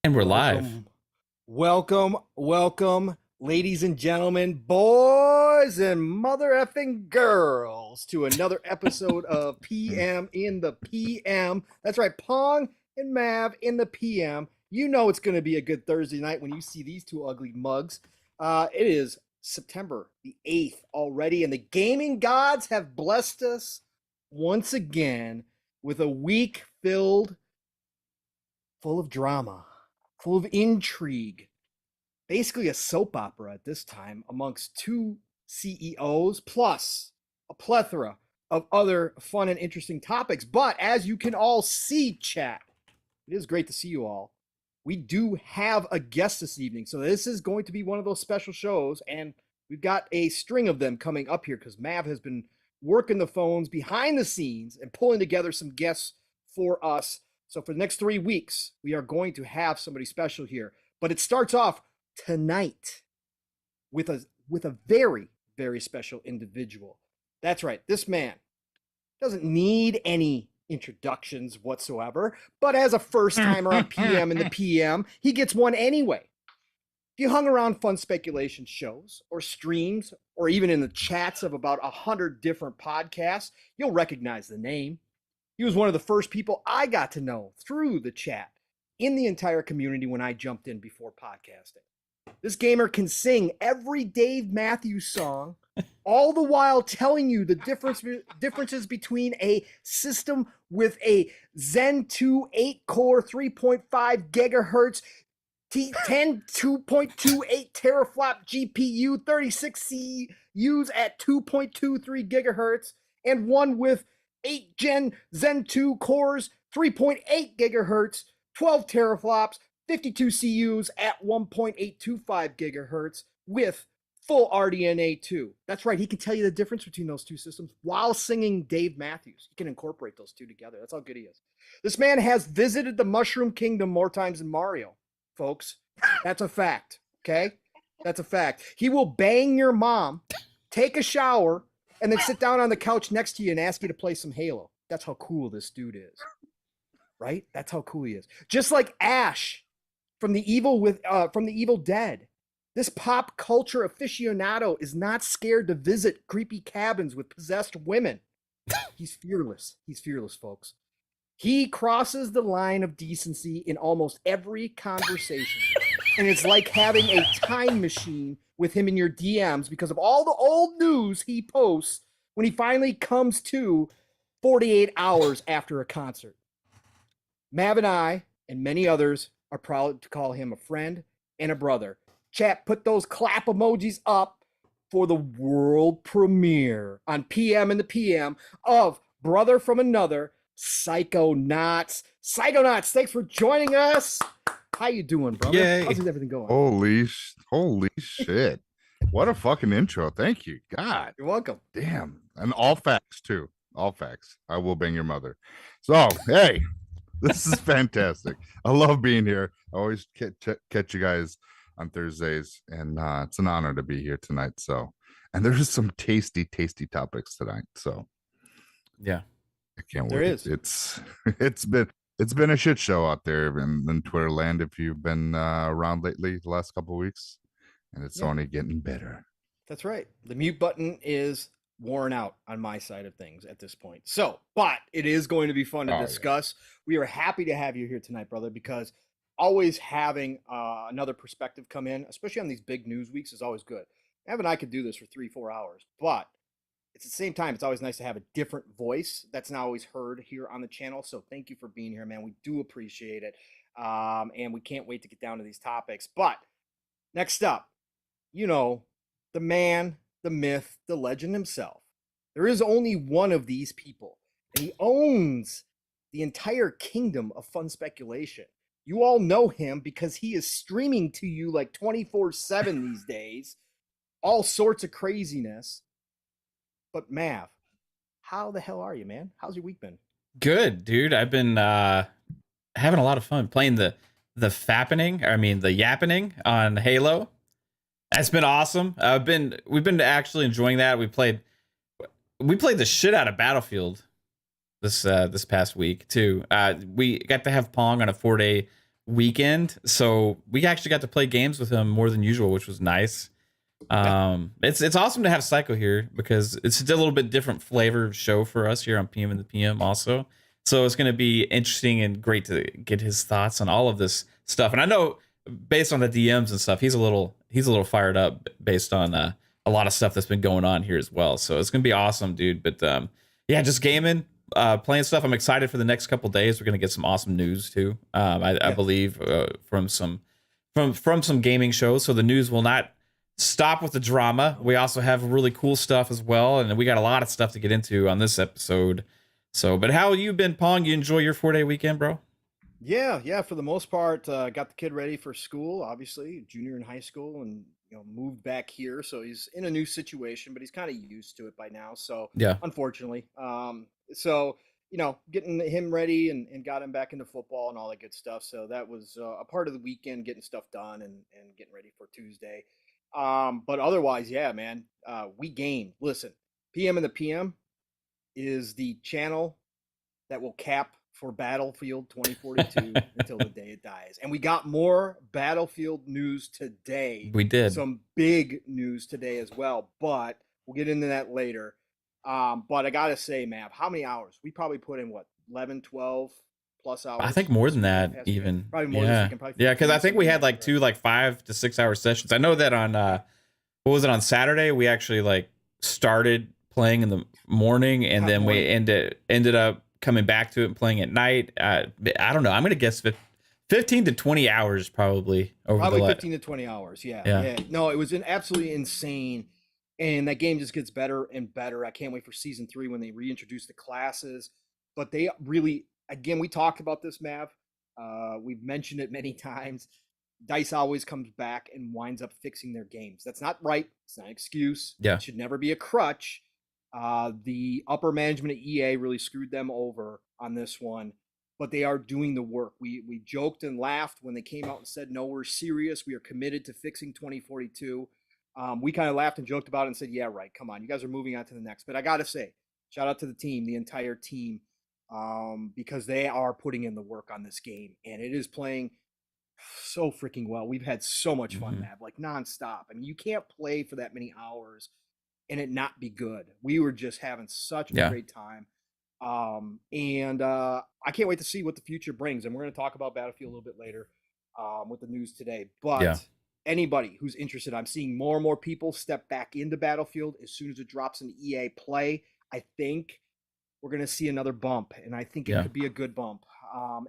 And we're live. Welcome, ladies and gentlemen, boys and mother effing girls, to another episode of PM in the PM. That's right, Pong and Mav in the PM. You know it's going to be a good Thursday night when you see these two ugly mugs. It is September the 8th already, and the gaming gods have blessed us once again with a week full of drama, full of intrigue, basically a soap opera at this time amongst two CEOs, plus a plethora of other fun and interesting topics. But as you can all see, chat, it is great to see you all. We do have a guest this evening, so this is going to be one of those special shows, and we've got a string of them coming up here because Mav has been working the phones behind the scenes and pulling together some guests for us. So for the next 3 weeks, we are going to have somebody special here. But it starts off tonight with a very, very special individual. That's right. This man doesn't need any introductions whatsoever, but as a first timer on PM in the PM, he gets one anyway. If you hung around fun speculation shows or streams, or even in the chats of about 100 different podcasts, you'll recognize the name. He was one of the first people I got to know through the chat in the entire community when I jumped in before podcasting. This gamer can sing every Dave Matthews song, all the while telling you the differences between a system with a Zen 2 8-core 3.5 gigahertz 10 2.28 teraflop GPU, 36 CUs at 2.23 gigahertz, and one with 8 Gen Zen 2 cores, 3.8 gigahertz, 12 teraflops, 52 CUs at 1.825 gigahertz with full RDNA2. That's right, he can tell you the difference between those two systems while singing Dave Matthews. He can incorporate those two together. That's how good he is. This man has visited the Mushroom Kingdom more times than Mario, folks. That's a fact, okay? That's a fact. He will bang your mom, take a shower, and then sit down on the couch next to you and ask you to play some Halo. That's how cool this dude is, right? That's how cool he is. Just like Ash from the Evil Dead. This pop culture aficionado is not scared to visit creepy cabins with possessed women. He's fearless. He's fearless, folks. He crosses the line of decency in almost every conversation. And it's like having a time machine with him in your DMs because of all the old news he posts when he finally comes to 48 hours after a concert. Mav and I, and many others, are proud to call him a friend and a brother. Chat, put those clap emojis up for the world premiere on PM in the PM of Brother from Another, Psychonauts. Psychonauts, thanks for joining us. How you doing, brother? Yay. How's everything going? Holy shit. What a fucking intro. Thank you. God. You're welcome. Damn. And all facts, too. All facts. I will bang your mother. So, hey, this is fantastic. I love being here. I always catch you guys on Thursdays, and it's an honor to be here tonight. So, and there's some tasty topics tonight. So, yeah, I can't there wait. Is. It's been a shit show out there in Twitter land if you've been around lately the last couple of weeks, and it's only getting better. That's right. The mute button is worn out on my side of things at this point. So, but it is going to be fun to discuss. Yeah. We are happy to have you here tonight, brother, because always having another perspective come in, especially on these big news weeks, is always good. Evan and I could do this for 3-4 hours, but at the same time, it's always nice to have a different voice that's not always heard here on the channel. So thank you for being here, man. We do appreciate it. And we can't wait to get down to these topics. But next up, you know, the man, the myth, the legend himself. There is only one of these people, and he owns the entire kingdom of fun speculation. You all know him because he is streaming to you like 24/7 these days. All sorts of craziness. But Mav, how the hell are you, man? How's your week been? Good, dude. I've been having a lot of fun playing the yappening on Halo. That's been awesome. We've been actually enjoying that. We played the shit out of Battlefield this past week too. We got to have Pong on a 4-day weekend, so we actually got to play games with him more than usual, which was nice. It's awesome to have Psycho here because it's a little bit different flavor show for us here on PM and the PM also. So it's going to be interesting and great to get his thoughts on all of this stuff. And I know based on the DMs and stuff, he's a little fired up based on a lot of stuff that's been going on here as well. So it's going to be awesome, dude. But yeah, just gaming, playing stuff. I'm excited for the next couple days. We're going to get some awesome news too. I believe from some gaming shows. So the news will not stop with the drama. We also have really cool stuff as well, and we got a lot of stuff to get into on this episode. So, but how you been, Pong? You enjoy your 4-day weekend, bro? Yeah, for the most part, got the kid ready for school, obviously, junior in high school, and moved back here, so he's in a new situation, but he's kind of used to it by now. So, Yeah. unfortunately, getting him ready and got him back into football and all that good stuff. So that was a part of the weekend, getting stuff done and getting ready for Tuesday. But otherwise, yeah, man, we gamed. Listen, PM and the PM is the channel that will cap for Battlefield 2042 until the day it dies. And we got more Battlefield news today. We did. Some big news today as well, but we'll get into that later. But I got to say, Mav, how many hours? We probably put in, 11, 12 plus hours? I think more than that, even. Probably more yeah. than probably Yeah, because I think we had like 2 5 to 6 hour sessions. I know that on, what was it, on Saturday, we actually started playing in the morning, and then we ended up coming back to it and playing at night. I don't know. I'm going to guess 15 to 20 hours probably. Probably 15 to 20 hours. Yeah. No, it was absolutely insane. And that game just gets better and better. I can't wait for season 3 when they reintroduce the classes. But they really, again, we talked about this, Mav. We've mentioned it many times. DICE always comes back and winds up fixing their games. That's not right. It's not an excuse. Yeah. It should never be a crutch. The upper management at EA really screwed them over on this one, but they are doing the work. We joked and laughed when they came out and said, no, we're serious. We are committed to fixing 2042. We kind of laughed and joked about it and said, yeah, right. Come on. You guys are moving on to the next. But I got to say, shout out to the team, the entire team, because they are putting in the work on this game, and it is playing so freaking well. We've had so much fun, Mav, nonstop. I mean, you can't play for that many hours and it not be good. We were just having such a great time. I can't wait to see what the future brings. And we're going to talk about Battlefield a little bit later with the news today. But anybody who's interested, I'm seeing more and more people step back into Battlefield as soon as it drops in EA Play. I think we're going to see another bump, and I think it could be a good bump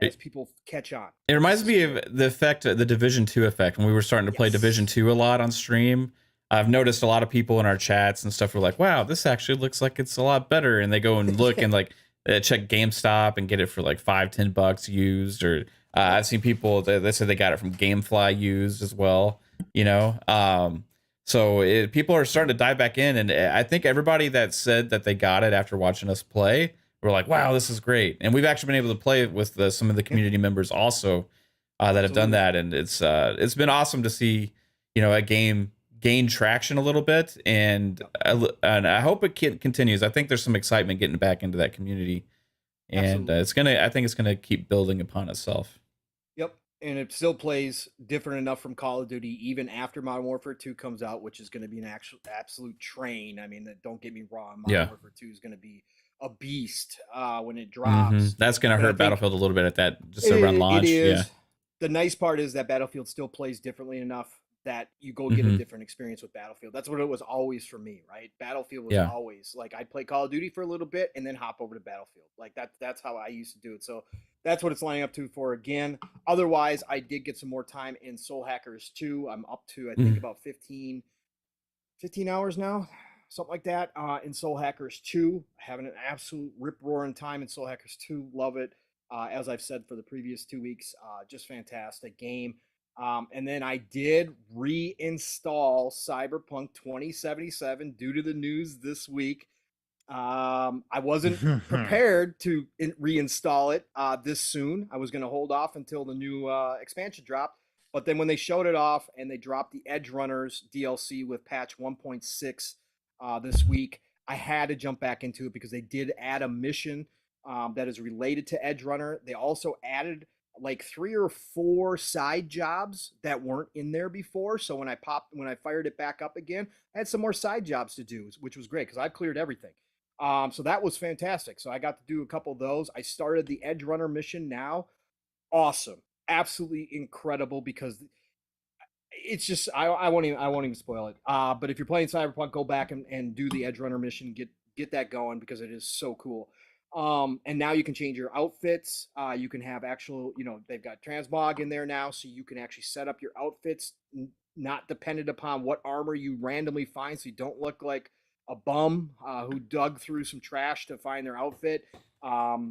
as people catch on. It reminds me of the effect, the Division 2 effect, when we were starting to play Division 2 a lot on stream. I've noticed a lot of people in our chats and stuff were like, wow, this actually looks like it's a lot better. And they go and look and check GameStop and get it for $5-10 used. Or I've seen people, they said they got it from GameFly used as well, So people are starting to dive back in. And I think everybody that said that they got it after watching us play were like, wow, this is great. And we've actually been able to play with some of the community members also that have done that. And it's been awesome to see, a game gain traction a little bit, and I hope it continues. I think there's some excitement getting back into that community, and I think it's gonna keep building upon itself. Yep, and it still plays different enough from Call of Duty even after Modern Warfare 2 comes out, which is going to be an absolute train. I mean, don't get me wrong, Modern Warfare 2 is going to be a beast when it drops. That's going to hurt Battlefield a little bit at that just around launch. It is. Yeah. The nice part is that Battlefield still plays differently enough that you go get a different experience with Battlefield. That's what it was always for me, right? Battlefield was always I'd play Call of Duty for a little bit and then hop over to Battlefield. That's how I used to do it. So that's what it's lining up to for again. Otherwise, I did get some more time in Soul Hackers 2. I'm up to, I think, about 15 hours now, something like that, in Soul Hackers 2. Having an absolute rip-roaring time in Soul Hackers 2. Love it. As I've said for the previous 2 weeks, just fantastic game. And then I did reinstall Cyberpunk 2077 due to the news this week. I wasn't prepared to reinstall it this soon. I was going to hold off until the new expansion dropped. But then when they showed it off and they dropped the Edge Runners DLC with patch 1.6 this week, I had to jump back into it because they did add a mission that is related to Edge Runner. They also added like 3 or 4 side jobs that weren't in there before. So when I fired it back up again, I had some more side jobs to do, which was great because I've cleared everything. So that was fantastic. So I got to do a couple of those. I started the Edge Runner mission now. Awesome, absolutely incredible because it's just I won't even spoil it. But if you're playing Cyberpunk, go back and do the Edge Runner mission. Get that going because it is so cool. And now you can change your outfits. You can have actual, they've got transmog in there now, so you can actually set up your outfits, not dependent upon what armor you randomly find, so you don't look like a bum who dug through some trash to find their outfit.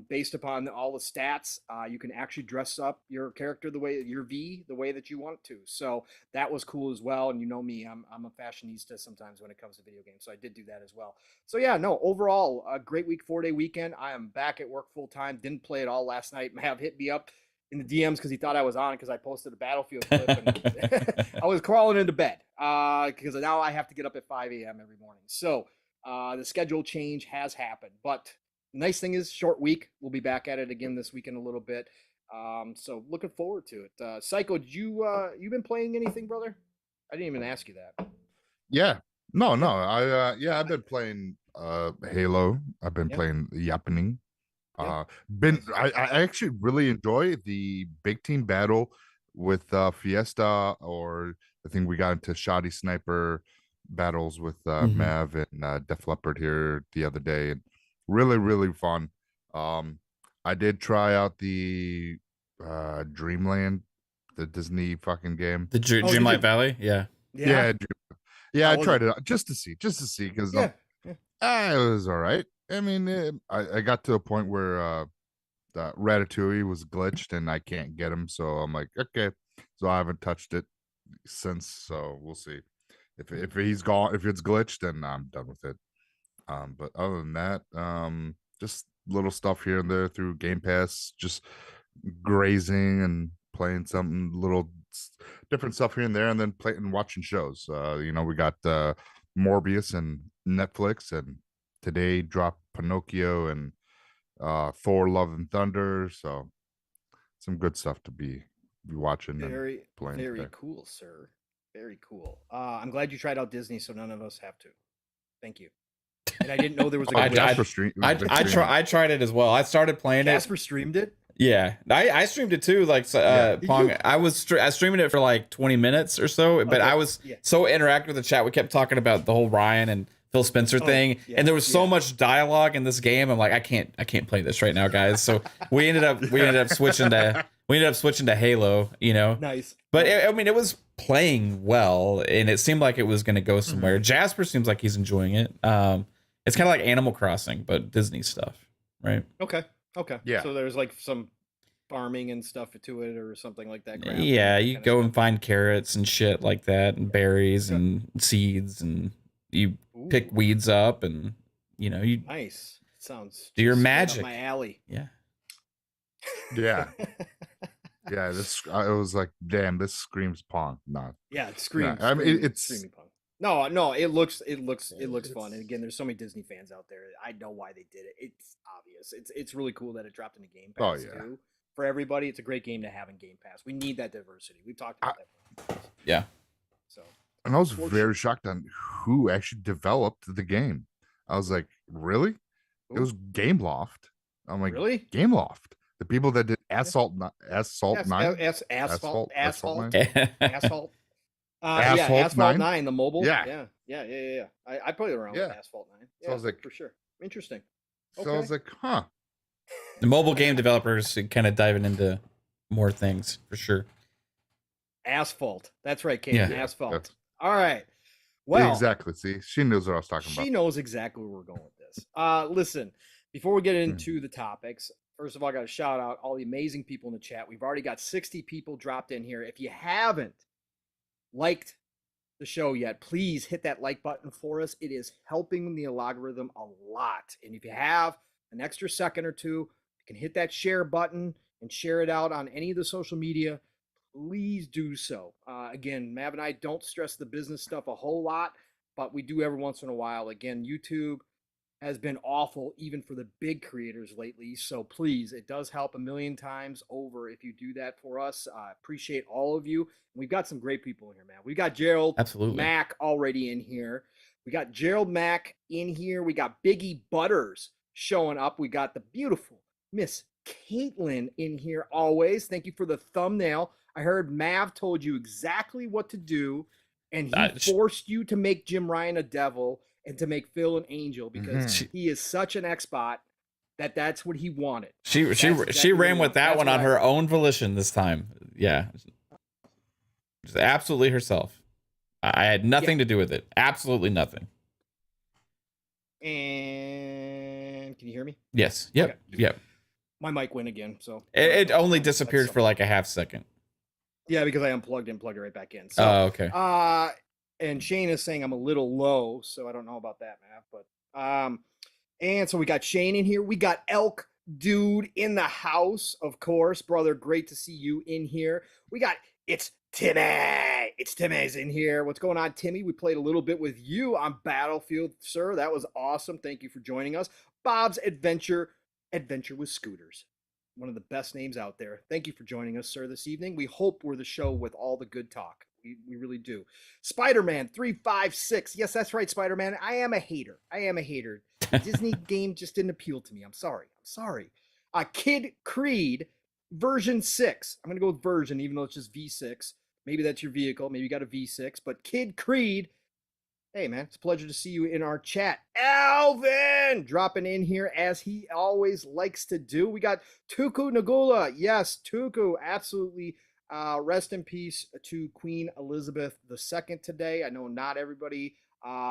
Based upon all the stats, you can actually dress up your character the way that you want to. So that was cool as well. And you know me, I'm a fashionista sometimes when it comes to video games. So I did do that as well. So yeah, no, overall, a great week, 4-day weekend. I am back at work full time. Didn't play it all last night. Mav hit me up in the DMs because he thought I was on because I posted a Battlefield clip. And I was crawling into bed because now I have to get up at 5 a.m. every morning. So the schedule change has happened, but the nice thing is short week. We'll be back at it again this weekend a little bit. So looking forward to it. Psycho, did you been playing anything, brother? I didn't even ask you that. Yeah. No. I've been playing Halo. I've been playing Yappening. I actually really enjoy the big team battle with Fiesta, or I think we got into shoddy sniper battles with Mav and Def Leopard here the other day, and really fun. I did try out the Dreamland, the Disney fucking game, The Dreamlight Valley. Yeah. I tried it out just to see because it was all right. I mean, I got to a point where the Ratatouille was glitched and I can't get him, so I'm like, okay, so I haven't touched it since. So we'll see if he's gone. If it's glitched, then I'm done with it. But other than that, just little stuff here and there through Game Pass, just grazing and playing something little different stuff here and there, and then playing and watching shows. We got Morbius and Netflix, and today dropped Pinocchio and Thor: Love and Thunder. So some good stuff to be watching and playing. Very cool, sir. Very cool. I'm glad you tried out Disney, so none of us have to. Thank you. And I didn't know there was a I tried it as well. I started playing Jasper streamed it. Yeah, I streamed it too. Like Pong, I was streaming it for like 20 minutes or so, but I was so interactive with the chat. We kept talking about the whole Ryan and Phil Spencer thing, and there was so much dialogue in this game. I'm like, I can't play this right now, guys. So we ended up switching to Halo. Nice. But it was playing well, and it seemed like it was going to go somewhere. Jasper seems like he's enjoying it. It's kind of like Animal Crossing, but Disney stuff, right? Okay. Yeah. So there's like some farming and stuff to it or something like that. Yeah, you go and find carrots and shit like that, and berries and seeds, and you pick weeds up, and you nice. Sounds do your magic. Up my alley. Yeah. This I was like, damn, this screams Pong. Not. Yeah, it screams. I mean, it's screaming Pong. No, it looks fun. And again, there's so many Disney fans out there. I know why they did it. It's obvious. It's really cool that it dropped into Game Pass too. For everybody, it's a great game to have in Game Pass. We need that diversity. We've talked about that. Yeah. So. And I was very shocked on who actually developed the game. I was like, really? Ooh. It was Gameloft. I'm like, really? Gameloft. The people that did Asphalt 9. Asphalt 9, the mobile. Yeah. I played around with Asphalt 9. Yeah, so I was like, for sure. Interesting. So I was like, huh. The mobile game developers kind of diving into more things for sure. Asphalt. That's right, Kate. Yeah. Asphalt. All right. Well, exactly. See, she knows what I was talking about. She knows exactly where we're going with this. Listen, before we get into the topics, first of all, I got to shout out all the amazing people in the chat. We've already got 60 people dropped in here. If you haven't liked the show yet, please hit that like button for us. It is helping the algorithm a lot. And if you have an extra second or two, you can hit that share button and share it out on any of the social media. Please do so. Again, Mav and I don't stress the business stuff a whole lot, but we do every once in a while. Again, YouTube, has been awful even for the big creators lately. So please, it does help a million times over if you do that for us. I appreciate all of you. We've got some great people in here, man. We got Gerald Absolutely. Mack already in here. We got Gerald Mack in here. We got Biggie Butters showing up. We got the beautiful Miss Caitlin in here always. Thank you for the thumbnail. I heard Mav told you exactly what to do, and he forced you to make Jim Ryan a devil and to make Phil an angel because he is such an Xbot that that's what he wanted. She ran with that one on her own volition this time. Yeah. Just absolutely herself. I had nothing to do with it. Absolutely nothing. And can you hear me? Yes. Yep. Okay. Yep. My mic went again, so it only disappeared for like a half second. Yeah, because I unplugged and plugged it right back in. So, okay. And Shane is saying I'm a little low, so I don't know about that, Matt. But and so we got Shane in here. We got Elk Dude in the house, of course, brother. Great to see you in here. We got it's Timmy. It's Timmy's in here. What's going on, Timmy? We played a little bit with you on Battlefield, sir. That was awesome. Thank you for joining us. Bob's Adventure with Scooters. One of the best names out there. Thank you for joining us, sir, this evening. We hope we're the show with all the good talk. We really do. Spider-Man 356. Yes, that's right, Spider-Man. I am a hater. Disney game just didn't appeal to me. I'm sorry. Kid Creed version 6. I'm going to go with version, even though it's just V6. Maybe that's your vehicle. Maybe you got a V6. But Kid Creed, hey, man, it's a pleasure to see you in our chat. Alvin dropping in here as he always likes to do. We got Tuku Nagula. Yes, Tuku, absolutely. Rest in peace to Queen Elizabeth II today. I know not everybody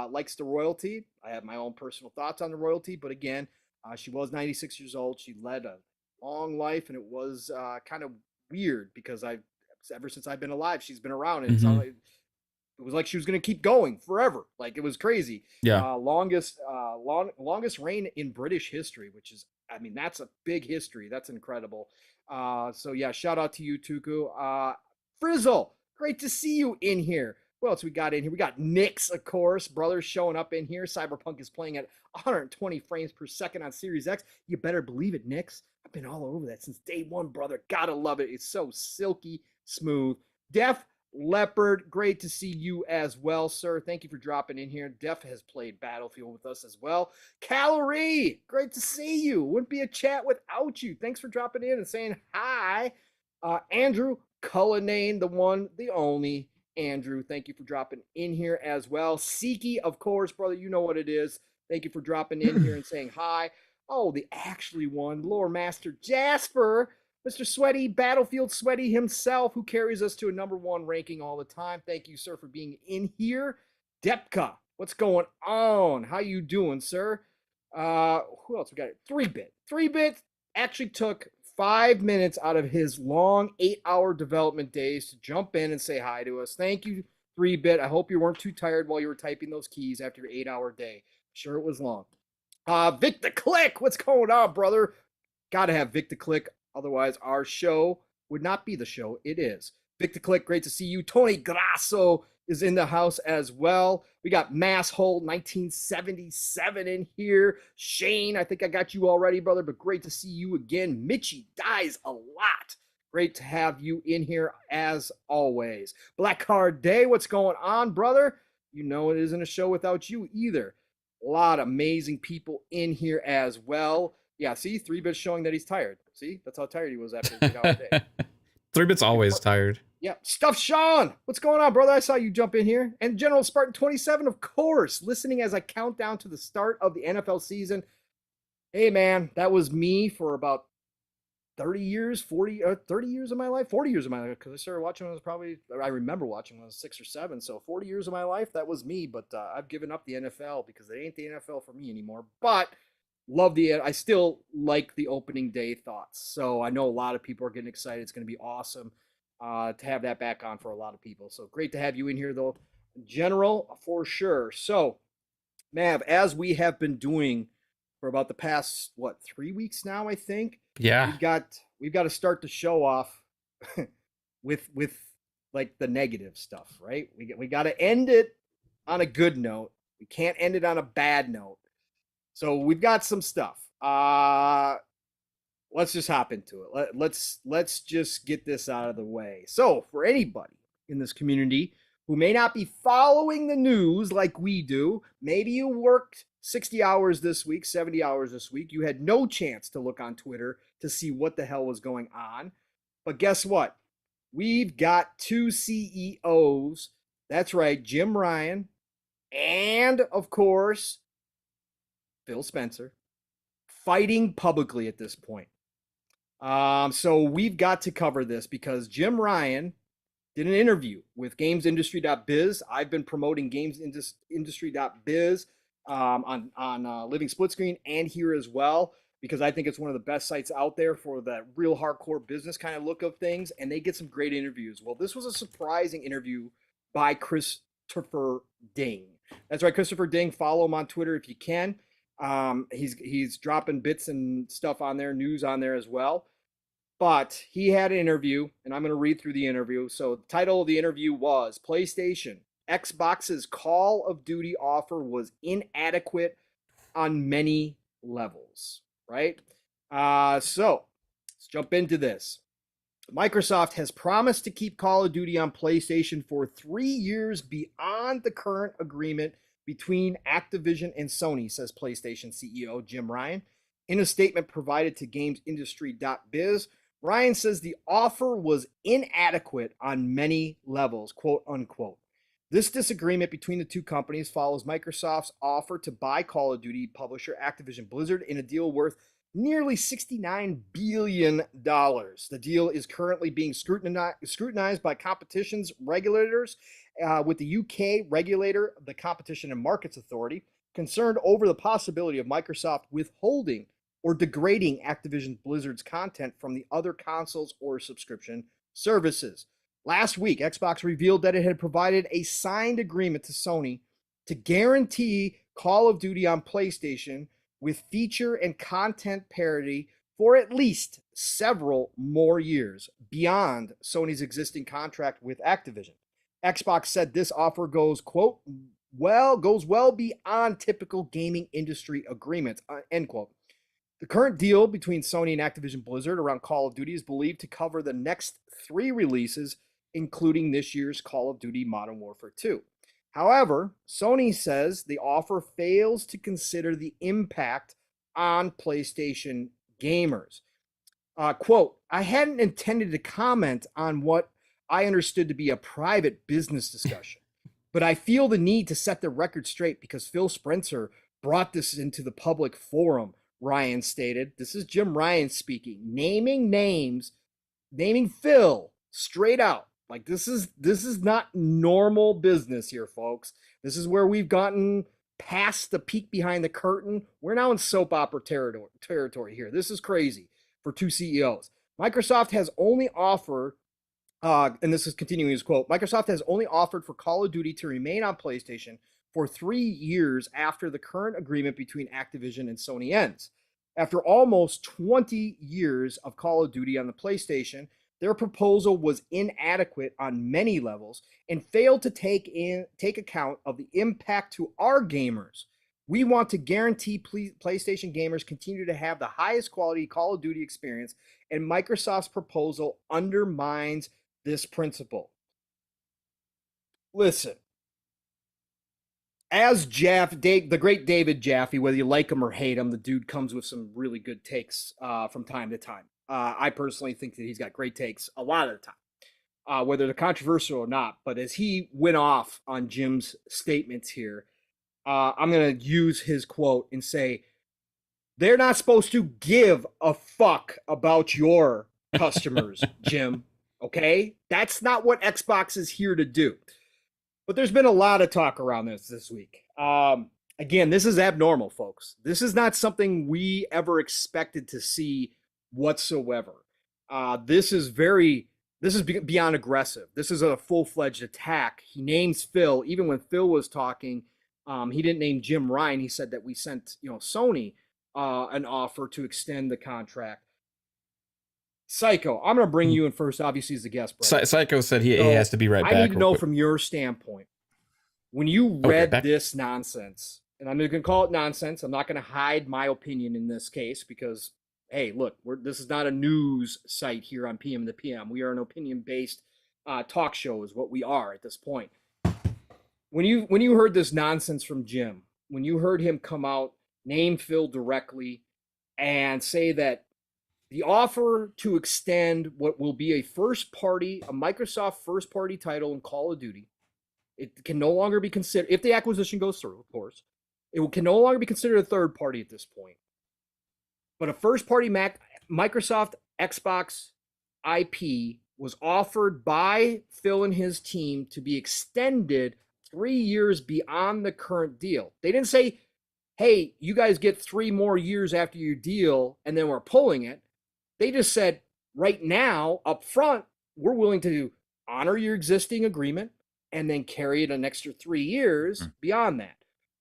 likes the royalty. I have my own personal thoughts on the royalty, but again, she was 96 years old. She led a long life, and it was kind of weird because ever since I've been alive, she's been around, and it was like she was going to keep going forever. Like, it was crazy. Yeah. Longest reign in British history, which is, I mean, that's a big history. That's incredible. So yeah, shout out to you, Tuku. Frizzle, great to see you in here. What else we got in here? We got Nix, of course, brothers showing up in here. Cyberpunk is playing at 120 frames per second on Series X. You better believe it, Nix. I've been all over that since day one, brother. Gotta love it. It's so silky smooth. Def Leopard, great to see you as well, sir. Thank you for dropping in here. Def has played Battlefield with us as well. Calorie, great to see you. Wouldn't be a chat without you. Thanks for dropping in and saying hi. Andrew Cullinane, the one, the only Andrew. Thank you for dropping in here as well. Siki, of course, brother, you know what it is. Thank you for dropping in here and saying hi. Oh, the actually one, Lore Master Jasper. Mr. Sweaty, Battlefield Sweaty himself, who carries us to a #1 ranking all the time. Thank you, sir, for being in here. Depka, what's going on? How you doing, sir? Who else we got? 3-Bit. 3-Bit actually took 5 minutes out of his long 8-hour development days to jump in and say hi to us. Thank you, 3-Bit. I hope you weren't too tired while you were typing those keys after your 8-hour day. Sure, it was long. Vik The CLiCK, what's going on, brother? Gotta have Vik The CLiCK. Otherwise, our show would not be the show it is. Vik The CLiCK, great to see you. Tony Grasso is in the house as well. We got Masshole 1977 in here. Shane, I think I got you already, brother, but great to see you again. Mitchie dies a lot. Great to have you in here as always. Black Card Day, what's going on, brother? You know it isn't a show without you either. A lot of amazing people in here as well. Yeah, see, 3-Bit's showing that he's tired. See, that's how tired he was after his 8-hour day. 3-Bit's always tired. Yeah, Stuff Sean, what's going on, brother? I saw you jump in here. And General Spartan 27, of course, listening as I count down to the start of the NFL season. Hey, man, that was me for about 30 years of my life, because I started watching when I was I remember watching when I was 6 or 7, so 40 years of my life, that was me, but I've given up the NFL because it ain't the NFL for me anymore, but I still like the opening day thoughts, so I know a lot of people are getting excited. It's going to be awesome to have that back on for a lot of people, so great to have you in here, though, General, for sure. So, Mav, as we have been doing for about the past 3 weeks now, I think. Yeah. We've got to start the show off with like the negative stuff, right? We got to end it on a good note. We can't end it on a bad note. So we've got some stuff. Let's just hop into it. Let's just get this out of the way. So for anybody in this community who may not be following the news like we do, maybe you worked 60 hours this week, 70 hours this week. You had no chance to look on Twitter to see what the hell was going on. But guess what? We've got two CEOs. That's right, Jim Ryan and, of course, Phil Spencer, fighting publicly at this point. So we've got to cover this because Jim Ryan did an interview with GamesIndustry.biz. I've been promoting GamesIndustry.biz on Living Split Screen and here as well because I think it's one of the best sites out there for that real hardcore business kind of look of things, and they get some great interviews. Well, this was a surprising interview by Christopher Ding. That's right, Christopher Ding. Follow him on Twitter if you can. He's dropping bits and stuff on there, news on there as well. But he had an interview, and I'm going to read through the interview. So the title of the interview was PlayStation, Xbox's Call of Duty offer was inadequate on many levels, right? So let's jump into this. Microsoft has promised to keep Call of Duty on PlayStation for 3 years beyond the current agreement between Activision and Sony, says PlayStation CEO Jim Ryan. In a statement provided to GamesIndustry.biz, Ryan says the offer was inadequate on many levels, quote unquote. This disagreement between the two companies follows Microsoft's offer to buy Call of Duty publisher Activision Blizzard in a deal worth nearly $69 billion. The deal is currently being scrutinized by competitions regulators, with the UK regulator, the Competition and Markets Authority, concerned over the possibility of Microsoft withholding or degrading Activision Blizzard's content from the other consoles or subscription services. Last week, Xbox revealed that it had provided a signed agreement to Sony to guarantee Call of Duty on PlayStation with feature and content parity for at least several more years beyond Sony's existing contract with Activision. Xbox said this offer goes, quote, goes well beyond typical gaming industry agreements, end quote. The current deal between Sony and Activision Blizzard around Call of Duty is believed to cover the next 3 releases, including this year's Call of Duty Modern Warfare 2. However, Sony says the offer fails to consider the impact on PlayStation gamers. Quote, I hadn't intended to comment on what I understood to be a private business discussion, but I feel the need to set the record straight because Phil Spencer brought this into the public forum, Ryan stated. This is Jim Ryan speaking, naming names, naming Phil straight out. Like this is not normal business here, folks. This is where we've gotten past the peek behind the curtain. We're now in soap opera territory here. This is crazy for two CEOs. Microsoft has only offered, and this is continuing his quote, Microsoft has only offered for Call of Duty to remain on PlayStation for 3 years after the current agreement between Activision and Sony ends. After almost 20 years of Call of Duty on the PlayStation, their proposal was inadequate on many levels and failed to take account of the impact to our gamers. We want to guarantee PlayStation gamers continue to have the highest quality Call of Duty experience, and Microsoft's proposal undermines this principle. Listen, as the great David Jaffe, whether you like him or hate him, the dude comes with some really good takes from time to time. I personally think that he's got great takes a lot of the time, whether they're controversial or not. But as he went off on Jim's statements here, I'm going to use his quote and say, they're not supposed to give a fuck about your customers, Jim. Okay? That's not what Xbox is here to do. But there's been a lot of talk around this week. Again, this is abnormal, folks. This is not something we ever expected to see whatsoever. This is beyond aggressive. This is a full-fledged attack. He names Phil. Even when Phil was talking, he didn't name Jim Ryan. He said that we sent, Sony an offer to extend the contract. Psycho, I'm going to bring you in first, obviously, as a guest, brother. Psycho said he has to be right back. I need to know from your standpoint, when you read this nonsense, and I'm going to call it nonsense. I'm not going to hide my opinion in this case because, hey, look, this is not a news site here on PM the PM. We are an opinion-based talk show is what we are at this point. When you heard this nonsense from Jim, when you heard him come out, name Phil directly, and say that the offer to extend what will be a Microsoft first party title in Call of Duty, it can no longer be considered, if the acquisition goes through, of course, it can no longer be considered a third party at this point. But a first party Microsoft Xbox IP was offered by Phil and his team to be extended 3 years beyond the current deal. They didn't say, hey, you guys get 3 more years after your deal and then we're pulling it. They just said, right now, up front, we're willing to honor your existing agreement and then carry it an extra 3 years beyond that.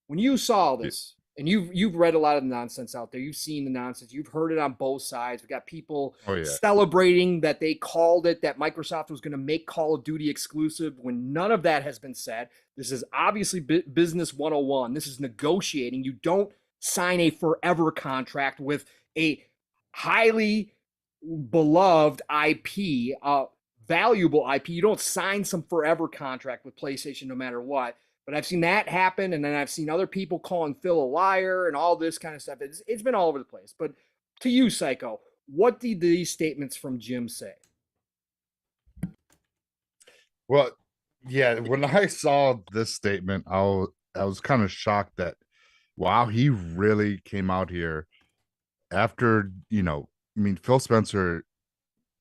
When you saw this, and you've read a lot of the nonsense out there, you've seen the nonsense, you've heard it on both sides. We got people celebrating that they called it, that Microsoft was going to make Call of Duty exclusive when none of that has been said. This is obviously business 101. This is negotiating. You don't sign a forever contract with a highly beloved IP, valuable IP. You don't sign some forever contract with PlayStation no matter what. But I've seen that happen, and then I've seen other people calling Phil a liar and all this kind of stuff. It's been all over the place. But to you, Psycho, what did these statements from Jim say? Well, yeah, when I saw this statement, I was kind of shocked that, wow, he really came out here after, Phil Spencer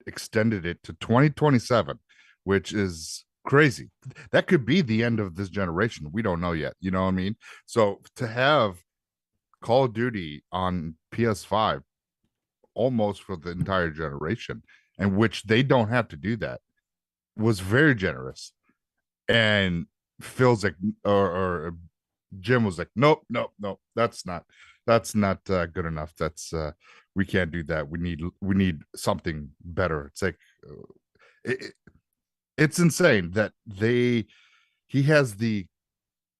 extended it to 2027, which is crazy. That could be the end of this generation. We don't know yet. You know what I mean? So to have Call of Duty on PS5 almost for the entire generation, and which they don't have to do that, was very generous. And Phil's like, or Jim was like, nope, that's not good enough. That's we can't do that. We need something better. It's like it's insane that he has the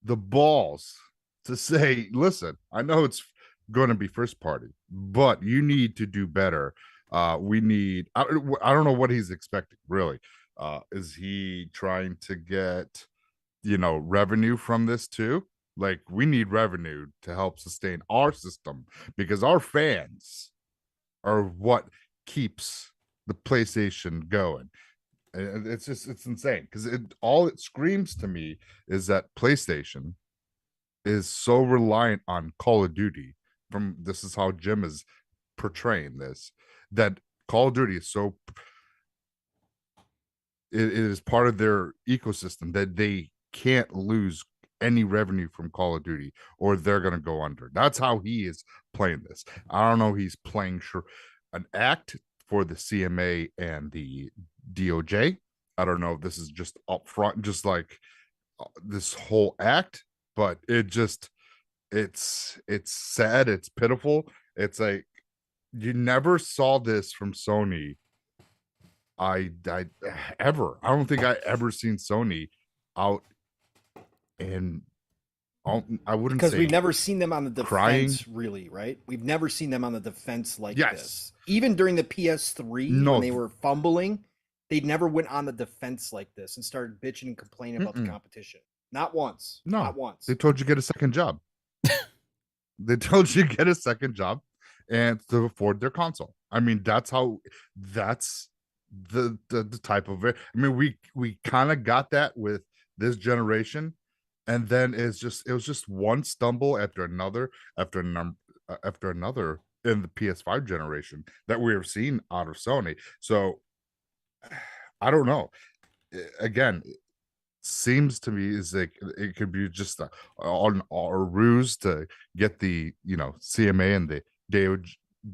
balls to say, listen, I know it's going to be first party, but you need to do better. We need, I don't know what he's expecting, really. Is he trying to get, revenue from this too? Like, we need revenue to help sustain our system because our fans are what keeps the PlayStation going. And it's insane because all it screams to me is that PlayStation is so reliant on Call of Duty. This is how Jim is portraying this, that Call of Duty is so it is part of their ecosystem that they can't lose any revenue from Call of Duty or they're going to go under. That's how he is playing this. I don't know, he's playing an act for the CMA and the DOJ. I don't know if this is just up front, just like this whole act, but it's sad, it's pitiful. It's like you never saw this from Sony. I don't think I ever seen Sony out, and I wouldn't because say we've never seen them on the defense, crying. really, right? We've never seen them on the defense like Yes. this. Even during the PS3, when they were fumbling, they never went on the defense like this and started bitching and complaining about the competition. Not once. No, not once. They told you get a second job. They told you get a second job and to afford their console. I mean, that's the type of it. I mean, we kind of got that with this generation, and then it was just one stumble after another after another in the PS5 generation that we have seen out of Sony. So I don't know. Again, it seems to me is like it could be just a ruse to get the CMA and the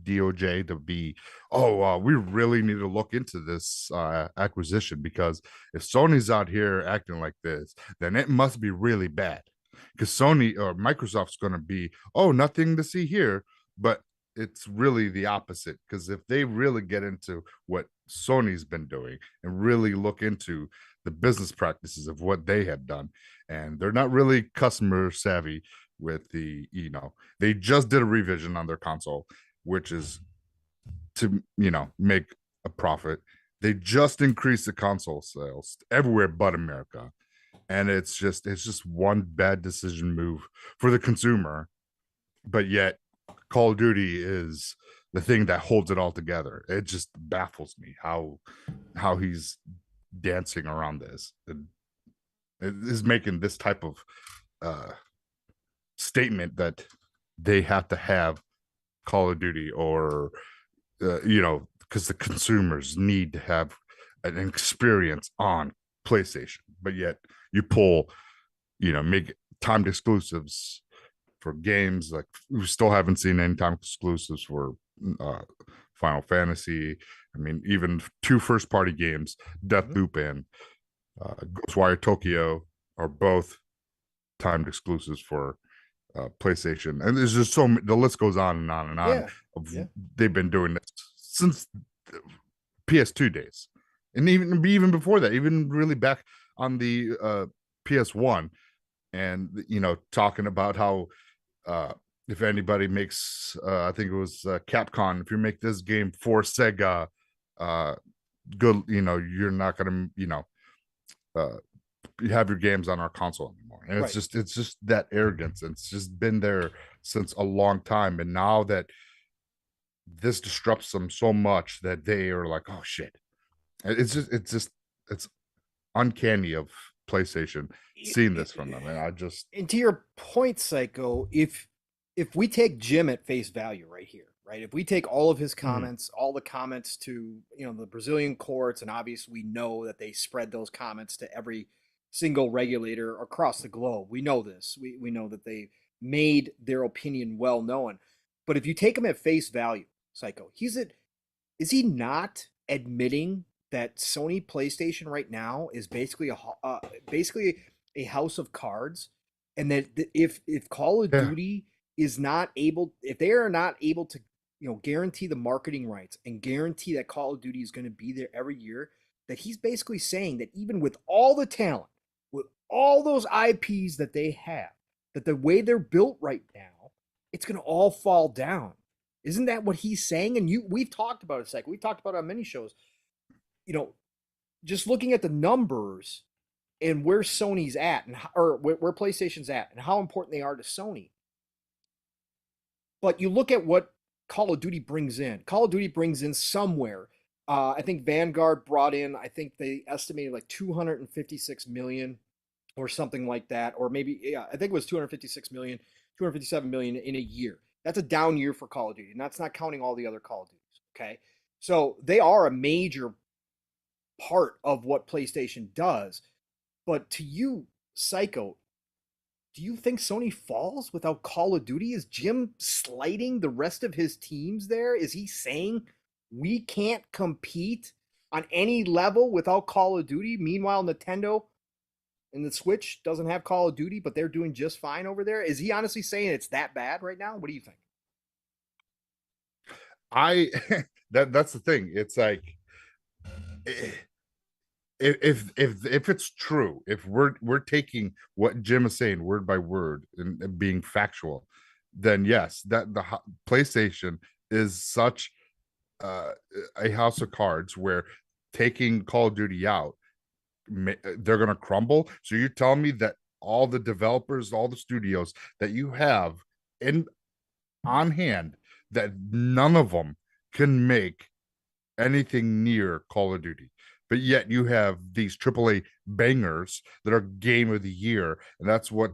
DOJ to be, we really need to look into this acquisition, because if Sony's out here acting like this, then it must be really bad, because Sony or Microsoft's going to be, nothing to see here. But it's really the opposite, because if they really get into what Sony's been doing and really look into the business practices of what they had done, and they're not really customer savvy, with the, they just did a revision on their console, which is to, make a profit. They just increased the console sales everywhere but America. And it's just one bad decision move for the consumer. But yet Call of Duty is the thing that holds it all together. It just baffles me how he's dancing around this. It is making this type of statement that they have to have Call of Duty, or because the consumers need to have an experience on PlayStation. But yet you pull, make timed exclusives for games. Like, we still haven't seen any timed exclusives for Final Fantasy. I mean, even 2 first-party games, Deathloop and Ghostwire Tokyo, are both timed exclusives for PlayStation. And there's just the list goes on and on and on. They've been doing this since PS2 days, and even before that, even really back on the PS1, and talking about how if anybody makes I think it was Capcom, if you make this game for Sega, good, you're not gonna have your games on our console anymore. And it's just that arrogance, and it's just been there since a long time. And now that this disrupts them so much that they are like, oh shit, it's uncanny of PlayStation seeing this from them. And to your point, Psycho, if we take Jim at face value right here, right? If we take all of his comments, all the comments to, the Brazilian courts, and obviously we know that they spread those comments to every single regulator across the globe. We know this. We know that they made their opinion well known. But if you take him at face value, Psycho, is he not admitting that Sony PlayStation right now is basically a house of cards, and that if Call of Duty is not able, if they are not able to, guarantee the marketing rights and guarantee that Call of Duty is going to be there every year, that he's basically saying that even with all the talent, with all those IPs that they have, that the way they're built right now, it's going to all fall down. Isn't that what he's saying? And we've talked about it, Psycho. We've talked about it on many shows. Just looking at the numbers and where Sony's at, or where PlayStation's at, and how important they are to Sony. But you look at what Call of Duty brings in. Call of Duty brings in somewhere. I think Vanguard brought in, I think they estimated like 256 million or something like that. Or maybe, I think it was 256 million, 257 million in a year. That's a down year for Call of Duty. And that's not counting all the other Call of Duties. Okay. So they are a major part of what PlayStation does. But to you, Psycho, do you think Sony falls without Call of Duty? Is Jim slighting the rest of his teams there? Is he saying we can't compete on any level without Call of Duty? Meanwhile, Nintendo and the Switch doesn't have Call of Duty, but they're doing just fine over there. Is he honestly saying it's that bad right now? What do you think? That's the thing. It's like, if it's true, if we're taking what Jim is saying word by word and being factual, then yes, that the PlayStation is such a house of cards where taking Call of Duty out, they're gonna crumble. So you're telling me that all the developers, all the studios that you have on hand, that none of them can make anything near Call of Duty, but yet you have these AAA bangers that are game of the year, and that's what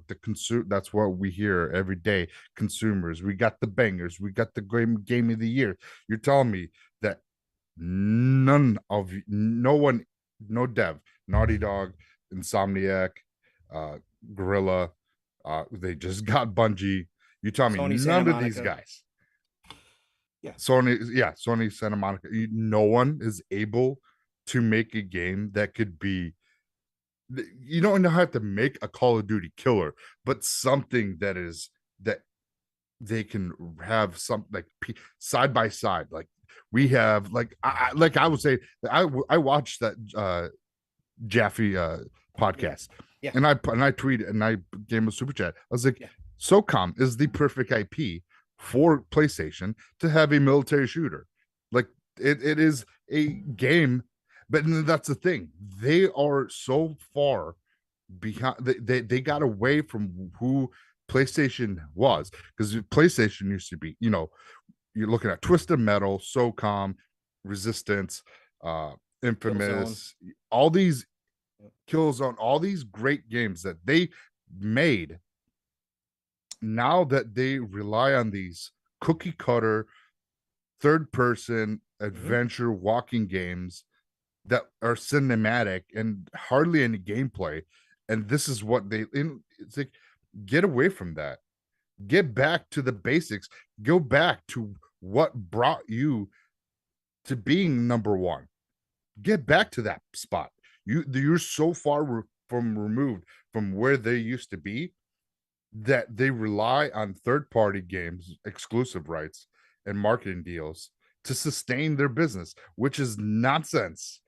that's what we hear every day. Consumers, we got the bangers, we got the game of the year. You're telling me that no one, no dev, Naughty Dog, Insomniac, Gorilla, they just got Bungie. You tell me none of these guys. Sony Santa Monica, no one is able to make a game that could be, you don't have to make a Call of Duty killer, but something that they can have something like side by side. Like we have, I would say, I watched that Jaffe podcast, and I tweeted and I gave him a super chat. I was like, SOCOM is the perfect IP for PlayStation to have a military shooter. Like it is a game, but that's the thing. They are so far behind. They got away from who PlayStation was, because PlayStation used to be, you're looking at Twisted Metal, SOCOM, Resistance, Infamous, all these Killzone, all these great games that they made. Now that they rely on these cookie cutter third person adventure walking games that are cinematic and hardly any gameplay, and this is what it's like, get away from that, get back to the basics, go back to what brought you to being number one, get back to that spot. You're so far removed from where they used to be that they rely on third-party games, exclusive rights, and marketing deals to sustain their business, which is nonsense.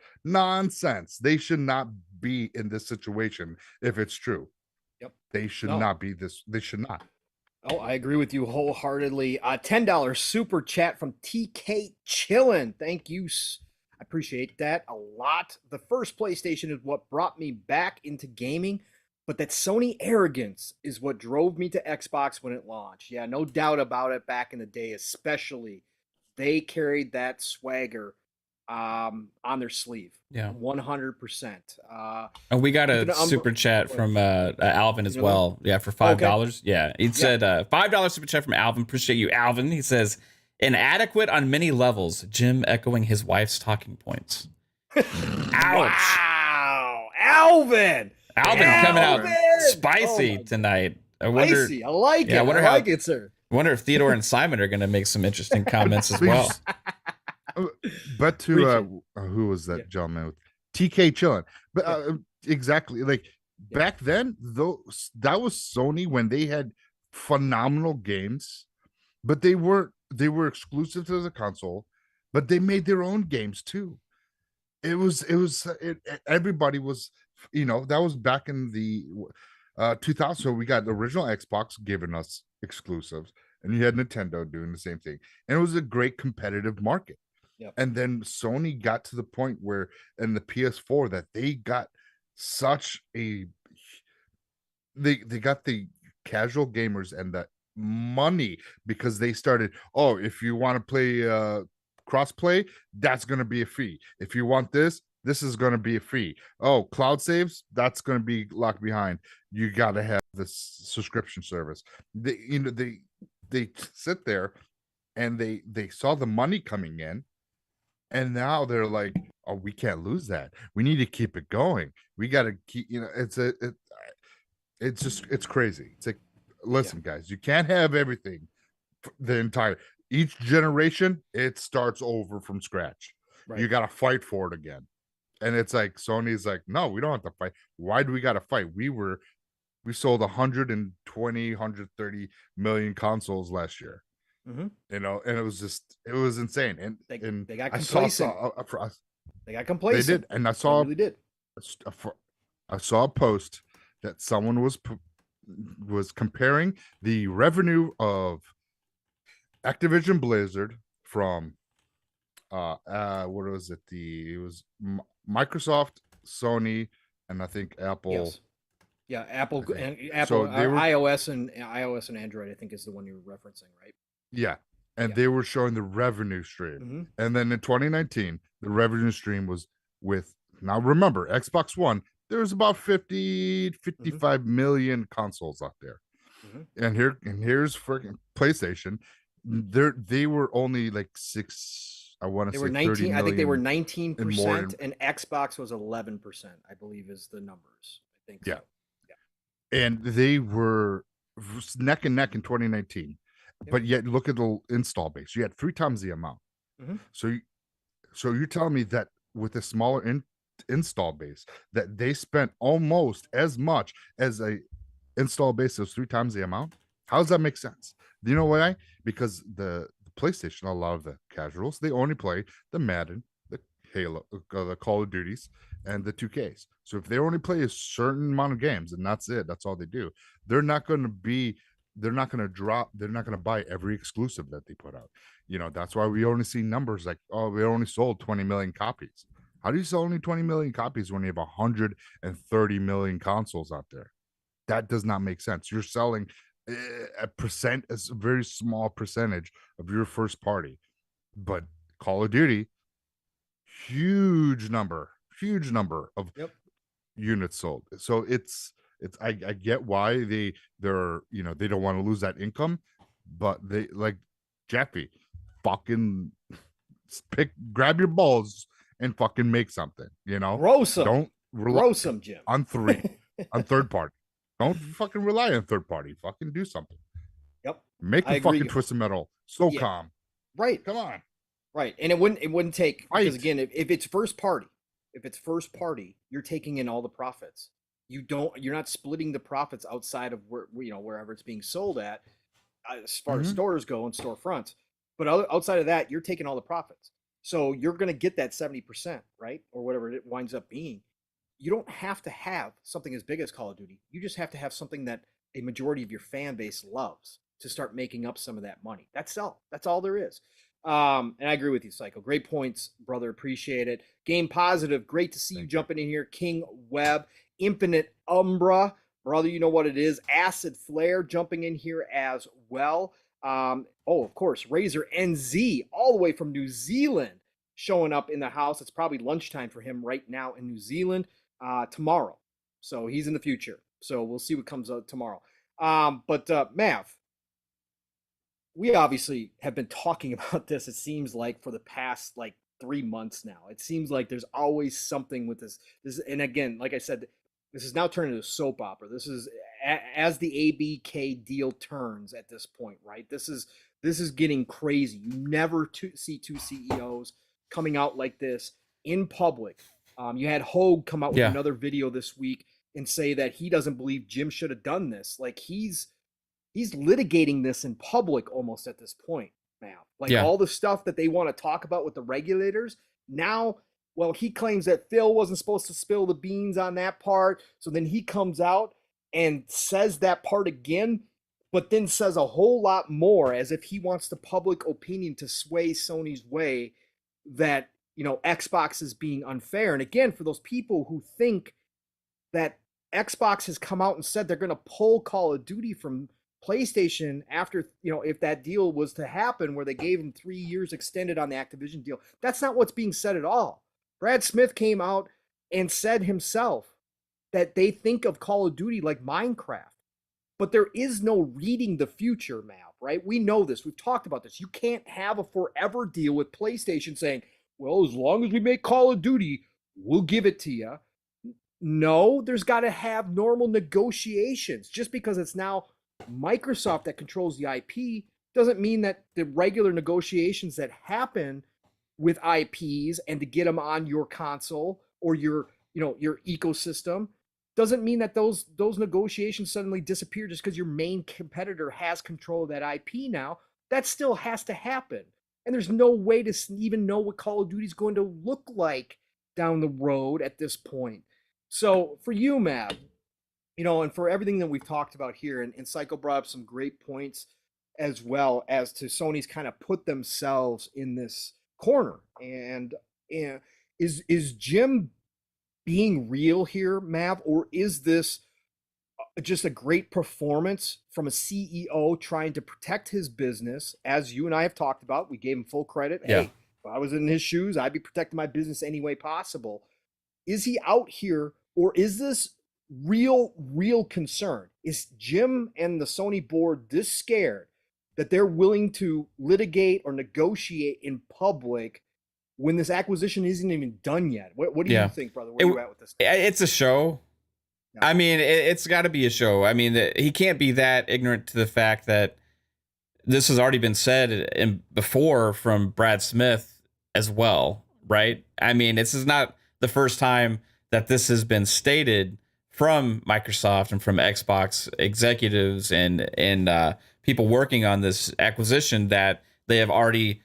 They should not be in this situation if it's true. Yep. They should not be this. They should not. Oh, I agree with you wholeheartedly. $10 super chat from TK Chillin. Thank you. I appreciate that a lot. The first PlayStation is what brought me back into gaming, but that Sony arrogance is what drove me to Xbox when it launched. Yeah, no doubt about it. Back in the day, especially, they carried that swagger on their sleeve. Yeah, 100%. And we got a super chat from Alvin as well. Yeah, for $5. Okay. Yeah, he said $5 super chat from Alvin. Appreciate you, Alvin. He says, inadequate on many levels. Jim echoing his wife's talking points. Ouch! Wow, Alvin coming out spicy tonight. I wonder. Spicy. I like it. I like it, sir. I wonder if Theodore and Simon are going to make some interesting comments as well. But to who was that gentleman with TK Chillin? But exactly, like back then, that was Sony when they had phenomenal games, but they were exclusive to the console, but they made their own games too. Everybody was, that was back in the 2000. So we got the original Xbox giving us exclusives, and you had Nintendo doing the same thing, and it was a great competitive market. Yep. And then Sony got to the point where in the PS4 that they got such a they got the casual gamers and the money, because they started, if you want to play crossplay, that's going to be a fee. If you want this is going to be a fee. Cloud saves, that's going to be locked behind. You got to have this subscription service. They sit there and they saw the money coming in. And now they're like, we can't lose that. We need to keep it going. We got to keep, it's crazy. It's like, listen, guys, you can't have everything. Each generation, it starts over from scratch. Right. You got to fight for it again. And it's like, Sony's like, no, we don't have to fight. Why do we got to fight? We sold 120, 130 million consoles last year. Mm-hmm. And it was insane. And they got complacent. They got complacent. They did. And I saw, they really did. I saw a post that someone was comparing the revenue of Activision Blizzard from what was it? It was Microsoft, Sony, and I think Apple. Yes. Yeah, Apple and Apple. So iOS and Android, I think, is the one you're referencing, right? Yeah. And they were showing the revenue stream. Mm-hmm. And then in 2019, the revenue stream was with, now remember, Xbox One, there was about 55 million consoles out there. Mm-hmm. And here's freaking PlayStation. They were only like 6, I want to say 19. I think they were 19%, and Xbox was 11%, I believe is the numbers. I think. Yeah. So. Yeah. And they were neck and neck in 2019. But yet, look at the install base. You had 3 times the amount. Mm-hmm. So you're telling me that with a smaller install base, that they spent almost as much as a install base of 3 times the amount? How does that make sense? Do you know why? Because the PlayStation, a lot of the casuals, they only play the Madden, the Halo, the Call of Duties, and the 2Ks. So if they only play a certain amount of games, and that's it, that's all they do, they're not going to be they're not going to drop. They're not going to buy every exclusive that they put out. That's why we only see numbers like, oh, we only sold 20 million copies. How do you sell only 20 million copies when you have 130 million consoles out there? That does not make sense. You're selling a very small percentage of your first party, but Call of Duty, huge number of units sold. So I get why they're they don't want to lose that income, but they, like Jeffy, fucking grab your balls and fucking make something. Gross them. Don't rely Jim. on third party. Don't fucking rely on third party. Fucking do something. Yep. Make the fucking Twisted Metal SOCOM. Right. Come on. Right. And it wouldn't take, because again, if it's first party, you're taking in all the profits. You're not splitting the profits outside of wherever it's being sold at, as far as stores go and storefronts. But outside of that, you're taking all the profits. So you're going to get that 70%, right? Or whatever it winds up being. You don't have to have something as big as Call of Duty. You just have to have something that a majority of your fan base loves to start making up some of that money. That's all. That's all there is. And I agree with you, Psycho. Great points, brother. Appreciate it. Game Positive. Great to see you jumping in here. King Webb. Infinite Umbra. Brother, you know what it is. Acid Flare jumping in here as well. Of course, Razor NZ, all the way from New Zealand, showing up in the house. It's probably lunchtime for him right now in New Zealand. Tomorrow. So he's in the future. So we'll see what comes out tomorrow. But Mav, we obviously have been talking about this, it seems like, for the past 3 months now. It seems like there's always something with this. And again, like I said, this is now turning into a soap opera. This is as the ABK deal turns at this point, right? This is getting crazy. You never see two CEOs coming out like this in public. You had Hogue come out with another video this week and say that he doesn't believe Jim should have done this. Like he's litigating this in public almost at this point now. All the stuff that they want to talk about with the regulators now. Well, he claims that Phil wasn't supposed to spill the beans on that part. So then he comes out and says that part again, but then says a whole lot more as if he wants the public opinion to sway Sony's way that Xbox is being unfair. And again, for those people who think that Xbox has come out and said they're going to pull Call of Duty from PlayStation after, if that deal was to happen where they gave them 3 years extended on the Activision deal, that's not what's being said at all. Brad Smith came out and said himself that they think of Call of Duty like Minecraft, but there is no reading the future, Mal, right? We know this. We've talked about this. You can't have a forever deal with PlayStation saying, well, as long as we make Call of Duty, we'll give it to you. No, there's got to have normal negotiations. Just because it's now Microsoft that controls the IP doesn't mean that the regular negotiations that happen with IPs and to get them on your console or your ecosystem doesn't mean that those negotiations suddenly disappear just because your main competitor has control of that IP now. That still has to happen. And there's no way to even know what Call of Duty is going to look like down the road at this point. So for you, Mav, and for everything that we've talked about here, and Psycho brought up some great points as well as to Sony's kind of put themselves in this corner. And is Jim being real here, Mav, or is this just a great performance from a CEO trying to protect his business? As you and I have talked about, we gave him full credit. Yeah. Hey, if I was in his shoes, I'd be protecting my business any way possible. Is he out here, or is this real concern? Is Jim and the Sony board this scared that they're willing to litigate or negotiate in public when this acquisition isn't even done yet? What do you think, brother? Where you at with this? It's a show. No. I mean, it's got to be a show. I mean, he can't be that ignorant to the fact that this has already been said before from Brad Smith as well, right? I mean, this is not the first time that this has been stated from Microsoft and from Xbox executives and people working on this acquisition that they have already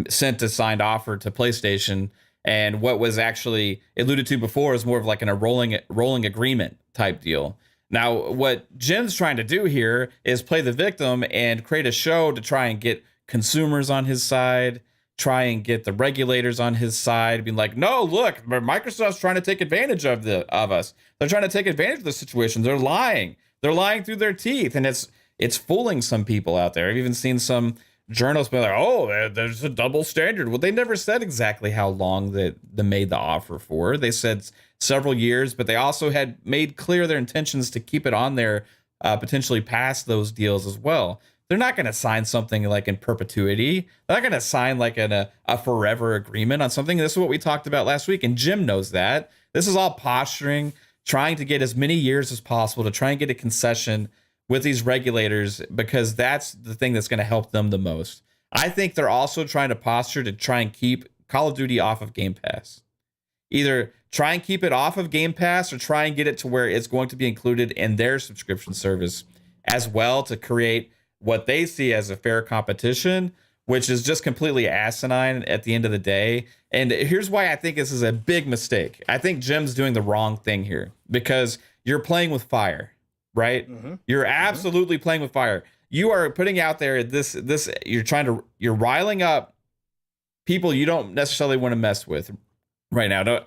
sent a signed offer to PlayStation. And what was actually alluded to before is more of like a rolling agreement type deal. Now, what Jim's trying to do here is play the victim and create a show to try and get consumers on his side, try and get the regulators on his side, being like, no, look, Microsoft's trying to take advantage of us. They're trying to take advantage of the situation. They're lying. They're lying through their teeth, and it's fooling some people out there. I've even seen some journalists be like, oh, there's a double standard. Well, they never said exactly how long they made the offer for. They said several years, but they also had made clear their intentions to keep it on there, potentially past those deals as well. They're not going to sign something like in perpetuity. They're not going to sign like a forever agreement on something. This is what we talked about last week, and Jim knows that. This is all posturing, trying to get as many years as possible to try and get a concession with these regulators, because that's the thing that's going to help them the most. I think they're also trying to posture to try and keep Call of Duty off of Game Pass. Either try and keep it off of Game Pass or try and get it to where it's going to be included in their subscription service as well, to create what they see as a fair competition, which is just completely asinine at the end of the day. And here's why I think this is a big mistake. I think Jim's doing the wrong thing here, because you're playing with fire, right? Mm-hmm. You're absolutely playing with fire. You are putting out there this you're riling up people you don't necessarily want to mess with right now.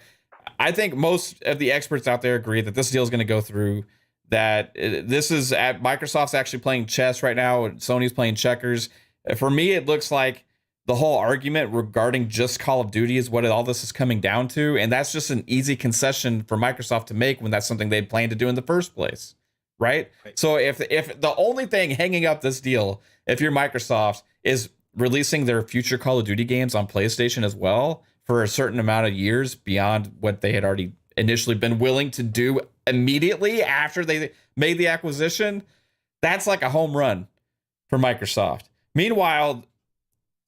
I think most of the experts out there agree that this deal is going to go through, that this is Microsoft's actually playing chess right now, and Sony's playing checkers. For me, it looks like the whole argument regarding just Call of Duty is what all this is coming down to, and that's just an easy concession for Microsoft to make when that's something they planned to do in the first place, right? So if the only thing hanging up this deal, if you're Microsoft, is releasing their future Call of Duty games on PlayStation as well for a certain amount of years beyond what they had already initially been willing to do immediately after they made the acquisition, that's like a home run for Microsoft. Meanwhile,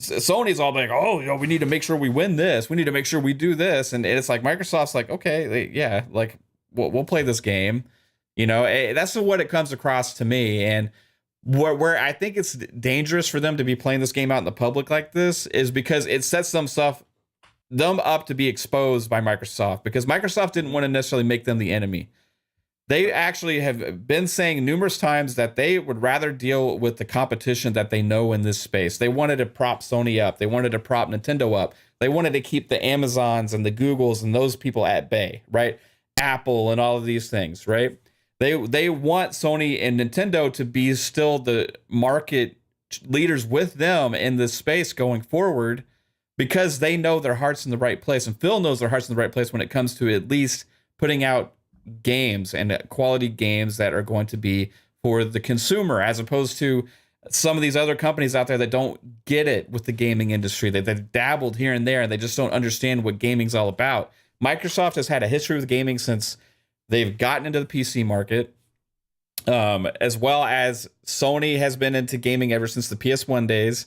Sony's all like, oh, we need to make sure we win this. We need to make sure we do this. And it's like Microsoft's like, okay, yeah, like we'll play this game. That's what it comes across to me. And where I think it's dangerous for them to be playing this game out in the public like this is because it sets them up to be exposed by Microsoft, because Microsoft didn't want to necessarily make them the enemy. They actually have been saying numerous times that they would rather deal with the competition that they know in this space. They wanted to prop Sony up. They wanted to prop Nintendo up. They wanted to keep the Amazons and the Googles and those people at bay, right? Apple and all of these things, right? They want Sony and Nintendo to be still the market leaders with them in this space going forward, because they know their heart's in the right place. And Phil knows their heart's in the right place when it comes to at least putting out games and quality games that are going to be for the consumer, as opposed to some of these other companies out there that don't get it with the gaming industry. They've dabbled here and there, and they just don't understand what gaming's all about. Microsoft has had a history with gaming since they've gotten into the PC market, as well as Sony has been into gaming ever since the PS1 days.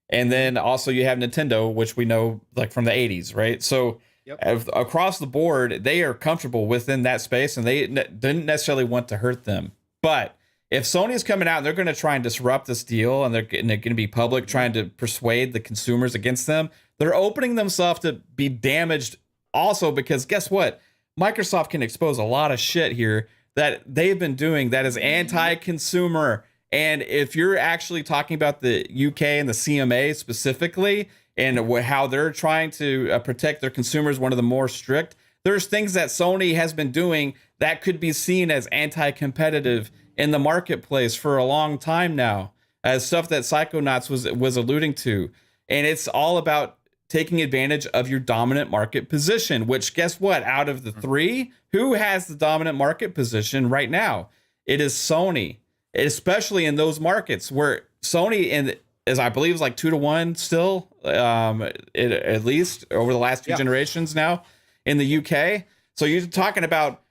And then also you have Nintendo, which we know like from the 80s, right? So across the board, they are comfortable within that space, and they didn't necessarily want to hurt them. But if Sony is coming out and they're going to try and disrupt this deal, and they're going to be public trying to persuade the consumers against them, they're opening themselves to be damaged also, because guess what? Microsoft can expose a lot of shit here that they've been doing that is anti-consumer. And if you're actually talking about the UK and the CMA specifically, and how they're trying to protect their consumers, one of the more strict, there's things that Sony has been doing that could be seen as anti-competitive in the marketplace for a long time now, as stuff that Psychonauts was alluding to. And it's all about taking advantage of your dominant market position, which, guess what? Out of the three, who has the dominant market position right now? It is Sony, especially in those markets where Sony is, I believe, is like 2-1 still, at least over the last two generations now in the UK. So you're talking about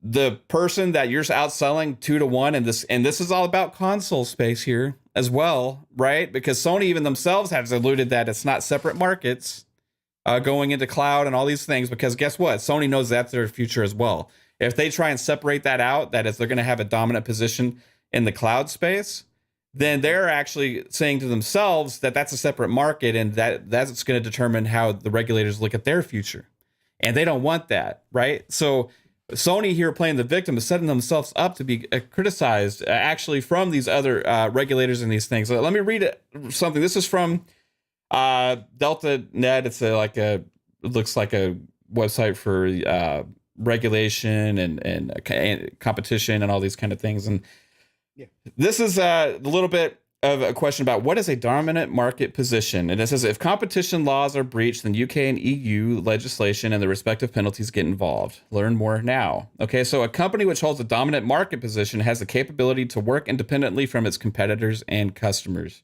the person that you're outselling 2-1, and this is all about console space here as well, right? Because Sony even themselves has alluded that it's not separate markets going into cloud and all these things, because guess what? Sony knows that's their future as well. If they try and separate that out, that is, they're going to have a dominant position in the cloud space, then they're actually saying to themselves that that's a separate market, and that's going to determine how the regulators look at their future. And they don't want that, right? So Sony here playing the victim is setting themselves up to be criticized actually from these other regulators and these things. So let me read something. This is from Delta.net. It's it looks like a website for regulation and competition and all these kind of things. And this is a little bit of a question about what is a dominant market position. And it says, if competition laws are breached, then UK and EU legislation and the respective penalties get involved. Learn more now. Okay, so a company which holds a dominant market position has the capability to work independently from its competitors and customers.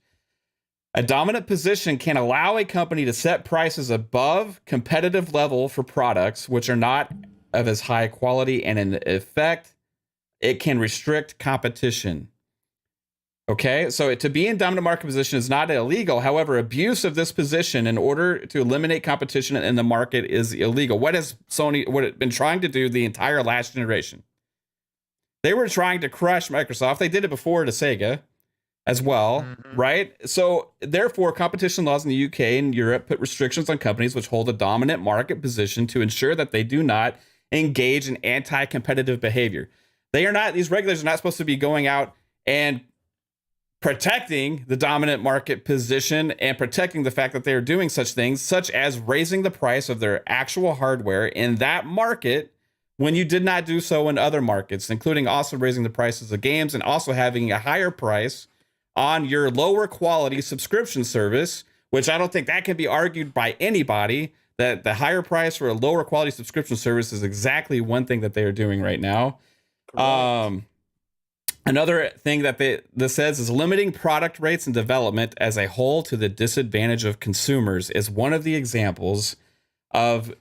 A dominant position can allow a company to set prices above competitive level for products which are not of as high quality, and in effect, it can restrict competition. Okay, so to be in dominant market position is not illegal. However, abuse of this position in order to eliminate competition in the market is illegal. What has Sony been trying to do the entire last generation? They were trying to crush Microsoft. They did it before to Sega as well, right? So therefore, competition laws in the UK and Europe put restrictions on companies which hold a dominant market position to ensure that they do not engage in anti-competitive behavior. These regulators are not supposed to be going out and protecting the dominant market position and protecting the fact that they are doing such things, such as raising the price of their actual hardware in that market when you did not do so in other markets, including also raising the prices of games and also having a higher price on your lower quality subscription service, which I don't think that can be argued by anybody, that the higher price for a lower quality subscription service is exactly one thing that they are doing right now. Another thing that this says is limiting product rates and development as a whole to the disadvantage of consumers is one of the examples of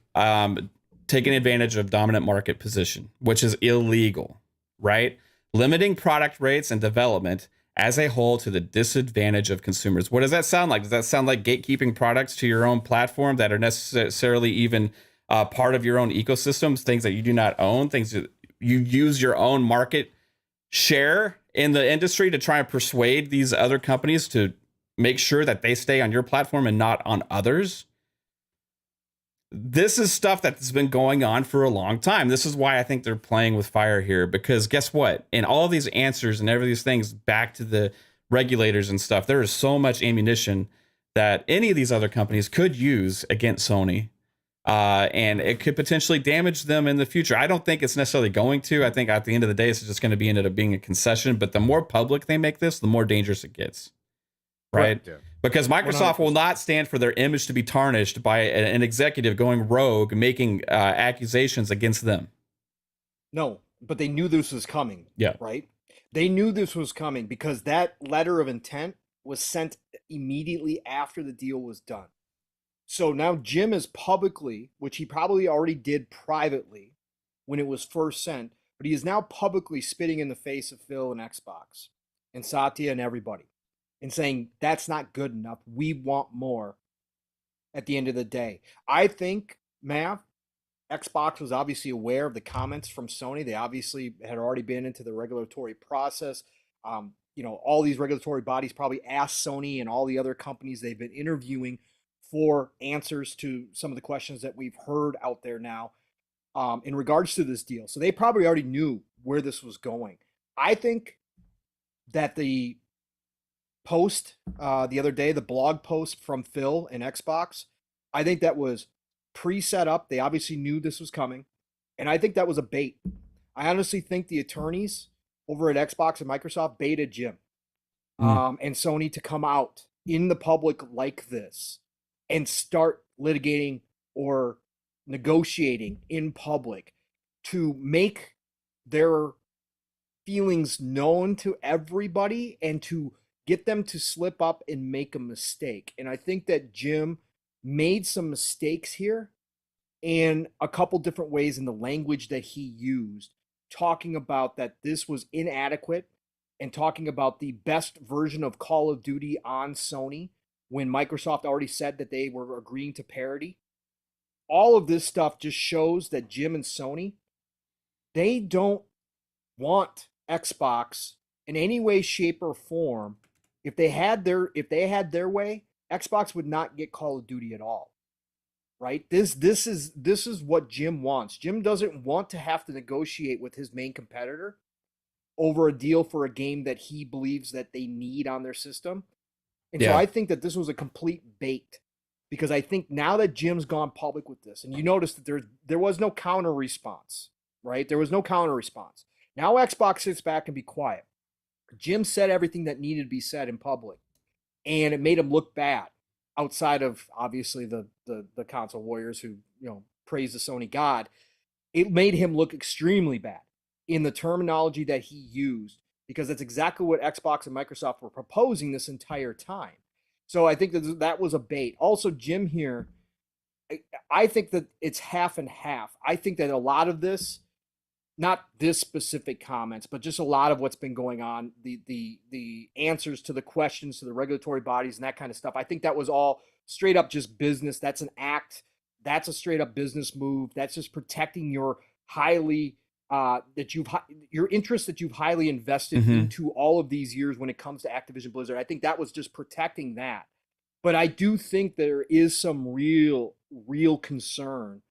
taking advantage of dominant market position, which is illegal, right? Limiting product rates and development as a whole to the disadvantage of consumers. What does that sound like? Does that sound like gatekeeping products to your own platform that are necessarily even part of your own ecosystems, things that you do not own, things that you use your own market share in the industry to try and persuade these other companies to make sure that they stay on your platform and not on others? This is stuff that's been going on for a long time. This is why I think they're playing with fire here, because guess what? In all these answers and every these things back to the regulators and stuff, there is so much ammunition that any of these other companies could use against Sony. And it could potentially damage them in the future. I don't think it's necessarily going to. I think at the end of the day, it's just going to end up being a concession. But the more public they make this, the more dangerous it gets. Right? Yeah. Because Microsoft 100%. Will not stand for their image to be tarnished by an executive going rogue, making accusations against them. No, but they knew this was coming. Yeah. Right? They knew this was coming because that letter of intent was sent immediately after the deal was done. So now Jim is publicly, which he probably already did privately when it was first sent, but he is now publicly spitting in the face of Phil and Xbox and Satya and everybody and saying, that's not good enough. We want more at the end of the day. I think, Mav, Xbox was obviously aware of the comments from Sony. They obviously had already been into the regulatory process. All these regulatory bodies probably asked Sony and all the other companies they've been interviewing for answers to some of the questions that we've heard out there now in regards to this deal. So they probably already knew where this was going. I think that the post the other day, the blog post from Phil and Xbox, I think that was pre-set up. They obviously knew this was coming. And I think that was a bait. I honestly think the attorneys over at Xbox and Microsoft baited Jim and Sony to come out in the public like this and start litigating or negotiating in public to make their feelings known to everybody and to get them to slip up and make a mistake. And I think that Jim made some mistakes here in a couple different ways in the language that he used, talking about that this was inadequate and talking about the best version of Call of Duty on Sony when Microsoft already said that they were agreeing to parity. All of this stuff just shows that Jim and Sony, they don't want Xbox in any way, shape, or form. If they had their way, Xbox would not get Call of Duty at all. right? This is what Jim wants. Jim doesn't want to have to negotiate with his main competitor over a deal for a game that he believes that they need on their system. And so Yeah. I think that this was a complete bait, because I think now that Jim's gone public with this, and you notice that there was no counter response, right? There was no counter response. Now Xbox sits back and be quiet. Jim said everything that needed to be said in public, and it made him look bad outside of obviously the console warriors who, praise the Sony god. It made him look extremely bad in the terminology that he used, because that's exactly what Xbox and Microsoft were proposing this entire time. So I think that was a bait. Also, Jim here, I think that it's half and half. I think that a lot of this, not this specific comments, but just a lot of what's been going on, the answers to the questions to the regulatory bodies and that kind of stuff, I think that was all straight up just business. That's an act. That's a straight up business move. That's just protecting your your interest that you've highly invested into all of these years when it comes to Activision Blizzard. I think that was just protecting that. But I do think there is some real concern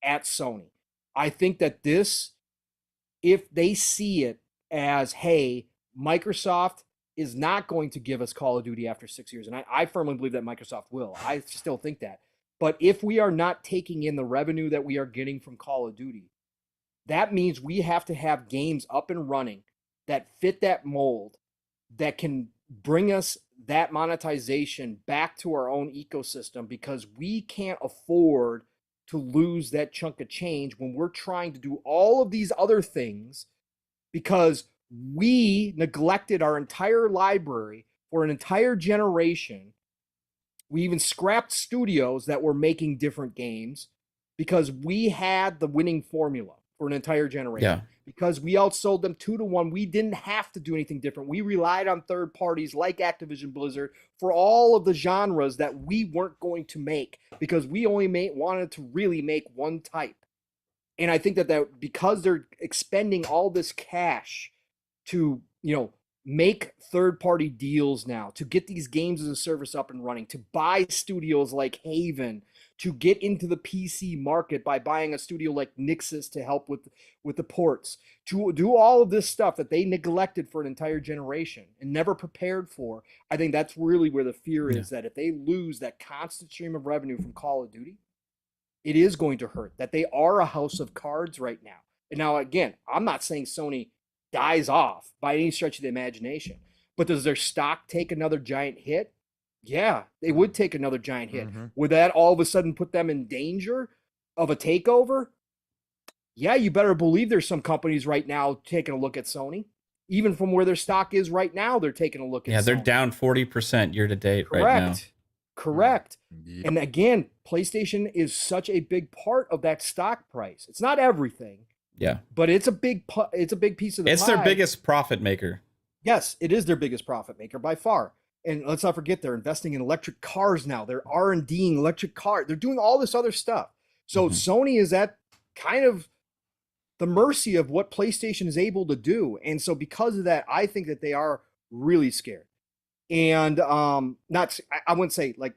at Sony. I think that this, if they see it as, hey, Microsoft is not going to give us Call of Duty after 6 years, and I firmly believe that Microsoft will. I still think that. But if we are not taking in the revenue that we are getting from Call of Duty, that means we have to have games up and running that fit that mold, that can bring us that monetization back to our own ecosystem, because we can't afford to lose that chunk of change when we're trying to do all of these other things, because we neglected our entire library for an entire generation. We even scrapped studios that were making different games because we had the winning formula for an entire generation. Yeah. Because we outsold them 2-1. We didn't have to do anything different. We relied on third parties like Activision Blizzard for all of the genres that we weren't going to make, because we only wanted to really make one type. And I think that because they're expending all this cash to, make third-party deals now, to get these games as a service up and running, to buy studios like Haven, to get into the PC market by buying a studio like Nixxes to help with the ports, to do all of this stuff that they neglected for an entire generation and never prepared for. I think that's really where the fear is, that if they lose that constant stream of revenue from Call of Duty, it is going to hurt. That they are a house of cards right now. And now, again, I'm not saying Sony dies off by any stretch of the imagination, but does their stock take another giant hit? Yeah, they would take another giant hit. Would that all of a sudden put them in danger of a takeover? Yeah, you better believe there's some companies right now taking a look at Sony. Even from where their stock is right now, they're taking a look at Sony. Yeah, they're down 40% year to date right now. Correct. Yeah. And again, PlayStation is such a big part of that stock price. It's not everything. Yeah. But it's a big piece of the pie. It's their biggest profit maker. Yes, it is their biggest profit maker by far. And let's not forget, they're investing in electric cars now. They're R&Ding electric cars. They're doing all this other stuff. So Sony is at kind of the mercy of what PlayStation is able to do. And so because of that, I think that they are really scared. And I wouldn't say like,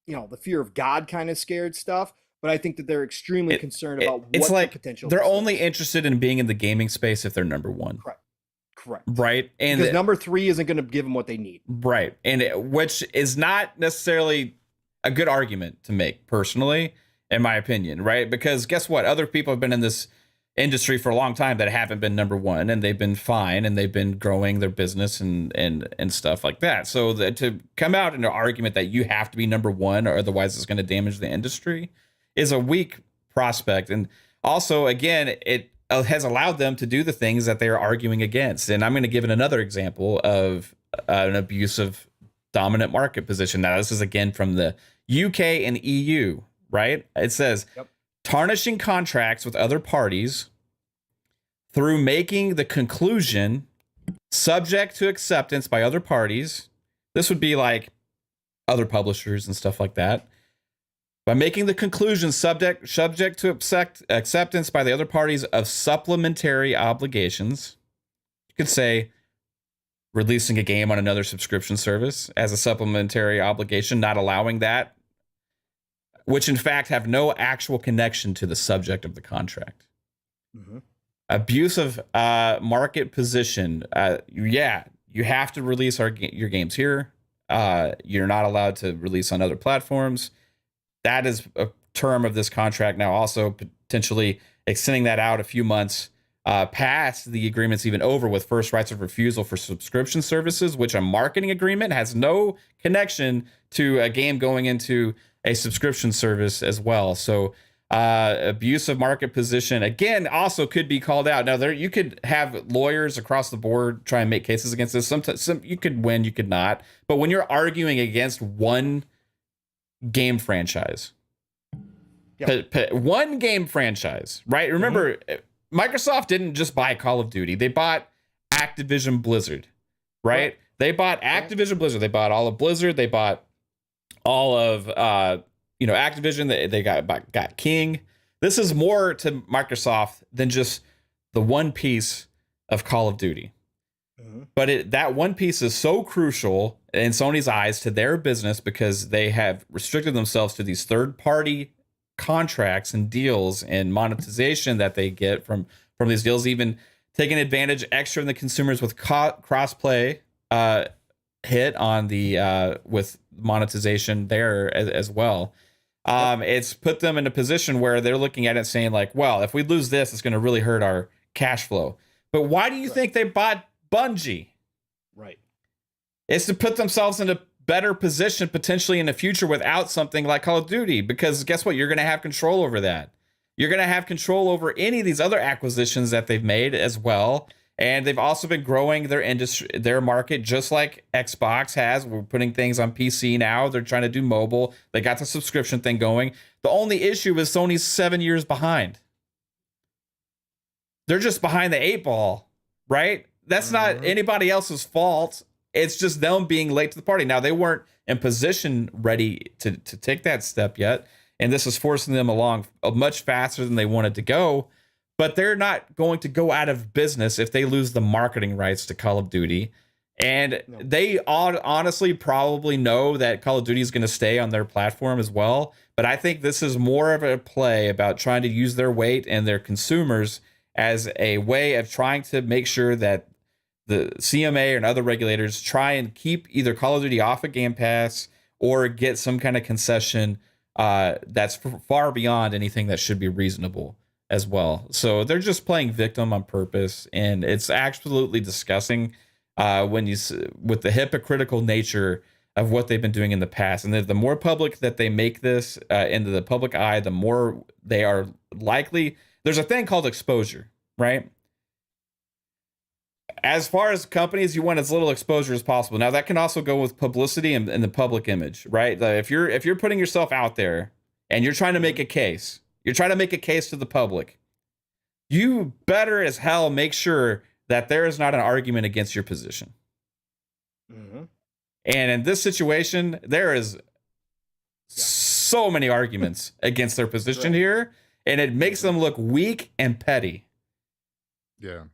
the fear of God kind of scared stuff, but I think that they're extremely concerned about it's what like the potential. They're only interested in being in the gaming space if they're number one. Correct. Right. And because number 3 isn't going to give them what they need. Right. And which is not necessarily a good argument to make personally, in my opinion. Right. Because guess what? Other people have been in this industry for a long time that haven't been number one, and they've been fine, and they've been growing their business and stuff like that. So to come out in an argument that you have to be number one or otherwise it's going to damage the industry is a weak prospect. And also, again, it has allowed them to do the things that they're arguing against. And I'm going to give it another example of an abusive dominant market position. Now, this is again from the UK and EU, right? It says, tarnishing contracts with other parties through making the conclusion subject to acceptance by other parties. This would be like other publishers and stuff like that. By making the conclusion subject to acceptance by the other parties of supplementary obligations. You could say releasing a game on another subscription service as a supplementary obligation, not allowing that which in fact have no actual connection to the subject of the contract. Mm-hmm. Abuse of market position. Yeah, you have to release your games here. You're not allowed to release on other platforms. That is a term of this contract. Now, also potentially extending that out a few months past the agreement's even over, with first rights of refusal for subscription services, which a marketing agreement has no connection to a game going into a subscription service as well. So abuse of market position, again, also could be called out. Now, you could have lawyers across the board try and make cases against this. Sometimes you could win, you could not. But when you're arguing against one game franchise, one game franchise, right? Remember, Microsoft didn't just buy Call of Duty. They bought Activision Blizzard, right? They bought Activision Blizzard. They bought all of Blizzard. They bought all of Activision. They got King. This is more to Microsoft than just the one piece of Call of Duty. But that one piece is so crucial in Sony's eyes to their business, because they have restricted themselves to these third-party contracts and deals and monetization that they get from these deals, even taking advantage extra in the consumers with cross-play hit on the with monetization there as well. It's put them in a position where they're looking at it saying like, well, if we lose this, it's going to really hurt our cash flow. But why do you think they bought Bungie? Right. It's to put themselves in a better position potentially in the future without something like Call of Duty, because guess what? You're going to have control over that. You're going to have control over any of these other acquisitions that they've made as well. And they've also been growing their industry, their market, just like Xbox has. We're putting things on PC now. They're trying to do mobile. They got the subscription thing going. The only issue is Sony's 7 years behind. They're just behind the 8 ball, right? That's not anybody else's fault. It's just them being late to the party. Now, they weren't in position ready to take that step yet, and this is forcing them along much faster than they wanted to go. But they're not going to go out of business if they lose the marketing rights to Call of Duty. And they honestly probably know that Call of Duty is going to stay on their platform as well. But I think this is more of a play about trying to use their weight and their consumers as a way of trying to make sure that the CMA and other regulators try and keep either Call of Duty off of Game Pass or get some kind of concession that's far beyond anything that should be reasonable as well. So they're just playing victim on purpose, and it's absolutely disgusting with the hypocritical nature of what they've been doing in the past. And the more public that they make this into the public eye, the more they are likely. There's a thing called exposure, right? As far as companies, you want as little exposure as possible. Now, that can also go with publicity and the public image, right? If you're putting yourself out there and you're trying to make a case, to the public, you better as hell make sure that there is not an argument against your position. And in this situation, there is so many arguments against their position here, and it makes them look weak and petty. Yeah.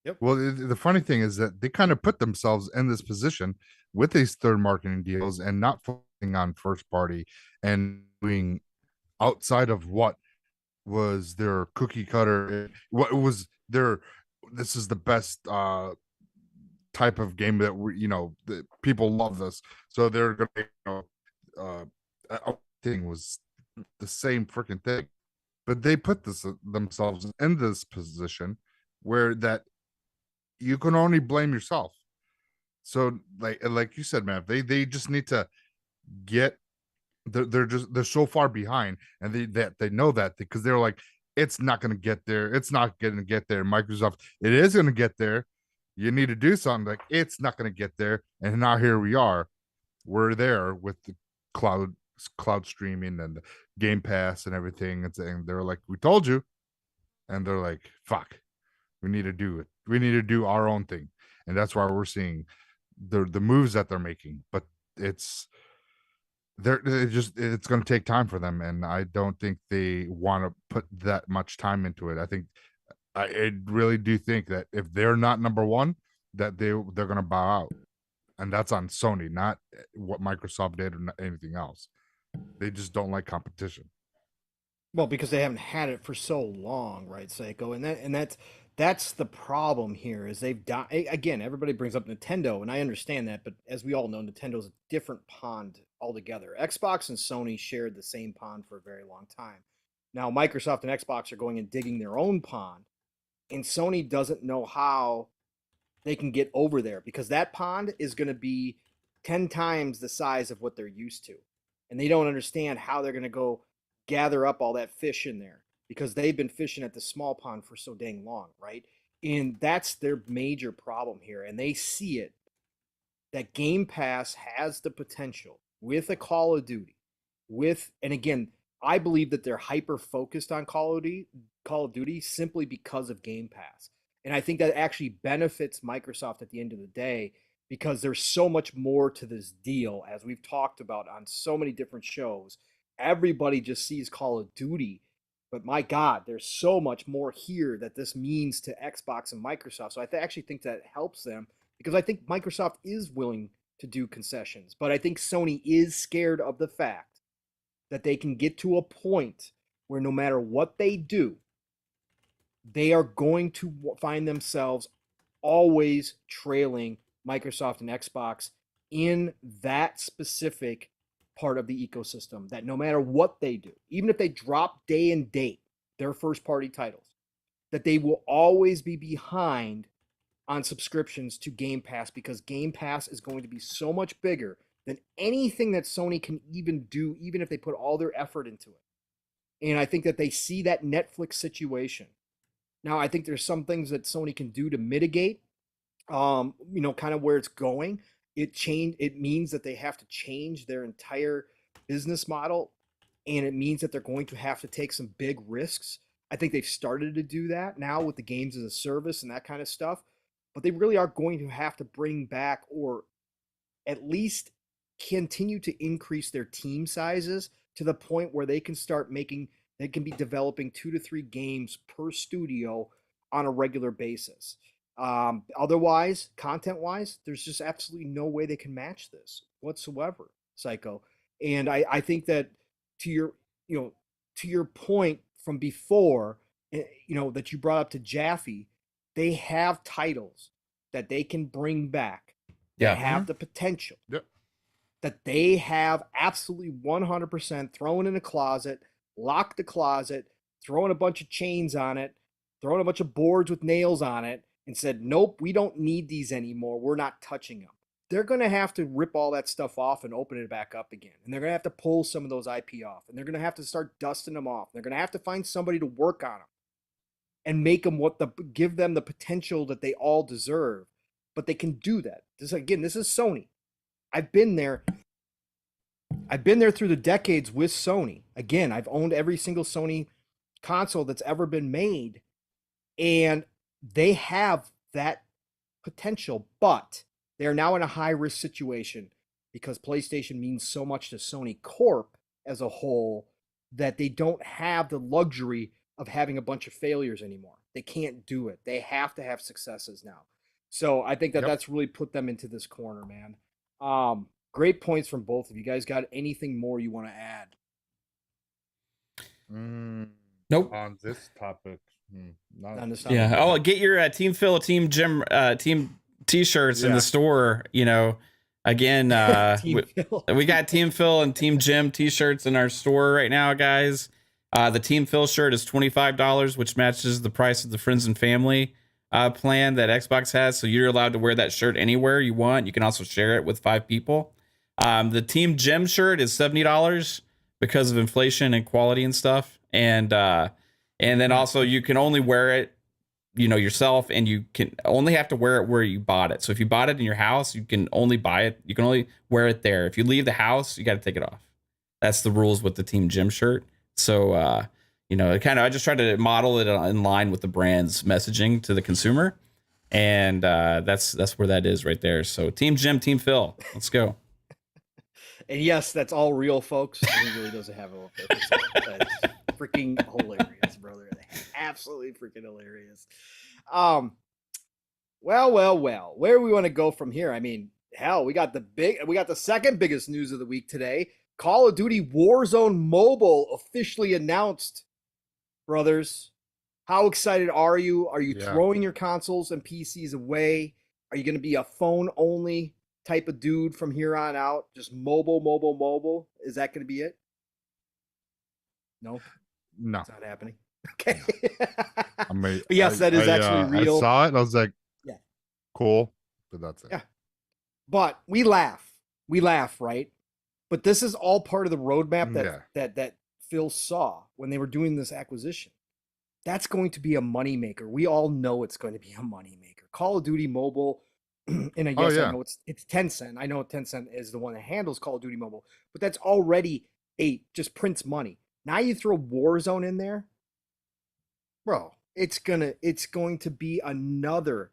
Yep. Well, the funny thing is that they kind of put themselves in this position with these third marketing deals and not focusing on first party and doing outside of what was their cookie cutter, what was their, this is the best type of game that that people love this, so they're gonna thing was the same freaking thing, but they put themselves in this position where that you can only blame yourself. So like you said, man, they just need to get, they're so far behind, and they know that, because they're like, it's not going to get there. It's not going to get there. Microsoft, it is going to get there. You need to do something. Like, it's not going to get there. And now here we are. We're there with the cloud streaming and the Game Pass and everything. And they're like, we told you. And they're like, fuck, we need to do it. We need to do our own thing. And that's why we're seeing the moves that they're making. But it's going to take time for them, and I don't think they want to put that much time into it. I really do think that if they're not number one, that they're going to bow out, and that's on Sony, not what Microsoft did or anything else. They just don't like competition. Well, because they haven't had it for so long, right, Seiko? And that's the problem here is they've done again. Everybody brings up Nintendo, and I understand that, but as we all know, Nintendo's a different pond altogether. Xbox and Sony shared the same pond for a very long time. Now, Microsoft and Xbox are going and digging their own pond, and Sony doesn't know how they can get over there because that pond is going to be 10 times the size of what they're used to. And they don't understand how they're going to go gather up all that fish in there because they've been fishing at the small pond for so dang long, right? And that's their major problem here. And they see it that Game Pass has the potential with a Call of Duty, and again, I believe that they're hyper focused on Call of Duty simply because of Game Pass. And I think that actually benefits Microsoft at the end of the day because there's so much more to this deal, as we've talked about on so many different shows. Everybody just sees Call of Duty, but my God, there's so much more here that this means to Xbox and Microsoft. So I actually think that helps them because I think Microsoft is willing to do concessions, but I think Sony is scared of the fact that they can get to a point where no matter what they do, they are going to find themselves always trailing Microsoft and Xbox in that specific part of the ecosystem. That no matter what they do, even if they drop day and date their first party titles, that they will always be behind on subscriptions to Game Pass because Game Pass is going to be so much bigger than anything that Sony can even do, even if they put all their effort into it. And I think that they see that Netflix situation. Now, I think there's some things that Sony can do to mitigate, kind of where it's going. It means that they have to change their entire business model, and it means that they're going to have to take some big risks. I think they've started to do that now with the games as a service and that kind of stuff, but they really are going to have to bring back or at least continue to increase their team sizes to the point where they can be developing 2 to 3 games per studio on a regular basis. Otherwise, content wise, there's just absolutely no way they can match this whatsoever, Psycho. And I think that to your point from before, that you brought up to Jaffe, they have titles that they can bring back that have the potential. Yep. That they have absolutely 100% thrown in a closet, lock the closet, throwing a bunch of chains on it, throwing a bunch of boards with nails on it, and said, nope, we don't need these anymore. We're not touching them. They're going to have to rip all that stuff off and open it back up again. And they're going to have to pull some of those IP off. And they're going to have to start dusting them off. They're going to have to find somebody to work on them and make them give them the potential that they all deserve. But they can do that. This is Sony. I've been there through the decades with Sony. Again, I've owned every single Sony console that's ever been made, and they have that potential, but they're now in a high risk situation because PlayStation means so much to Sony Corp as a whole that they don't have the luxury of having a bunch of failures anymore. They can't do it. They have to have successes now. So I think that that's really put them into this corner, man. Great points from both of you guys. Got anything more you want to add? Nope. On this topic, On this topic. Yeah. Oh, get your Team Phil, Team Jim, Team T-shirts in the store. Again, we got Team Phil and Team Jim T-shirts in our store right now, guys. The Team Phil shirt is $25, which matches the price of the friends and family plan that Xbox has. So you're allowed to wear that shirt anywhere you want. You can also share it with 5 people. The Team Jim shirt is $70 because of inflation and quality and stuff. And then also you can only wear it, yourself, and you can only have to wear it where you bought it. So if you bought it in your house, you can only buy it. You can only wear it there. If you leave the house, you got to take it off. That's the rules with the Team Jim shirt. So, I just tried to model it in line with the brand's messaging to the consumer. And that's where that is right there. So Team Jim, Team Phil, let's go. And yes, that's all real, folks. He really doesn't have a That's freaking hilarious, brother. Absolutely freaking hilarious. Well. Where do we want to go from here? I mean, hell, we got the second biggest news of the week today. Call of Duty Warzone Mobile officially announced, brothers. How excited are you? Are you throwing your consoles and PCs away? Are you going to be a phone only type of dude from here on out? Just mobile, mobile, mobile? Is that going to be it? No. No, it's not happening. Okay. I mean, but yes, that is actually real. I saw it and I was like, yeah, cool, but that's it. Yeah. But we laugh, right? But this is all part of the roadmap that Phil saw when they were doing this acquisition. That's going to be a moneymaker. We all know it's going to be a moneymaker. Call of Duty Mobile, and I know it's Tencent. I know Tencent is the one that handles Call of Duty Mobile, but that's already just prints money. Now you throw Warzone in there, bro. It's going to be another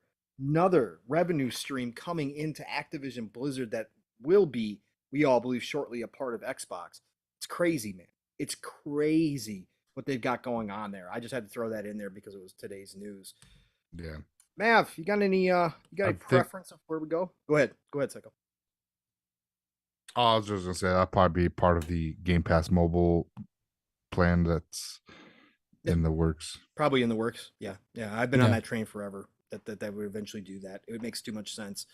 revenue stream coming into Activision Blizzard that will be, we all believe, shortly a part of Xbox. It's crazy, man. It's crazy what they've got going on there. I just had to throw that in there because it was today's news. Yeah. Mav, you got any preference of where we go? Go ahead, Psycho. I was just gonna say that'll probably be part of the Game Pass mobile plan that's in the works. Probably in the works. Yeah. I've been on that train forever. That would eventually do that. It makes too much sense.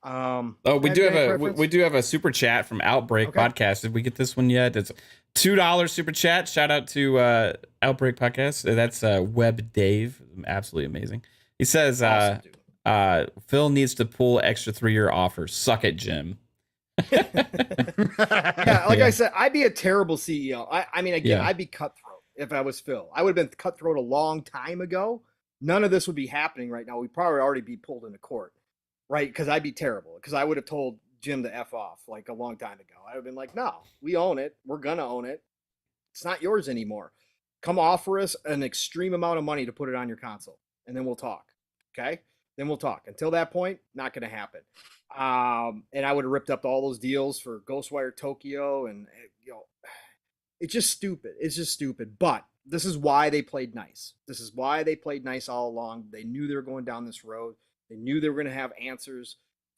We do have a super chat from Outbreak Podcast. Did we get this one yet? It's $2 super chat. Shout out to Outbreak Podcast. That's Web Dave. Absolutely amazing. He says Phil needs to pull extra 3-year offer. Suck it, Jim. I said, I'd be a terrible CEO. I'd be cutthroat if I was Phil. I would have been cutthroat a long time ago. None of this would be happening right now. We'd probably already be pulled into court, right? Because I'd be terrible. Because I would have told Jim to F off like a long time ago. I would have been like, no, we own it. We're going to own it. It's not yours anymore. Come offer us an extreme amount of money to put it on your console, and then we'll talk. Okay? Then we'll talk. Until that point, not going to happen. And I would have ripped up all those deals for Ghostwire Tokyo, and it's just stupid. It's just stupid. But this is why they played nice. This is why they played nice all along. They knew they were going down this road. They knew they were going to have answers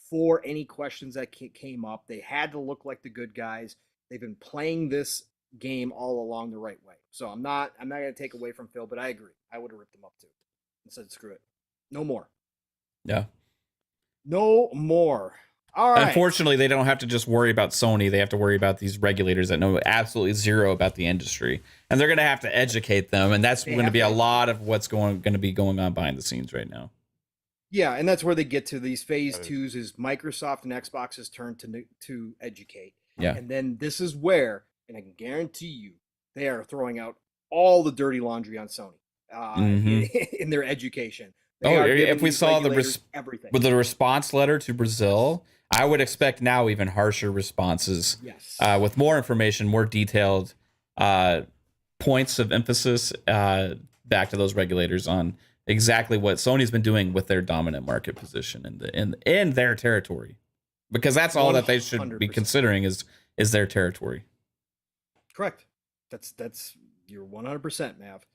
for any questions that came up. They had to look like the good guys. They've been playing this game all along the right way. So I'm not going to take away from Phil, but I agree. I would have ripped them up too and said, screw it. No more. Yeah. No more. All right. Unfortunately, they don't have to just worry about Sony. They have to worry about these regulators that know absolutely zero about the industry, and they're going to have to educate them. And that's going to be a lot of what's going to be going on behind the scenes right now. Yeah, and that's where they get to these phase twos is Microsoft and Xbox's turn to educate. Yeah, and then this is where, and I can guarantee you, they are throwing out all the dirty laundry on Sony in their education. If we saw the response letter to Brazil, I would expect now even harsher responses. Yes. With more information, more detailed points of emphasis back to those regulators on exactly what Sony's been doing with their dominant market position in their territory, because that's all 100%. That they should be considering is their territory. Correct. That's you're 100%, Mav.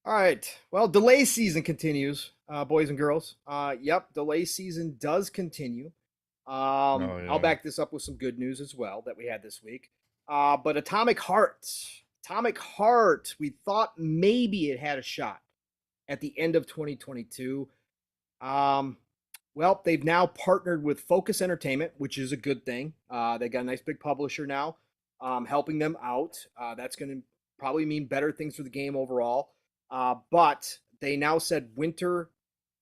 All right. Well, delay season continues, boys and girls. Yep, delay season does continue. I'll back this up with some good news as well that we had this week. But Atomic Heart, we thought maybe it had a shot at the end of 2022. Well, they've now partnered with Focus Entertainment, which is a good thing. They got a nice big publisher now, helping them out. That's going to probably mean better things for the game overall. But they now said winter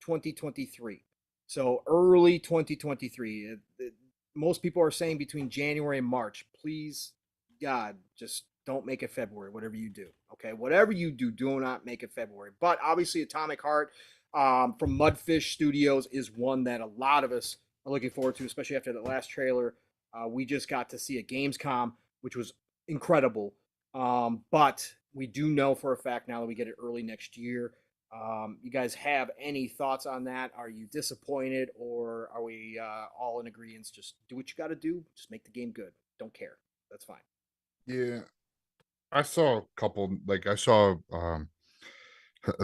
2023. So early 2023. Most people are saying between January and March. Please, God, just don't make it February, whatever you do. Okay, whatever you do, do not make it February. But obviously Atomic Heart from Mudfish Studios is one that a lot of us are looking forward to, especially after that last trailer. We just got to see at Gamescom, which was incredible. But we do know for a fact now that we get it early next year. You guys have any thoughts on that? Are you disappointed, or are we all in agreement? Just do what you got to do. Just make the game good. Don't care. That's fine. Yeah. I saw a couple, I saw, I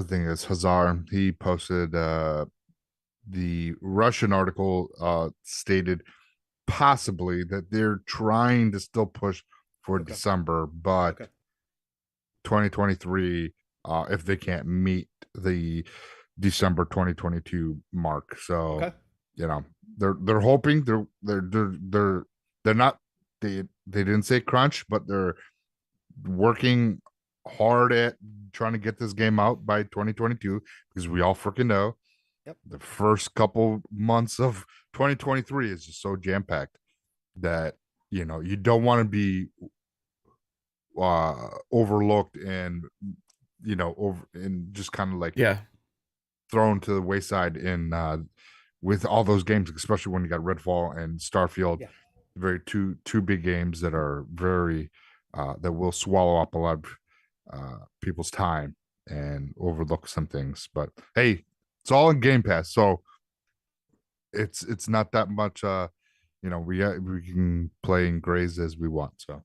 think it's Hazar. He posted the Russian article stated possibly that they're trying to still push for December, but 2023, if they can't meet the December 2022 mark. So you know, they're hoping they're not, they didn't say crunch, but they're working hard at trying to get this game out by 2022, because we all freaking know the first couple months of 2023 is just so jam-packed that, you know, you don't want to be overlooked and, you know, over and just kind of like thrown to the wayside in with all those games, especially when you got Redfall and Starfield. Very two big games that are very that will swallow up a lot of people's time and overlook some things. But hey, it's all in Game Pass, so it's not that much. You know, we can play and graze as we want. So,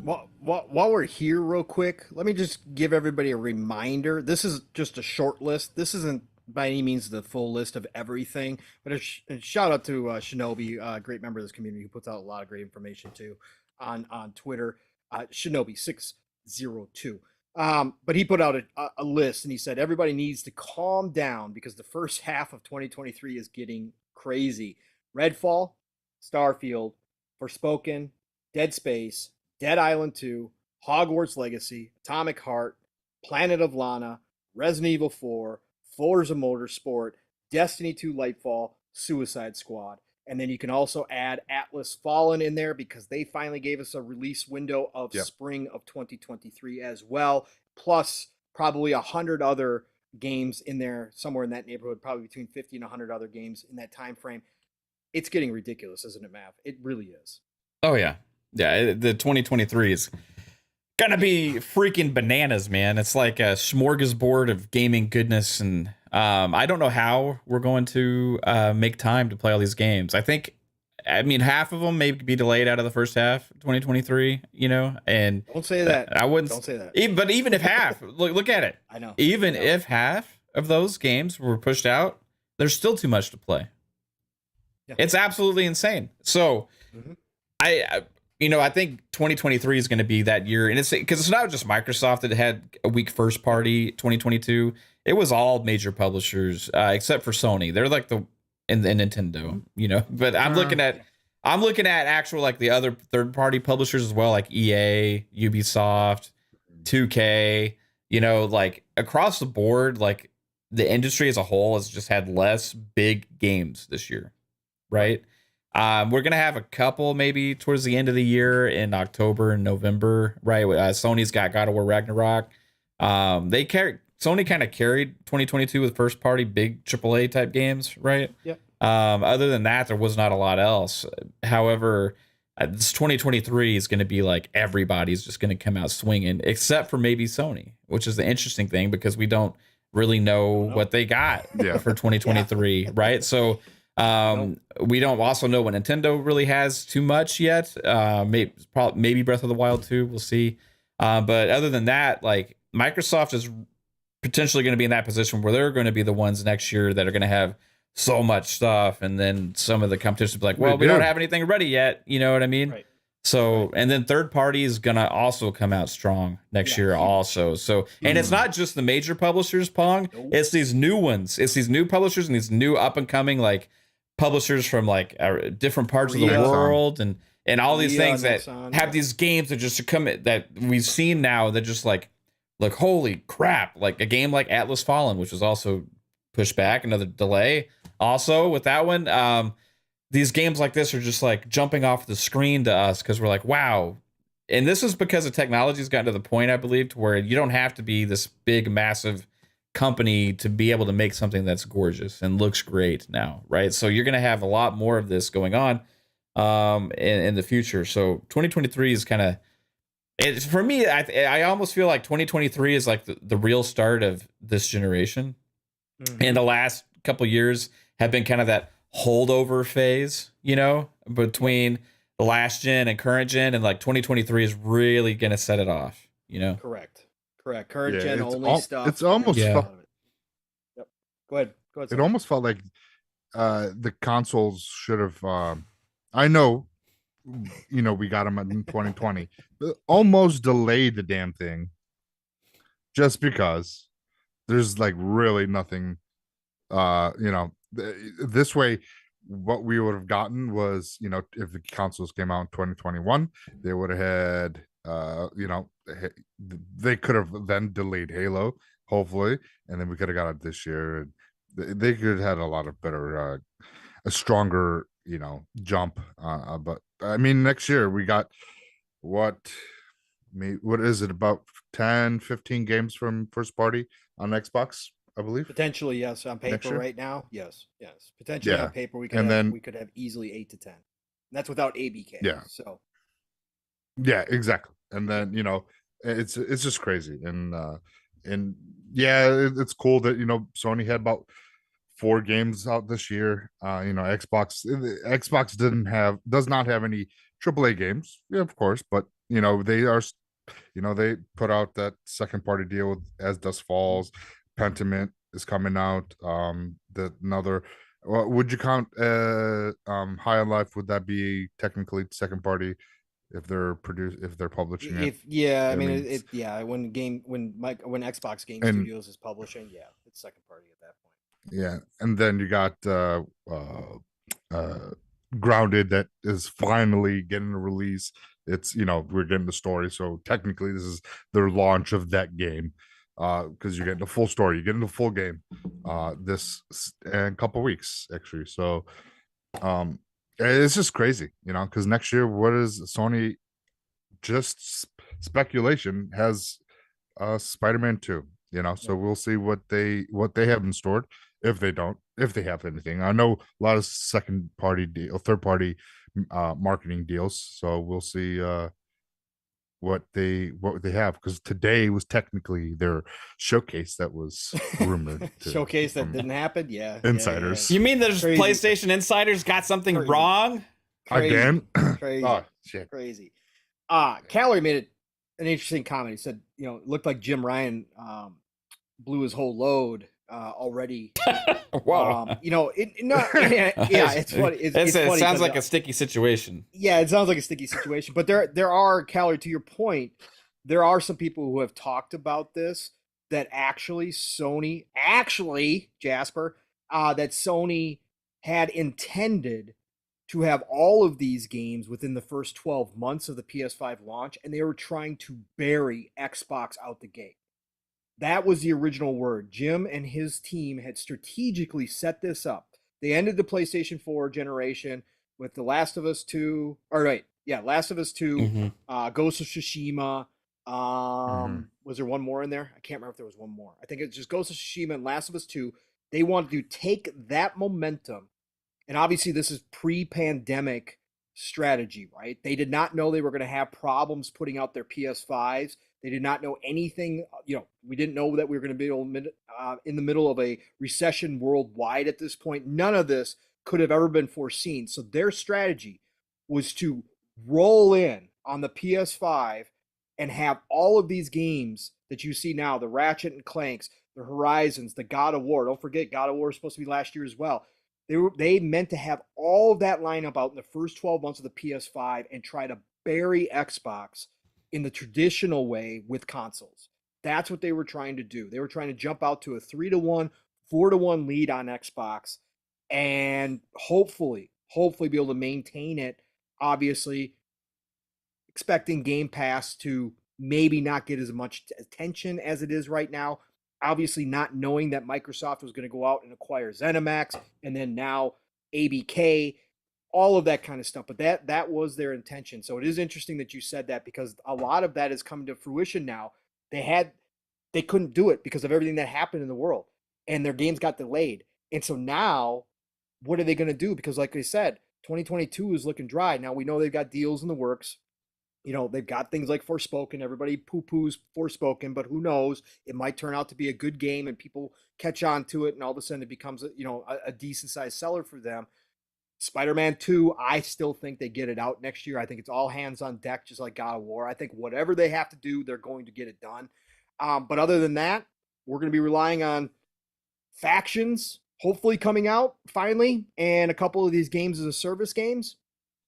while we're here, real quick, let me just give everybody a reminder. This is just a short list. This isn't by any means the full list of everything, but a shout out to Shinobi, a great member of this community who puts out a lot of great information too on Twitter. Shinobi602. But he put out a list, and he said everybody needs to calm down because the first half of 2023 is getting crazy. Redfall, Starfield, Forspoken, Dead Space, Dead Island 2, Hogwarts Legacy, Atomic Heart, Planet of Lana, Resident Evil 4, Forza Motorsport, Destiny 2 Lightfall, Suicide Squad. And then you can also add Atlas Fallen in there because they finally gave us a release window of spring of 2023 as well, plus probably 100 other games in there, somewhere in that neighborhood, probably between 50 and 100 other games in that time frame. It's getting ridiculous, isn't it, Mav? It really is. Oh, yeah. Yeah, the 2023 is gonna be freaking bananas, man. It's like a smorgasbord of gaming goodness, and I don't know how we're going to make time to play all these games. I mean, half of them may be delayed out of the first half of 2023, you know, and don't say that. I wouldn't. Don't say that. But even if half, look at it. I know. Even if half of those games were pushed out, there's still too much to play. Yeah. It's absolutely insane. So, I think 2023 is going to be that year, and it's because it's not just Microsoft that had a weak first party 2022. It was all major publishers except for Sony. They're like and Nintendo, you know. But I'm looking at actual like the other third party publishers as well, like EA, Ubisoft, 2K. You know, like across the board, like the industry as a whole has just had less big games this year, right? We're gonna have a couple maybe towards the end of the year in October and November, right? Sony's got God of War Ragnarok. Sony kind of carried 2022 with first party big AAA type games, right? Yeah. Other than that, there was not a lot else. However, this 2023 is going to be like everybody's just going to come out swinging, except for maybe Sony, which is the interesting thing because we don't really know what they got for 2023, right? So. We don't also know what Nintendo really has too much yet. Maybe Breath of the Wild 2. We'll see. But other than that, like Microsoft is potentially going to be in that position where they're going to be the ones next year that are going to have so much stuff. And then some of the competition will be like, well, we don't have anything ready yet. You know what I mean? Right. So, and then third party is going to also come out strong next year also. So, and it's not just the major publishers, Pong. It's these new ones. It's these new publishers and these new up and coming, like, publishers from like different parts of the world and all these things that have these games that just come that we've seen now that just like holy crap, like a game like Atlas Fallen, which was also pushed back, another delay also with that one. These games like this are just like jumping off the screen to us because we're like, wow. And this is because the technology's gotten to the point, I believe, to where you don't have to be this big massive company to be able to make something that's gorgeous and looks great now, right? So you're going to have a lot more of this going on in the future. So 2023 is kind of, for me, I almost feel like 2023 is like the real start of this generation. And the last couple years have been kind of that holdover phase, you know, between the last gen and current gen, and like 2023 is really going to set it off, you know? Correct. Current gen only stuff. It's almost Go ahead. It almost felt like the consoles should have. I know we got them in 2020. Almost delayed the damn thing just because there's like really nothing. This way, what we would have gotten was, if the consoles came out in 2021, they would have had, they could have then delayed Halo, hopefully, and then we could have got it this year. And they could have had a lot of better, a stronger, jump. But I mean, next year we got what is it, about 10, 15 games from first party on Xbox, I believe. Potentially, yes. On paper right now, yes. Potentially on paper, we could have easily 8 to 10. And that's without ABK. Yeah. So. Yeah, exactly. And then it's just crazy, and yeah, it's cool that Sony had about 4 games out this year. Xbox does not have any AAA games, yeah, of course, but they are, they put out that second party deal with As Dusk Falls. Pentiment is coming out. Would you count High on Life? Would that be technically second party if they're publishing it? When Xbox Game Studios is publishing, it's second party at that point. Yeah, and then you got Grounded, that is finally getting a release. It's we're getting the story, so technically this is their launch of that game, because you're getting the full story, you're getting the full game this in a couple weeks actually. So it's just crazy, because next year, what is Sony, just speculation, has Spider-Man 2, so we'll see what they have in store, if they have anything. I know a lot of third party marketing deals, so we'll see what they have, because today was technically their showcase that was rumored showcase that didn't happen. Insiders. You mean there's PlayStation insiders got something wrong again? Crazy. Oh shit, crazy. Calorie made an interesting comment. He said, it looked like Jim Ryan blew his whole load already. Wow. It's funny. It sounds like a sticky situation. Yeah, it sounds like a sticky situation. But there are, Calorie, to your point, there are some people who have talked about this, that actually Jasper, that Sony had intended to have all of these games within the first 12 months of the PS5 launch, and they were trying to bury Xbox out the gate. That was the original word. Jim and his team had strategically set this up. They ended the PlayStation 4 generation with The Last of Us 2. Last of Us 2, Ghost of Tsushima. Was there one more in there? I can't remember if there was one more. I think it's just Ghost of Tsushima and Last of Us 2. They wanted to take that momentum, and obviously this is pre-pandemic strategy, right? They did not know they were going to have problems putting out their PS5s. They did not know anything. We didn't know that we were going to be in the middle of a recession worldwide at this point. None of this could have ever been foreseen. So their strategy was to roll in on the PS5 and have all of these games that you see now, the Ratchet and Clanks, the Horizons, the God of War. Don't forget, God of War is supposed to be last year as well. They meant to have all of that lineup out in the first 12 months of the PS5 and try to bury Xbox in the traditional way with consoles. That's what they were trying to do. They were trying to jump out to a 3-1, 4-1 lead on Xbox, and hopefully be able to maintain it. Obviously, expecting Game Pass to maybe not get as much attention as it is right now. Obviously, not knowing that Microsoft was going to go out and acquire ZeniMax, and then now ABK, all of that kind of stuff. But that was their intention. So it is interesting that you said that, because a lot of that is coming to fruition now. They couldn't do it because of everything that happened in the world, and their games got delayed. And so now, what are they going to do? Because like I said, 2022 is looking dry. Now we know they've got deals in the works. They've got things like Forspoken. Everybody poo-poos Forspoken, but who knows? It might turn out to be a good game and people catch on to it, and all of a sudden it becomes a decent sized seller for them. Spider-Man 2, I still think they get it out next year. I think it's all hands on deck, just like God of War. I think whatever they have to do, they're going to get it done. But other than that, we're going to be relying on Factions hopefully coming out finally, and a couple of these games as a service games.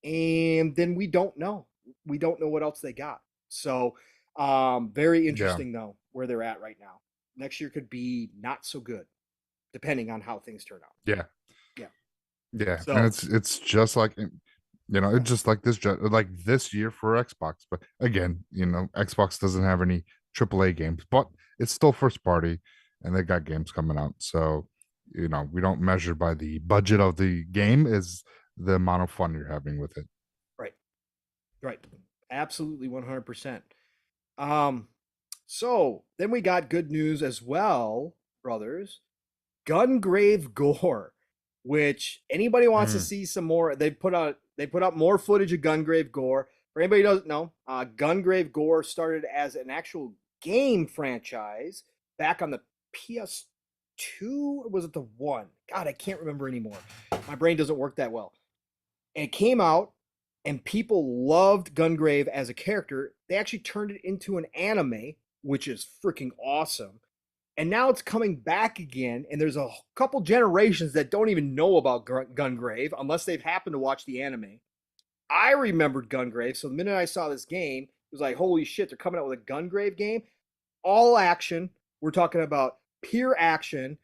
and then we don't know. We don't know what else they got. So very Yeah. interesting though where they're at right now. Next year could be not so good, depending on how things turn out. Yeah. Yeah. Yeah. So And it's just like, it's just like this year for Xbox. But again, Xbox doesn't have any AAA games, but it's still first party and they got games coming out. So, we don't measure by the budget of the game, is the amount of fun you're having with it. right. Right. Absolutely 100%. So then we got good news as well, brothers. Gungrave Gore, which anybody wants to see some more. They put out more footage of Gungrave Gore. For anybody who doesn't know, Gungrave Gore started as an actual game franchise back on the PS2, or was it the 1? God, I can't remember anymore. My brain doesn't work that well. And it came out, and people loved Gungrave as a character. They actually turned it into an anime, which is freaking awesome. And now it's coming back again, and there's a couple generations that don't even know about Gungrave unless they've happened to watch the anime. I remembered Gungrave, so the minute I saw this game, it was like, holy shit, they're coming out with a Gungrave game. All action. We're talking about pure action.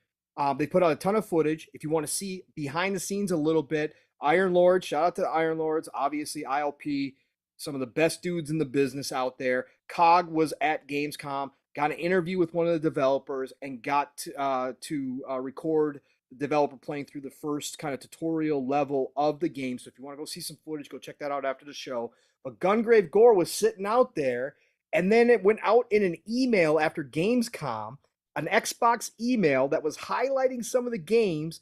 They put out a ton of footage. If you want to see behind the scenes a little bit, Iron Lord, shout out to the Iron Lords, obviously ILP, some of the best dudes in the business out there. COG was at Gamescom, got an interview with one of the developers, and got to record the developer playing through the first kind of tutorial level of the game. So if you want to go see some footage, go check that out after the show. But Gungrave Gore was sitting out there, and then it went out in an email after Gamescom, an Xbox email that was highlighting some of the games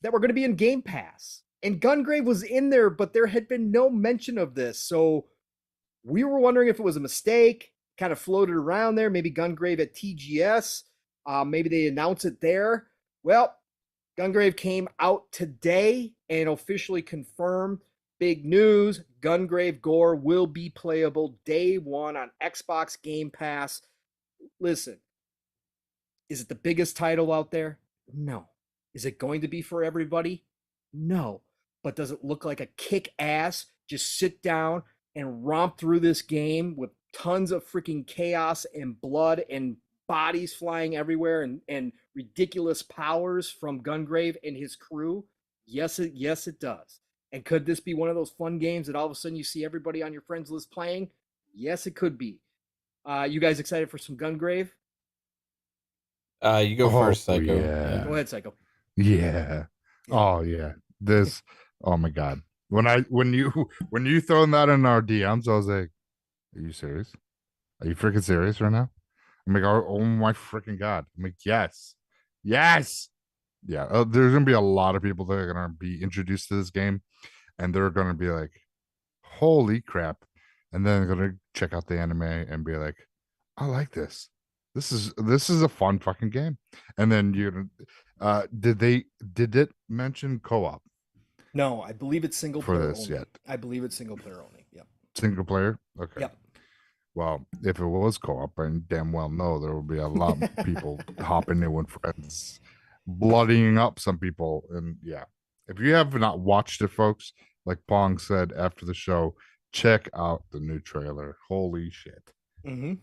that were going to be in Game Pass. And Gungrave was in there, but there had been no mention of this. So we were wondering if it was a mistake, kind of floated around there. Maybe Gungrave at TGS. Maybe they announced it there. Well, Gungrave came out today and officially confirmed. Big news. Gungrave Gore will be playable day one on Xbox Game Pass. Listen, is it the biggest title out there? No. Is it going to be for everybody? No. But does it look like a kick-ass, just sit down and romp through this game with tons of freaking chaos and blood and bodies flying everywhere and ridiculous powers from Gungrave and his crew? Yes, it does. And could this be one of those fun games that all of a sudden you see everybody on your friends list playing? Yes, it could be. You guys excited for some Gungrave? You go first, Psycho. Yeah. Go ahead, Psycho. Yeah. Oh yeah. This. Oh my God. When you thrown that in our DMs, I was like, "Are you serious? Are you freaking serious right now?" I'm like, "Oh my freaking God!" I'm like, "Yes, yes, yeah." There's gonna be a lot of people that are gonna be introduced to this game, and they're gonna be like, "Holy crap!" And then they're gonna check out the anime and be like, "I like this. This is a fun fucking game." And then did it mention co-op? No, I believe it's single For player this only. yet? I believe it's single player only. Yep. Single player? Okay. Yep. Well, if it was co-op, I damn well know there will be a lot of people hopping in with friends, bloodying up some people. And yeah, if you have not watched it, folks, like Pong said after the show, check out the new trailer. Holy shit. Mm-hmm.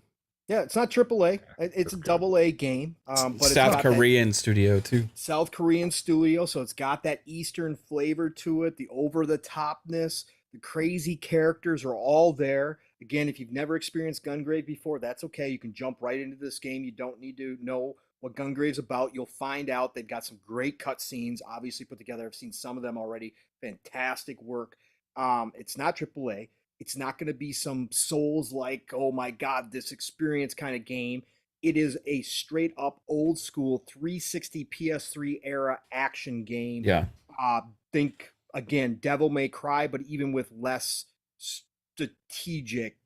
Yeah, it's not AAA. It's a AA game. But it's South got Korean studio too. South Korean studio, so it's got that Eastern flavor to it, the over-the-topness, the crazy characters are all there. Again, if you've never experienced Gungrave before, that's okay. You can jump right into this game. You don't need to know what Gungrave's about. You'll find out. They've got some great cutscenes, obviously put together. I've seen some of them already. Fantastic work. It's not AAA. It's not going to be some Souls-like, oh my God, this experience kind of game. It is a straight up old school 360 PS3 era action game. Yeah. Think again, Devil May Cry, but even with less strategic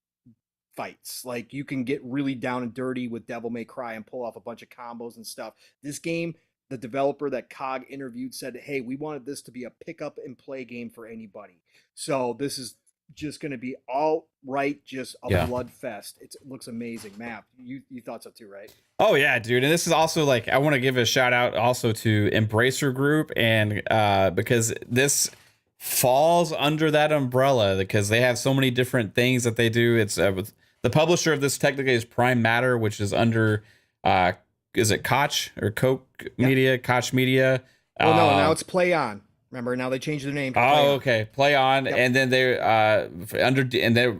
fights. Like you can get really down and dirty with Devil May Cry and pull off a bunch of combos and stuff. This game, the developer that COG interviewed said, "Hey, we wanted this to be a pick up and play game for anybody." So this is just going to be all right, just a blood fest. It looks amazing. Matt, you thought so too, right? Oh yeah, dude. And this is also like, I want to give a shout out also to Embracer Group, and because this falls under that umbrella because they have so many different things that they do. It's the publisher of this technically is Prime Matter, which is under uh is it Koch or Coke Media, Koch Media. Well, no, now it's Play On. Remember, now they changed their name to Play Oh, On. okay. Play On, Yep. and then they're and they're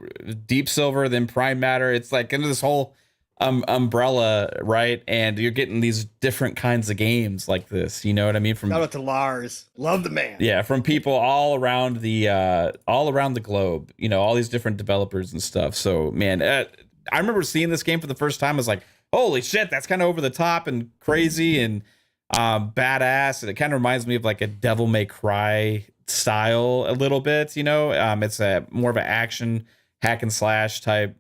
Deep Silver, then Prime Matter. It's like into this whole umbrella, right? And you're getting these different kinds of games like this. You know what I mean? From Shout out to Lars. Love the man. yeah, from people all around the globe. You know, all these different developers and stuff. So man, I remember seeing this game for the first time. I was like, holy shit, that's kind of over the top and crazy and badass. And it kind of reminds me of like a Devil May Cry style a little bit. You know, it's a more of an action hack and slash type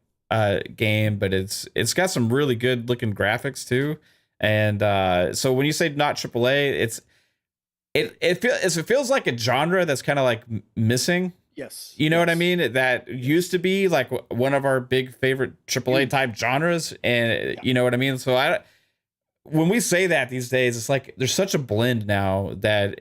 game, but it's got some really good looking graphics too. And so when you say not AAA, it feels like a genre that's kind of like missing. Yes. You know what I mean? That used to be like one of our big favorite AAA type genres, and you know what I mean. So when we say that these days, it's like there's such a blend now that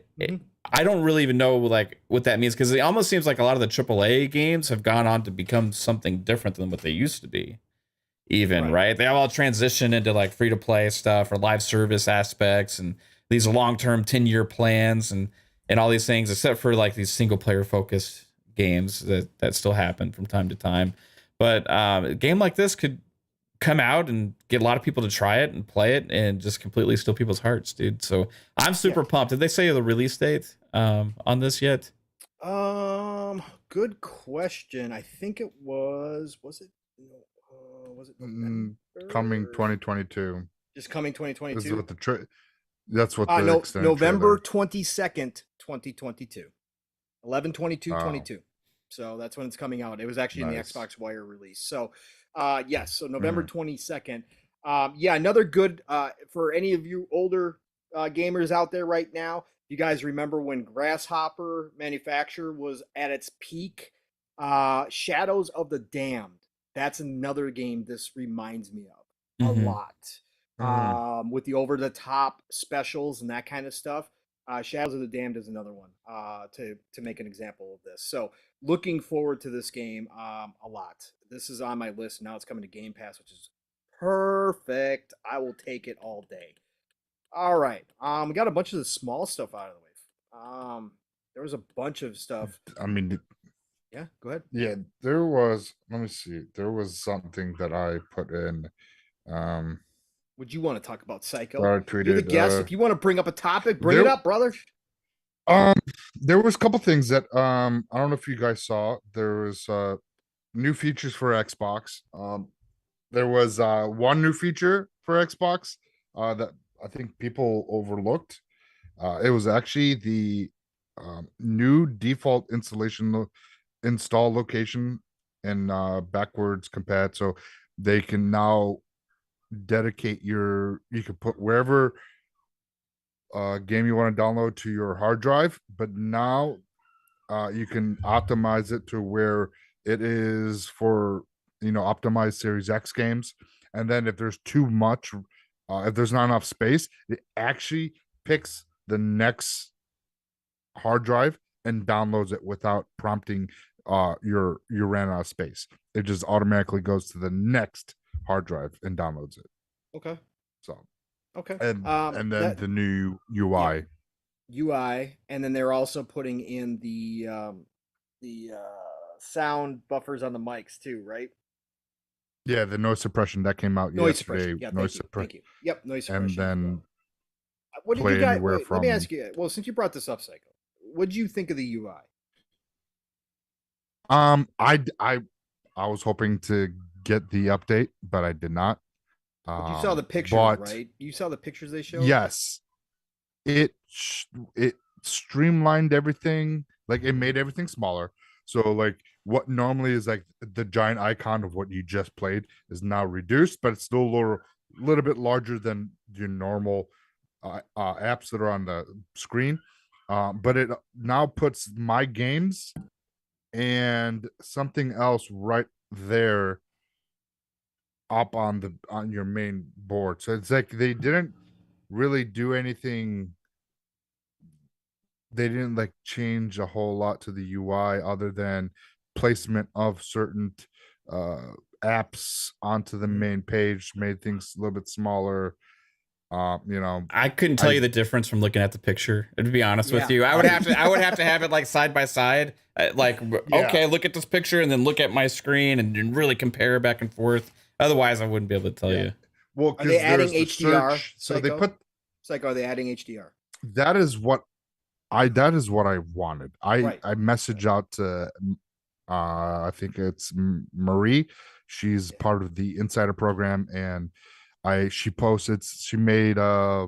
I don't really even know like what that means, because it almost seems like a lot of the AAA games have gone on to become something different than what they used to be. Even right? They all transition into like free to play stuff or live service aspects and these long-term 10-year plans and all these things, except for like these single player focused games that still happen from time to time. But a game like this could come out and get a lot of people to try it and play it and just completely steal people's hearts, dude. So I'm super pumped. Did they say the release date on this yet? Good question. I think it was it November? Coming 2022. Just coming 2022. This is what that's what the November 22nd, 2022. 11/22/22. So that's when it's coming out. It was actually in the Xbox Wire release. So yes, so November 22nd. Another good for any of you older gamers out there right now. You guys remember when Grasshopper Manufacturer was at its peak? Shadows of the Damned. That's another game this reminds me of a lot. With the over the top specials and that kind of stuff. Shadows of the Damned is another one to make an example of this. So looking forward to this game a lot. This is on my list. Now it's coming to Game Pass, which is perfect. I will take it all day. All right. We got a bunch of the small stuff out of the way. There was a bunch of stuff. I mean, yeah, go ahead. Yeah, there was. Let me see. There was something that I put in. Would you want to talk about Psycho? Tweeted, You're the guest. If you want to bring up a topic, bring it up, brother. There was a couple things that I don't know if you guys saw. There was new features for Xbox. There was one new feature for Xbox that I think people overlooked. It was actually the new default install location and backwards compat, so they can now dedicate you can put wherever game you want to download to your hard drive, but now you can optimize it to where it is for optimized Series X games. And then if there's too much, if there's not enough space, it actually picks the next hard drive and downloads it without prompting you ran out of space. It just automatically goes to the next hard drive and downloads it. Okay. So okay. And then the new UI. UI, and then they're also putting in the sound buffers on the mics too, right? Yeah, the noise suppression that came out yesterday. Yeah, thank you. Yep, noise suppression. And then what did you guys? Let me ask you. Well, since you brought this up, Psycho, what did you think of the UI? I was hoping to get the update, but I did not. But you saw the pictures, right? You saw the pictures they showed. Yes, it streamlined everything. Like it made everything smaller. So like what normally is like the giant icon of what you just played is now reduced, but it's still a little bit larger than your normal apps that are on the screen. But it now puts my games and something else right there up on your main board. So it's like they didn't really do anything they didn't like change a whole lot to the UI other than placement of certain uh apps onto the main page, made things a little bit smaller. You know, I couldn't tell you the difference from looking at the picture. To be honest with Yeah. you, I would have to have it like side by side. Like, Yeah. okay, look at this picture and then look at my screen and really compare back and forth. Otherwise, I wouldn't be able to tell you. well, Are they adding there's the HDR? search, so they Psycho? put Psycho, are they adding HDR? that is what I wanted. Right. I message out to I think it's Marie. She's part of the insider program, and she made a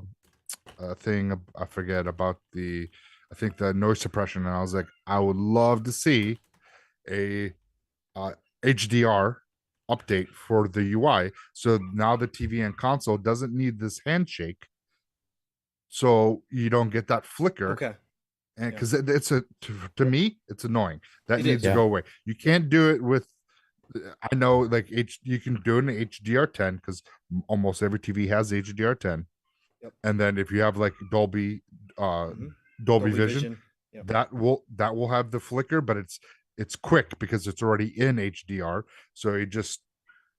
thing, I forget about I think the noise suppression, and I was like, I would love to see a HDR update for the UI, so now the TV and console doesn't need this handshake, so you don't get that flicker. Okay. And because it's to me, it's annoying. That It needs is. to go away. You can't do it with, I know, like you can do it in HDR10 because almost every TV has HDR10. Yep. And then if you have like Dolby Vision, Yep. that will have the flicker, but it's quick because it's already in HDR, so it just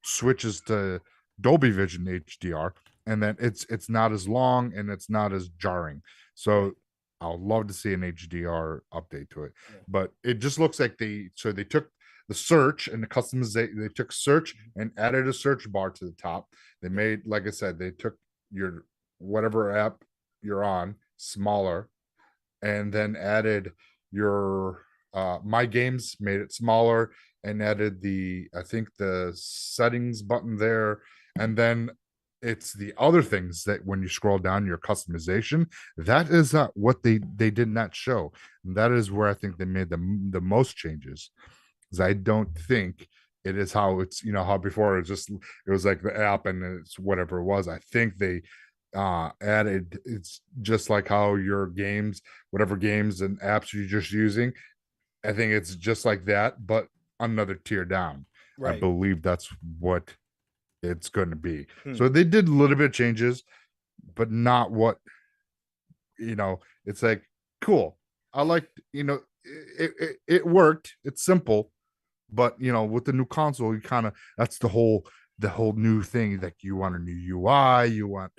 switches to Dolby Vision HDR, and then it's not as long and it's not as jarring. So I'll love to see an HDR update to it. Yeah. But it just looks like they took the search and the customization, they took search and added a search bar to the top. They made, like I said, they took your whatever app you're on smaller, and then added your my games, made it smaller, and added I think the settings button there, and then it's the other things that when you scroll down, your customization, that is what they did not show. And that is where I think they made the most changes, because I don't think it is how it's, how before it was like the app and it's whatever it was. I think they added, it's just like how your games, whatever games and apps you're just using, I think it's just like that, but another tier down. Right. I believe that's what it's going to be. So they did a little bit of changes, but not what, it's like, cool. I liked, it worked. It's simple, but with the new console, you kind of, that's the whole new thing. Like, you want a new UI, you want,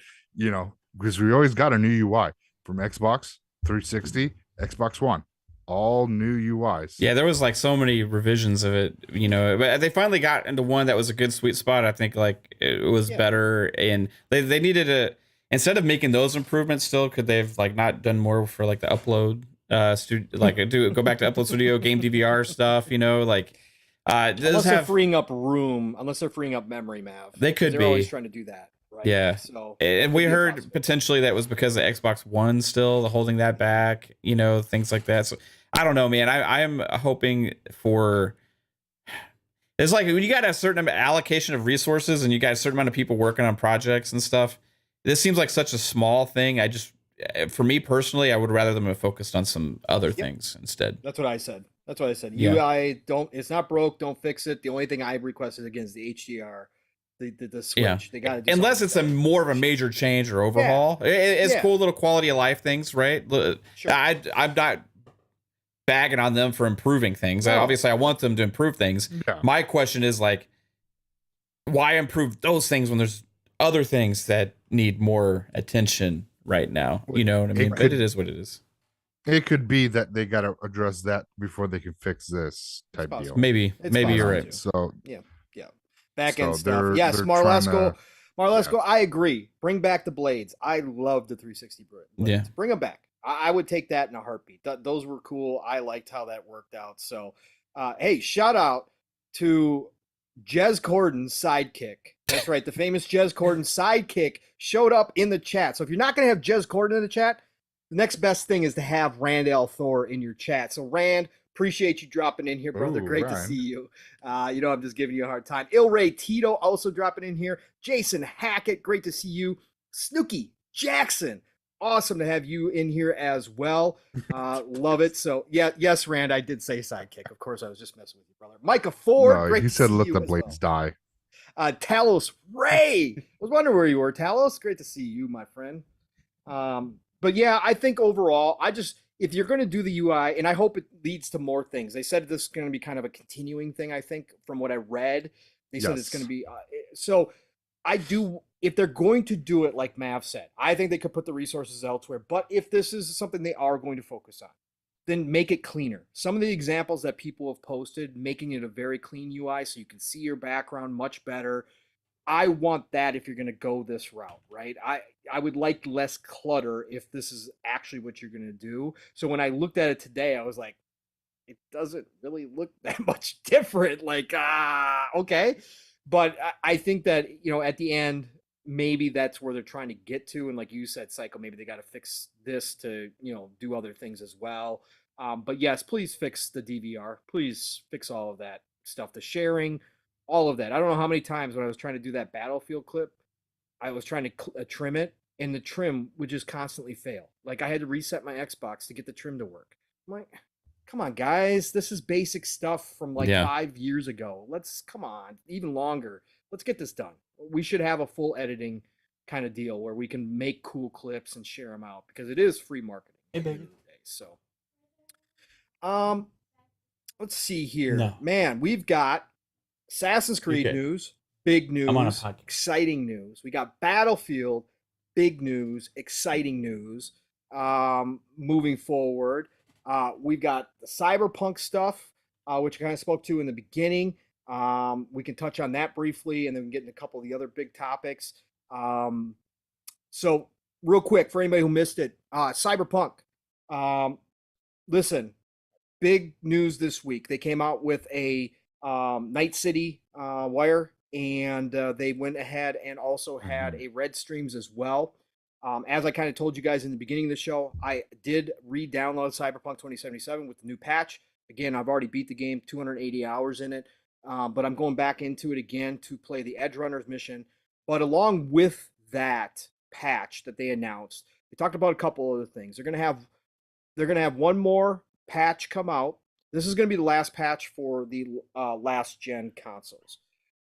because we always got a new UI from Xbox 360, Xbox One, all new UIs. Yeah, there was like so many revisions of it, but they finally got into one that was a good sweet spot. I think like it was better, and they needed instead of making those improvements still, could they've like not done more for like the upload go back to Upload Studio, game DVR stuff, Unless they're freeing up room, unless they're freeing up memory, Mav. They could they're be always trying to do that, right? Yeah. So, and we heard potentially that was because of Xbox One still holding that back, things like that. So I don't know, man. I am hoping for. It's like when you got a certain allocation of resources and you got a certain amount of people working on projects and stuff. This seems like such a small thing. For me personally, I would rather them have focused on some other things instead. That's what I said. Yeah. UI, it's not broke. Don't fix it. The only thing I requested again is the HDR, the switch. Yeah. They got to unless it's more of a major change or overhaul. It's cool little quality of life things, right? Sure. I'm not bagging on them for improving things. No. Obviously, I want them to improve things. Yeah. My question is like, why improve those things when there's other things that need more attention right now? You know what I mean? But it is what it is. It could be that they got to address that before they can fix this type deal. Maybe you're right. So yeah. Back end stuff. Yes, Marlesco, I agree. Bring back the blades. I love the 360 blades. Yeah. Bring them back. I would take that in a heartbeat. Those were cool. I liked how that worked out. So, hey, shout out to Jez Corden's sidekick. That's right. The famous Jez Corden sidekick showed up in the chat. So if you're not going to have Jez Corden in the chat, the next best thing is to have Rand L. Thor in your chat. So Rand, appreciate you dropping in here, brother. Great to see you. I'm just giving you a hard time. Il Ray Tito also dropping in here. Jason Hackett, great to see you. Snooky Jackson, awesome to have you in here as well. Love it. So yes, Rand, I did say sidekick. Of course, I was just messing with you, brother. Micah Ford, great you to said see let you the as blades well. die. Talos Ray, I was wondering where you were. Talos, great to see you, my friend. But yeah, I think overall, if you're going to do the UI, and I hope it leads to more things. They said this is going to be kind of a continuing thing. I think from what I read, they said it's going to be so. I do. If they're going to do it like Mav said, I think they could put the resources elsewhere. But if this is something they are going to focus on, then make it cleaner. Some of the examples that people have posted, making it a very clean UI so you can see your background much better. I want that if you're going to go this route, right? I would like less clutter if this is actually what you're going to do. So when I looked at it today, I was like, it doesn't really look that much different. Like, okay. But I think that, you know, at the end, maybe that's where they're trying to get to. And like you said, Psycho, maybe they got to fix this to, you know, do other things as well. But yes, please fix the DVR. Please fix all of that stuff, the sharing, all of that. I don't know how many times when I was trying to do that Battlefield clip, I was trying to trim it, and the trim would just constantly fail. Like I had to reset my Xbox to get the trim to work. I'm like, come on, guys, this is basic stuff from like 5 years ago. Let's come on, even longer. Let's get this done. We should have a full editing kind of deal where we can make cool clips and share them out because it is free marketing. Hey, baby. So, let's see here. Man, we've got Assassin's Creed news, big news, exciting news. We got Battlefield, big news, exciting news. Moving forward, we've got the Cyberpunk stuff, which I kind of spoke to in the beginning. We can touch on that briefly, and then we can get into a couple of the other big topics. So, real quick, for anybody who missed it, Cyberpunk. Listen, big news this week. They came out with a Night City wire, and they went ahead and also had a Red Streams as well. As I kind of told you guys in the beginning of the show, I did re-download Cyberpunk 2077 with the new patch. Again, I've already beat the game, 280 hours in it, but I'm going back into it again to play the Edge Runners mission. But along with that patch that they announced, they talked about a couple other things. They're gonna have one more patch come out. This is going to be the last patch for the last gen consoles.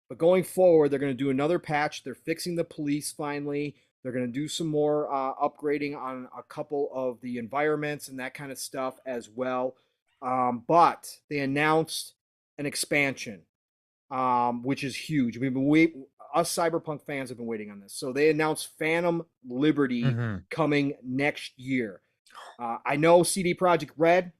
But going forward, they're going to do another patch. They're fixing the police finally. They're going to do some more upgrading on a couple of the environments and that kind of stuff as well. But they announced an expansion, which is huge. Us Cyberpunk fans have been waiting on this. So they announced Phantom Liberty coming next year. I know CD Projekt Red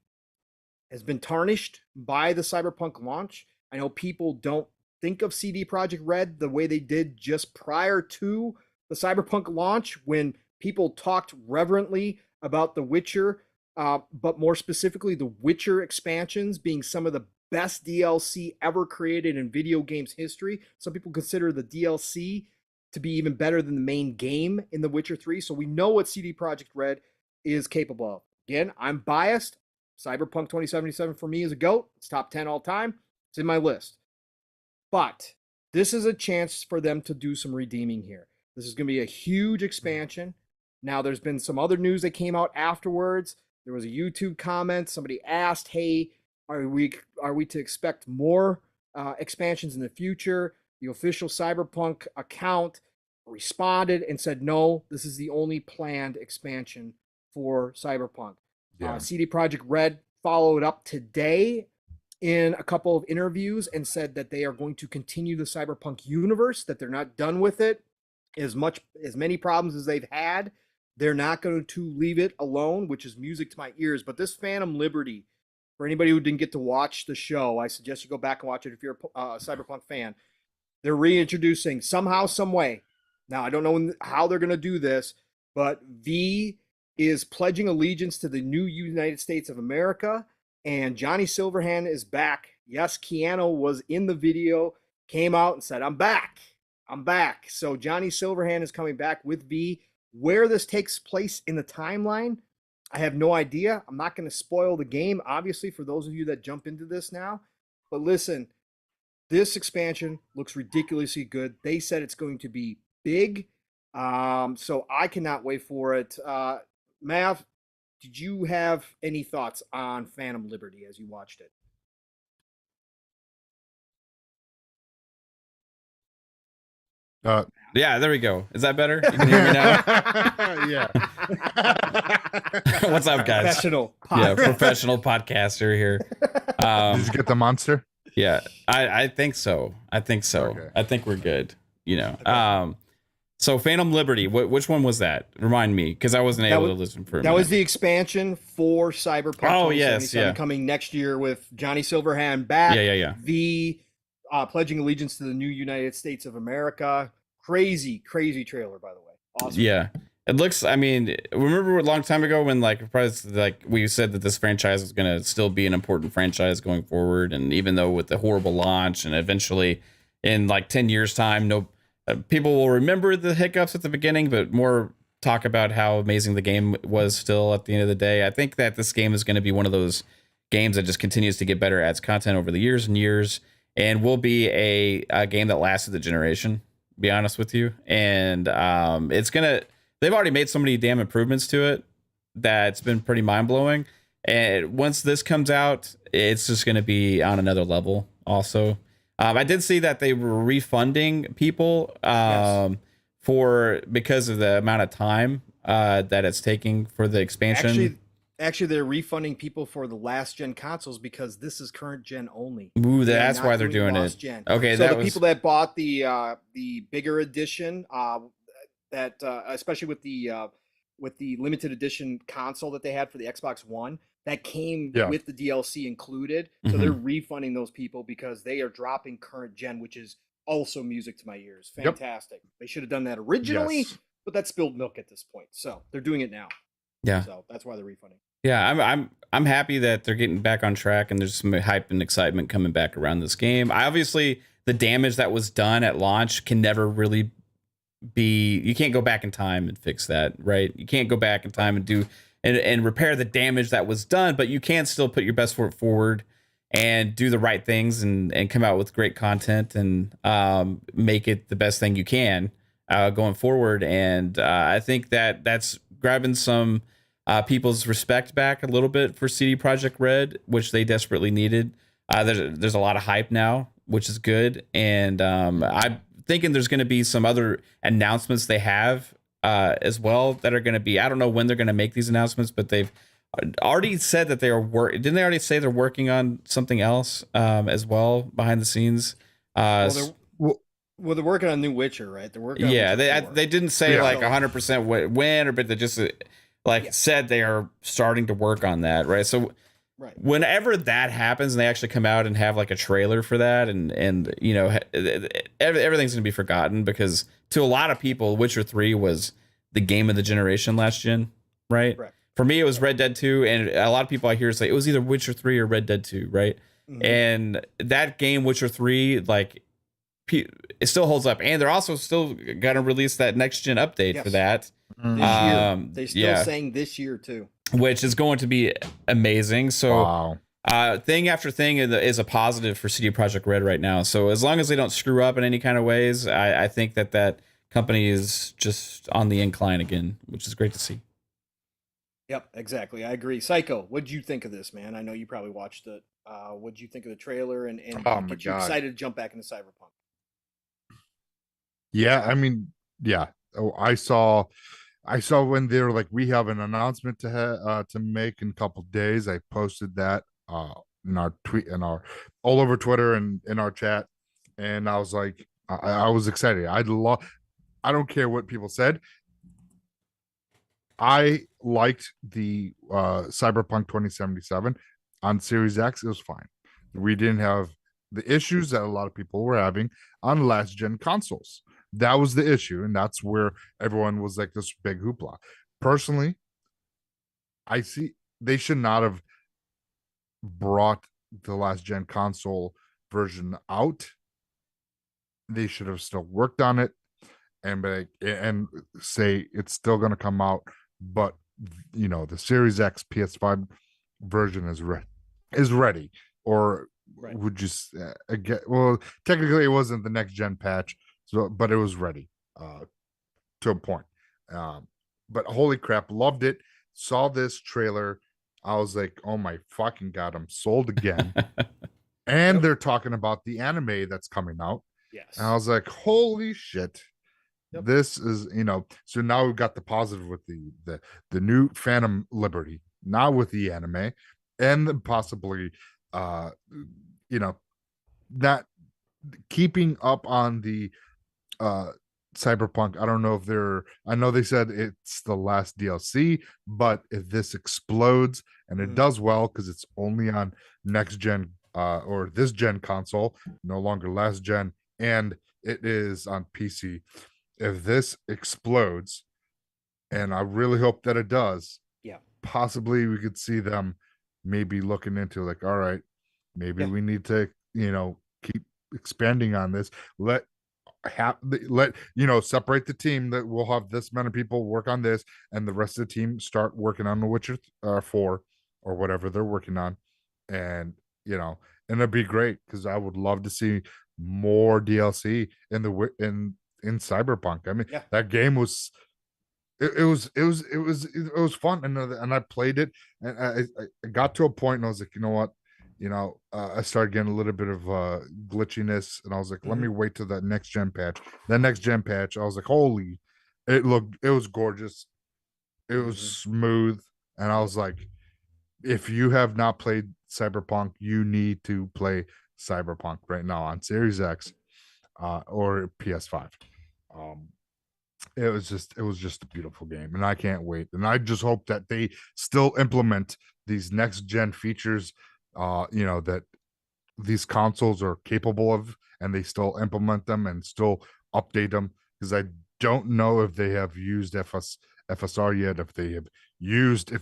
has been tarnished by the Cyberpunk launch. I know people don't think of CD Projekt Red the way they did just prior to the Cyberpunk launch when people talked reverently about The Witcher, but more specifically the Witcher expansions being some of the best DLC ever created in video games history. Some people consider the DLC to be even better than the main game in The Witcher 3. So we know what CD Projekt Red is capable of. Again, I'm biased. Cyberpunk 2077 for me is a GOAT. It's top 10 all time. It's in my list. But this is a chance for them to do some redeeming here. This is going to be a huge expansion. Now, there's been some other news that came out afterwards. There was a YouTube comment. Somebody asked, hey, are we to expect more expansions in the future? The official Cyberpunk account responded and said, no, this is the only planned expansion for Cyberpunk. CD Projekt Red followed up today in a couple of interviews and said that they are going to continue the Cyberpunk universe, that they're not done with it. As many problems as they've had, they're not going to leave it alone, which is music to my ears. But this Phantom Liberty, for anybody who didn't get to watch the show, I suggest you go back and watch it if you're a Cyberpunk fan. They're reintroducing somehow, some way. Now, I don't know how they're going to do this, but V is pledging allegiance to the new United States of America, and Johnny Silverhand is back. Yes, Keanu was in the video, came out and said, I'm back. I'm back. So Johnny Silverhand is coming back with V. Where this takes place in the timeline, I have no idea. I'm not going to spoil the game, obviously, for those of you that jump into this now. But listen, this expansion looks ridiculously good. They said it's going to be big. So I cannot wait for it. Mav, did you have any thoughts on Phantom Liberty as you watched it? Yeah, there we go. Is that better? You can hear me now. Yeah. What's up, guys? Professional. Yeah, professional podcaster here. Did you get the monster? Yeah, I think so. I think so. Okay. I think we're good. You know. So Phantom Liberty, which one was that? Remind me, because I wasn't able to listen for a That minute. was the expansion for Cyberpunk. Oh, yes, 2077 yeah. coming next year with Johnny Silverhand back. Yeah. V pledging allegiance to the new United States of America. Crazy trailer, by the way. Awesome. Yeah. It looks, I mean, remember a long time ago when we said that this franchise was going to still be an important franchise going forward. And even though with the horrible launch and eventually in like 10 years time, people will remember the hiccups at the beginning, but more talk about how amazing the game was still at the end of the day. I think that this game is going to be one of those games that just continues to get better, adds content over the years and years, and will be a game that lasted the generation, to be honest with you. And they've already made so many damn improvements to it that it's been pretty mind-blowing. And once this comes out, it's just going to be on another level also. I did see that they were refunding people because of the amount of time that it's taking for the expansion. Actually, they're refunding people for the last gen consoles because this is current gen only. Ooh, that's why they're doing it. Gen. Okay, so people that bought the bigger edition, especially with the limited edition console that they had for the Xbox One, that came with the DLC included. So they're refunding those people because they are dropping current gen, which is also music to my ears. Fantastic. They should have done that originally, but that's spilled milk at this point. So they're doing it now. Yeah. So that's why they're refunding. Yeah, I'm happy that they're getting back on track and there's some hype and excitement coming back around this game. Obviously, the damage that was done at launch can never really you can't go back in time and fix that, right? You can't go back in time and do and repair the damage that was done, but you can still put your best foot forward and do the right things and come out with great content and make it the best thing you can going forward. And I think that that's grabbing some people's respect back a little bit for CD Projekt Red, which they desperately needed. There's a lot of hype now, which is good. And I'm thinking there's going to be some other announcements they have as well that are going to be, I don't know when they're going to make these announcements, but they've already said that they are didn't they already say they're working on something else as well behind the scenes? Well, they're working on New Witcher, right? They're working on they didn't say like 100% when, but they just said they are starting to work on that, right? So whenever that happens and they actually come out and have like a trailer for that and you know, everything's gonna be forgotten because to a lot of people Witcher 3 was the game of the generation last gen, right? For me it was Red Dead 2, and a lot of people I hear say it was either Witcher 3 or Red Dead 2, right? And that game Witcher 3, like, it still holds up, and they're also still gonna release that next gen update for that this year. They're still saying this year too, which is going to be amazing. So thing after thing is a positive for CD Projekt Red right now. So as long as they don't screw up in any kind of ways, I think that company is just on the incline again, which is great to see. Yep, exactly. I agree. Psycho, what'd you think of this, man? I know you probably watched it. What'd you think of the trailer and get you excited to jump back into Cyberpunk? Yeah, I mean, yeah. Oh, I saw when they were like, we have an announcement to make in a couple days. I posted that in our tweet and our all over Twitter and in our chat, and I was like, I was excited. I don't care what people said. I liked the Cyberpunk 2077 on Series X. It was fine. We didn't have the issues that a lot of people were having on last gen consoles. That was the issue, and that's where everyone was like this big hoopla. Personally, I see they should not have brought the last gen console version out. They should have still worked on it and say it's still going to come out, but you know, the Series X PS5 version is ready. Or would you well, technically it wasn't the next gen patch, so but it was ready to a point. But holy crap, loved it. Saw this trailer, I was like, oh my fucking god, I'm sold again. And they're talking about the anime that's coming out. Yes. And I was like, holy shit. Yep. This is, so now we've got the positive with the new Phantom Liberty, now with the anime, and then possibly, you know, that keeping up on the Cyberpunk. I don't know if I know they said it's the last DLC, but if this explodes and it does well, because it's only on next gen or this gen console, no longer last gen, and it is on PC. If this explodes, and I really hope that it does, Yeah. possibly we could see them maybe looking into like, all right, maybe we need to, keep expanding on this. Let separate the team, that we'll have this many people work on this, and the rest of the team start working on the Witcher 4 or whatever they're working on, and it'd be great, because I would love to see more DLC in Cyberpunk. I mean, that game was it was fun, and I played it, and I got to a point and I was like, you know what, I started getting a little bit of glitchiness, and I was like, let me wait till that next gen patch. That next gen patch, I was like, holy, it was gorgeous, it was smooth, and I was like, if you have not played Cyberpunk, you need to play Cyberpunk right now on Series X or PS5. It was just a beautiful game, and I can't wait. And I just hope that they still implement these next gen features, that these consoles are capable of, and they still implement them and still update them, because I don't know if they have used FSR yet, if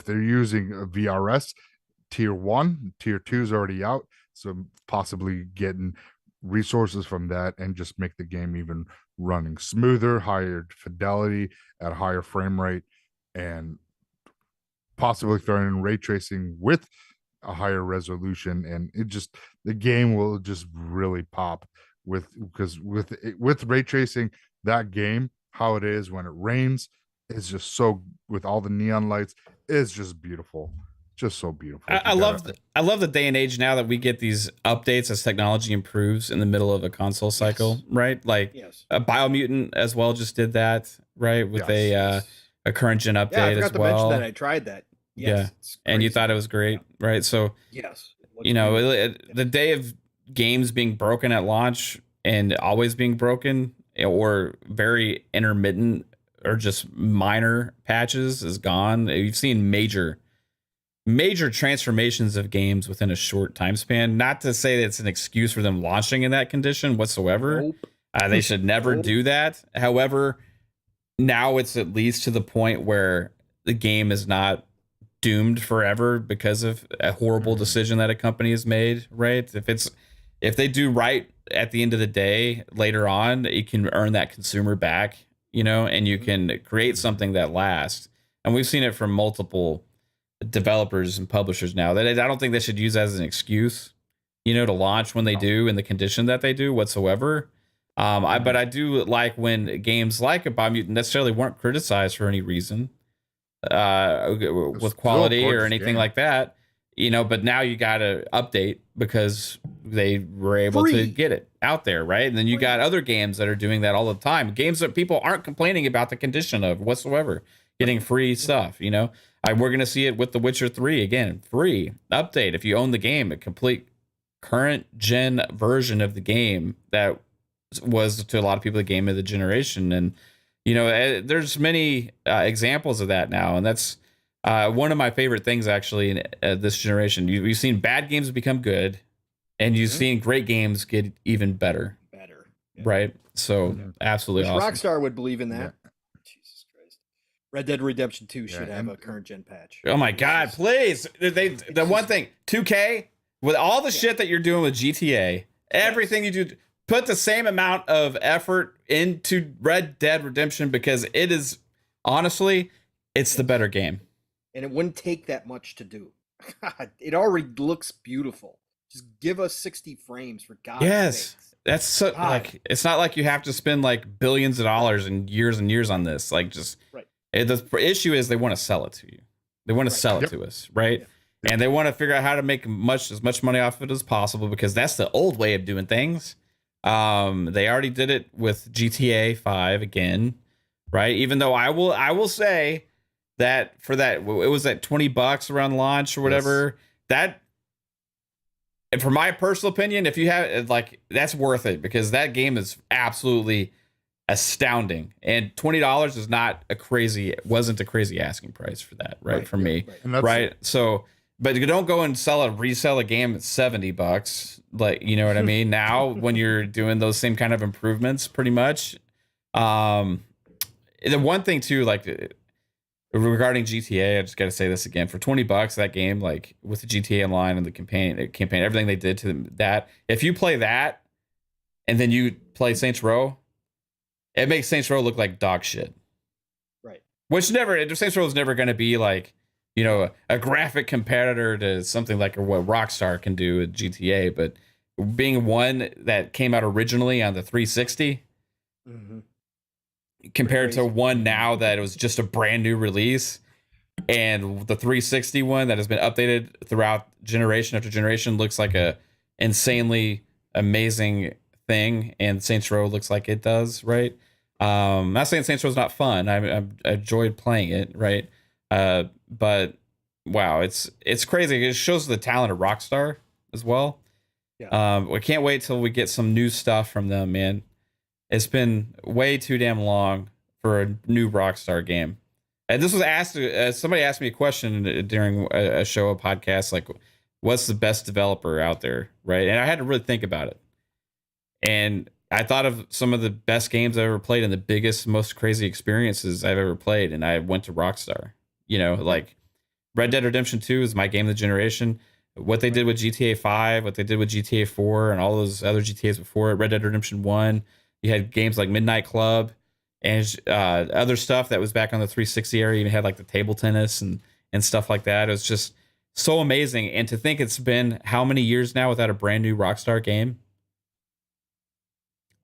they're using a VRS. Tier 1, Tier 2 is already out, so possibly getting resources from that and just make the game even running smoother, higher fidelity, at a higher frame rate, and possibly throwing in ray tracing with a higher resolution, and the game will just really pop because with ray tracing, that game, how it is when it rains, is just so, with all the neon lights, it's just beautiful. Just so beautiful. I love the day and age now that we get these updates as technology improves in the middle of a console cycle, right? Like Biomutant as well just did that, right? With a current gen update I forgot as well. to mention that I tried that. Yes, and you thought it was great, right? So the day of games being broken at launch and always being broken, or very intermittent or just minor patches, is gone. You've seen major transformations of games within a short time span. Not to say that it's an excuse for them launching in that condition whatsoever. Nope. They should never do that. However, now it's at least to the point where the game is not doomed forever because of a horrible decision that a company has made, right? If they do right at the end of the day, later on, you can earn that consumer back, and you can create something that lasts. And we've seen it from multiple developers and publishers now, that I don't think they should use that as an excuse, to launch when they do in the condition that they do whatsoever. But I do like when games like a Biomutant necessarily weren't criticized for any reason, with quality or anything like that, but now you got to update because they were able to get it out there, right? And then you got other games that are doing that all the time, games that people aren't complaining about the condition of whatsoever, getting free stuff, we're going to see it with The Witcher 3 again, free update. If you own the game, a complete current gen version of the game that was, to a lot of people, the game of the generation. And, there's many examples of that now. And that's one of my favorite things, actually, in this generation. You've seen bad games become good, and you've seen great games get even better. Right? So, absolutely awesome. Rockstar would believe in that. Red Dead Redemption 2 should have a current gen patch. Oh my God, please. The one thing, 2K, with all the shit that you're doing with GTA, everything you do, put the same amount of effort into Red Dead Redemption, because it is, honestly, it's the better game. And it wouldn't take that much to do. God, it already looks beautiful. Just give us 60 frames, for God's sake. That's so, it's not like you have to spend like billions of dollars and years on this. Like, just the issue is they want to sell it to you. They want to sell it to us, right? And they want to figure out how to make as much money off of it as possible, because that's the old way of doing things. They already did it with GTA 5 again, right? Even though I will say that for that, it was at $20 around launch or whatever. That, and for my personal opinion, if you have like, that's worth it, because that game is absolutely astounding, and $20 is not wasn't a crazy asking price for that, right? For me, right? So, but you don't go and resell a game at $70, like, you know what I mean? Now, when you're doing those same kind of improvements, pretty much. The one thing too, like, regarding GTA, I just got to say this again: for $20, that game, like with the GTA Online and the campaign, everything they did to that, if you play that and then you play Saints Row, it makes Saints Row look like dog shit. Right. Which Saints Row is never going to be like, you know, a graphic competitor to something like what Rockstar can do with GTA, but being one that came out originally on the 360, compared to one now that it was just a brand new release, and the 360 one that has been updated throughout generation after generation looks like a insanely amazing thing, and Saints Row looks like it does, right? Not saying Saints Row is not fun. I enjoyed playing it, right? But wow, it's crazy. It shows the talent of Rockstar as well. Yeah. We can't wait till we get some new stuff from them, man. It's been way too damn long for a new Rockstar game. And this was asked. Somebody asked me a question during a show, a podcast, like, "What's the best developer out there?" Right, and I had to really think about it. And I thought of some of the best games I've ever played and the biggest, most crazy experiences I've ever played, and I went to Rockstar. You know, like Red Dead Redemption 2 is my game of the generation. What they did with GTA 5, what they did with GTA 4, and all those other GTAs before it, Red Dead Redemption 1. You had games like Midnight Club and other stuff that was back on the 360 area. You even had like the table tennis and stuff like that. It was just so amazing. And to think it's been how many years now without a brand new Rockstar game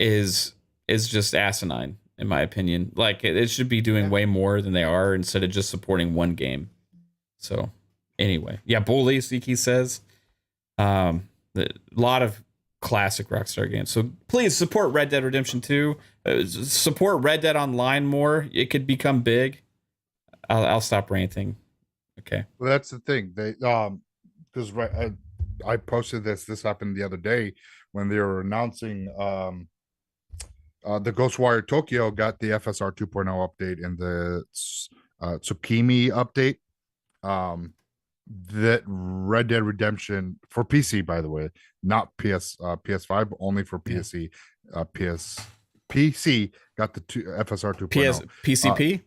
is just asinine, in my opinion. Like, it should be doing way more than they are, instead of just supporting one game. So anyway, yeah, Bully Siki says a lot of classic Rockstar games. So please support Red Dead Redemption 2. Support Red Dead Online more. It could become big. I'll stop ranting. Okay. Well, that's the thing. They because I posted this happened the other day when they were announcing the Ghostwire Tokyo got the FSR 2.0 update and the Tsukimi update. That Red Dead Redemption for PC, by the way, not PS5, only for PC. PC got the FSR 2.0. PCP.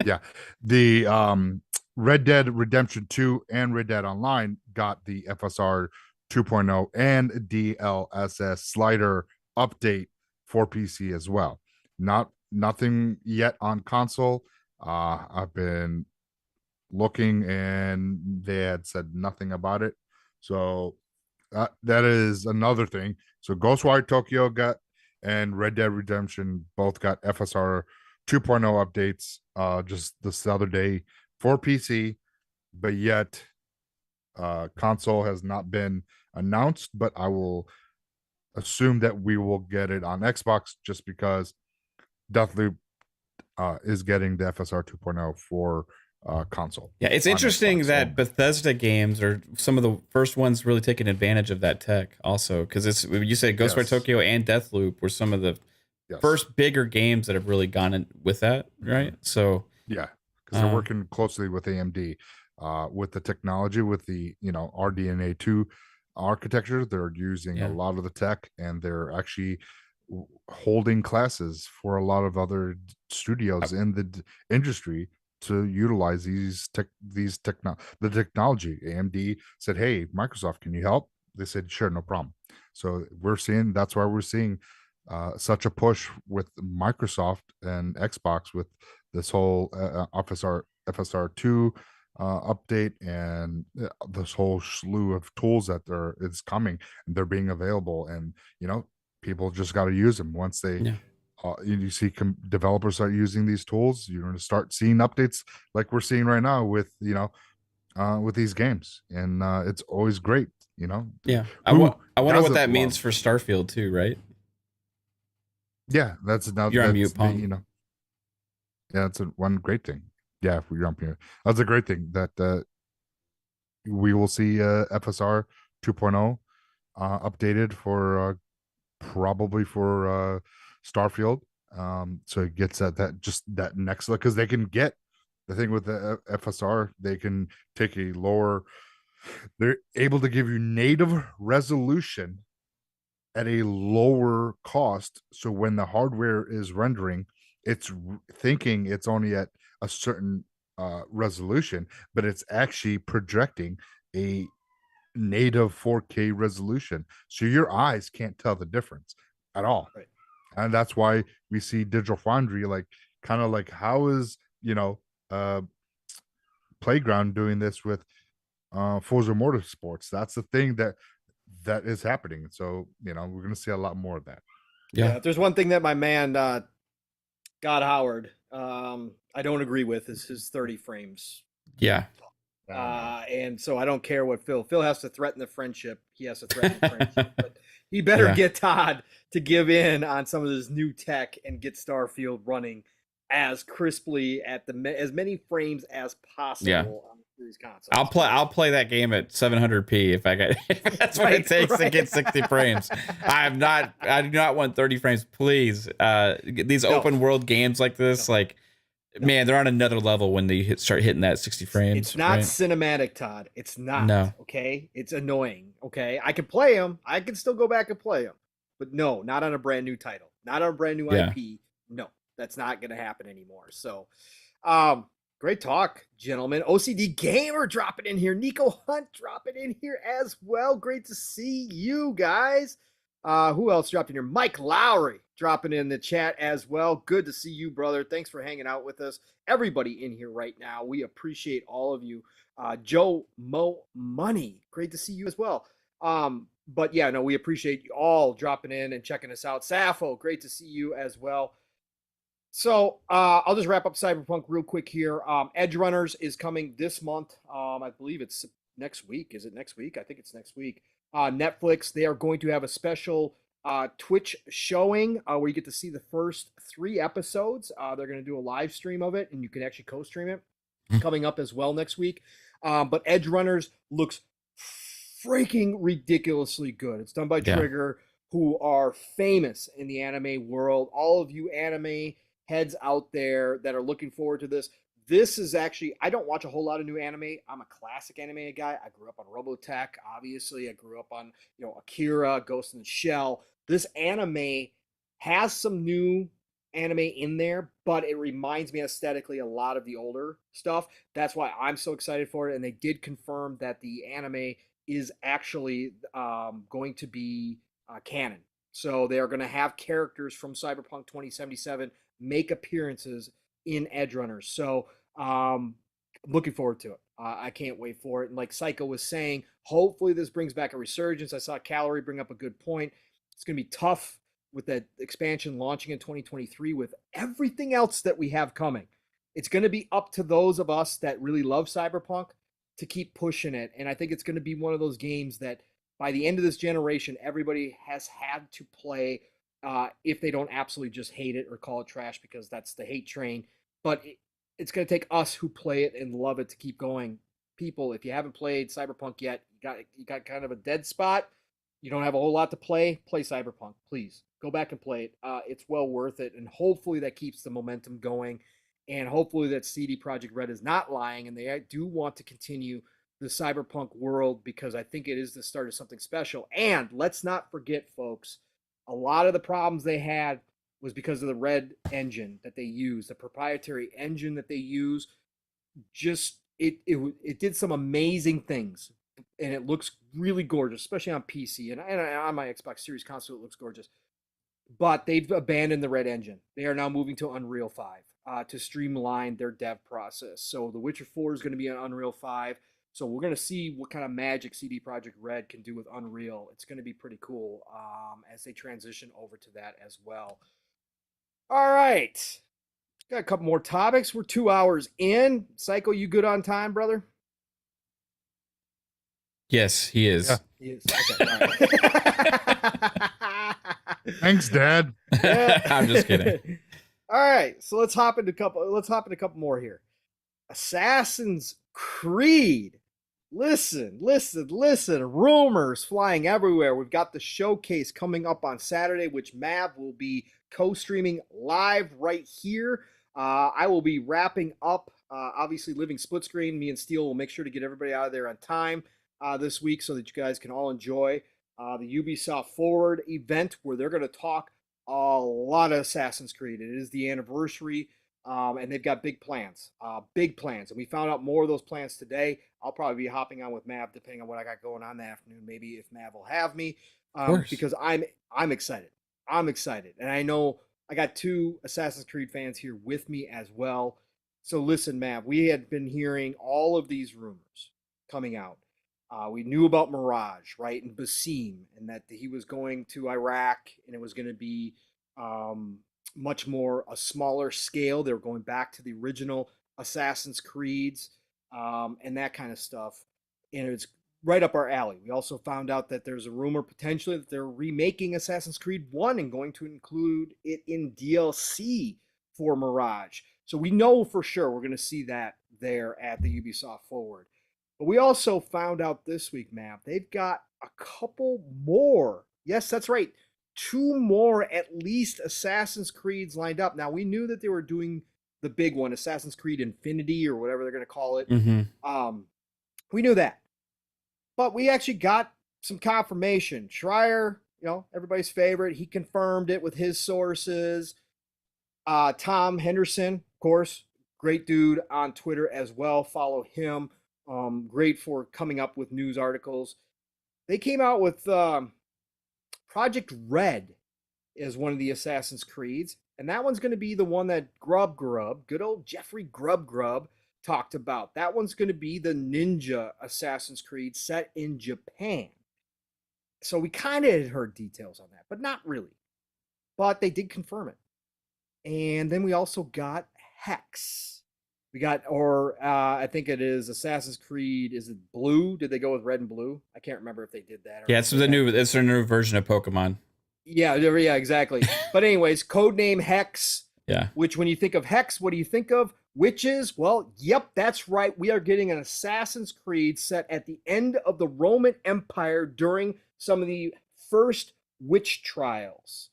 Yeah, the Red Dead Redemption 2 and Red Dead Online got the FSR 2.0 and DLSS slider update for PC as well. Nothing yet on console. I've been looking and they had said nothing about it. So that is another thing. So Ghostwire Tokyo got and Red Dead Redemption both got FSR 2.0 updates just this other day for PC, but yet console has not been announced, but I will assume that we will get it on Xbox just because Deathloop is getting the FSR 2.0 for console. Yeah, it's interesting Xbox, that Bethesda games are some of the first ones really taking advantage of that tech also, because it's, you said Ghostwire Tokyo and Deathloop were some of the first bigger games that have really gone in with that, right? So yeah, because they're working closely with AMD with the technology, with the RDNA 2 architecture. They're using a lot of the tech, and they're actually holding classes for a lot of other studios in the industry to utilize the technology. AMD said, "Hey, Microsoft, can you help?" They said, "Sure, no problem." So that's why we're seeing such a push with Microsoft and Xbox with this whole FSR2 update and this whole slew of tools that is coming and they're being available, and people just got to use them once they you see developers start using these tools. You're going to start seeing updates like we're seeing right now with with these games, and it's always great. I wonder what that means for Starfield too, right? Yeah, that's another. You're on mute, That's Pong. you know, yeah, that's one great thing. Yeah, if we're on here, that's a great thing that we will see FSR 2.0 updated for probably for Starfield. So it gets at that just that next look because they can get the thing with the FSR, they can take a lower. They're able to give you native resolution at a lower cost. So when the hardware is rendering, it's thinking it's only at a certain resolution, but it's actually projecting a native 4K resolution. So your eyes can't tell the difference at all. Right. And that's why we see Digital Foundry like kind of like how is, Playground doing this with Forza Motorsports. That's the thing that is happening. So, we're going to see a lot more of that. Yeah. If there's one thing that my man, God Howard, I don't agree with is his 30 frames. Yeah. And so I don't care what Phil has to threaten the friendship. He has to threaten the friendship, but he better get Todd to give in on some of this new tech and get Starfield running as crisply at as many frames as possible on these consoles. I'll play that game at 700p if that's what it takes to get 60 frames. I do not want 30 frames, please. These open world games like this, man, they're on another level when they start hitting that 60 frames. It's not cinematic, Todd. It's not. No. Okay. It's annoying. Okay. I can play them. I can still go back and play them, but no, not on a brand new title, not on a brand new IP. No, that's not going to happen anymore. So, great talk, gentlemen. OCD Gamer dropping in here. Niko Hunt dropping in here as well. Great to see you guys. Who else dropped in here? Mike Lowry dropping in the chat as well. Good to see you, brother. Thanks for hanging out with us. Everybody in here right now. We appreciate all of you. Joe Mo Money. Great to see you as well. But yeah, no, we appreciate you all dropping in and checking us out. Sappho, great to see you as well. So I'll just wrap up Cyberpunk real quick here. Edge Runners is coming this month. I believe it's next week. Is it next week? I think it's next week. Netflix, they are going to have a special Twitch showing where you get to see the first 3 episodes. They're going to do a live stream of it, and you can actually co-stream it coming up as well next week. But Edge Runners looks freaking ridiculously good. It's done by Trigger, who are famous in the anime world. All of you anime heads out there that are looking forward to this. This is actually, I don't watch a whole lot of new anime. I'm a classic anime guy. I grew up on Robotech, obviously. I grew up on, Akira, Ghost in the Shell. This anime has some new anime in there, but it reminds me aesthetically a lot of the older stuff. That's why I'm so excited for it. And they did confirm that the anime is actually going to be canon. So they are going to have characters from Cyberpunk 2077 make appearances in Edge Runners. So looking forward to it. I can't wait for it. And like Psycho was saying, hopefully this brings back a resurgence. I saw Calorie bring up a good point. It's going to be tough with that expansion launching in 2023 with everything else that we have coming. It's going to be up to those of us that really love Cyberpunk to keep pushing it. And I think it's going to be one of those games that by the end of this generation, everybody has had to play if they don't absolutely just hate it or call it trash, because that's the hate train. But it's going to take us who play it and love it to keep going. People, if you haven't played Cyberpunk yet, you got kind of a dead spot. You don't have a whole lot to play Cyberpunk. Please go back and play it. It's well worth it. And hopefully that keeps the momentum going. And hopefully that CD Projekt Red is not lying and they do want to continue the Cyberpunk world, because I think it is the start of something special. And let's not forget, folks, a lot of the problems they had was because of the Red engine that they use, the proprietary engine that they use. Just it did some amazing things, and it looks really gorgeous, especially on PC and on my Xbox Series console. It looks gorgeous, but they've abandoned the Red engine. They are now moving to Unreal 5 to streamline their dev process. So The Witcher 4 is going to be on Unreal 5. So we're going to see what kind of magic CD Projekt Red can do with Unreal. It's going to be pretty cool as they transition over to that as well. All right. Got a couple more topics. We're 2 hours in. Psycho, you good on time, brother? Yes, he is. Yeah. He is. Okay. All right. Thanks, Dad. Yeah. I'm just kidding. All right, so let's hop into a couple more here. Assassin's Creed. Listen. Rumors flying everywhere. We've got the showcase coming up on Saturday, which Mav will be co-streaming live right here. I will be wrapping up, obviously living split screen. Me and Steele will make sure to get everybody out of there on time this week so that you guys can all enjoy the Ubisoft Forward event where they're going to talk a lot of Assassin's Creed. It is the anniversary. And they've got big plans. And we found out more of those plans today. I'll probably be hopping on with Mav depending on what I got going on that afternoon. Maybe if Mav will have me, because I'm excited. And I know I got 2 Assassin's Creed fans here with me as well. So listen, Mav, we had been hearing all of these rumors coming out. We knew about Mirage, right, and Basim, and that he was going to Iraq, and it was going to be much more a smaller scale. They were going back to the original Assassin's Creeds and that kind of stuff. And it's right up our alley. We also found out that there's a rumor potentially that they're remaking Assassin's Creed 1 and going to include it in DLC for Mirage. So we know for sure we're going to see that there at the Ubisoft Forward. But we also found out this week, Mav, they've got a couple more. Yes, that's right. 2 more at least Assassin's Creeds lined up. Now, we knew that they were doing the big one, Assassin's Creed Infinity or whatever they're going to call it. Mm-hmm. We knew that. But we actually got some confirmation. Schreier, everybody's favorite, he confirmed it with his sources. Tom Henderson, of course, great dude on Twitter as well. Follow him. Great for coming up with news articles. They came out with... Project Red is one of the Assassin's Creeds, and that one's going to be the one that good old Jeffrey Grubb talked about. That one's going to be the Ninja Assassin's Creed set in Japan. So we kind of had heard details on that, but not really. But they did confirm it. And then we also got Hex. We got, I think it is Assassin's Creed. Is it blue? Did they go with red and blue? I can't remember if they did that. Yeah, it's a new version of Pokemon. Yeah, exactly. But anyways, codename Hex. Yeah. Which, when you think of Hex, what do you think of? Witches? Well, yep, that's right. We are getting an Assassin's Creed set at the end of the Roman Empire during some of the first witch trials.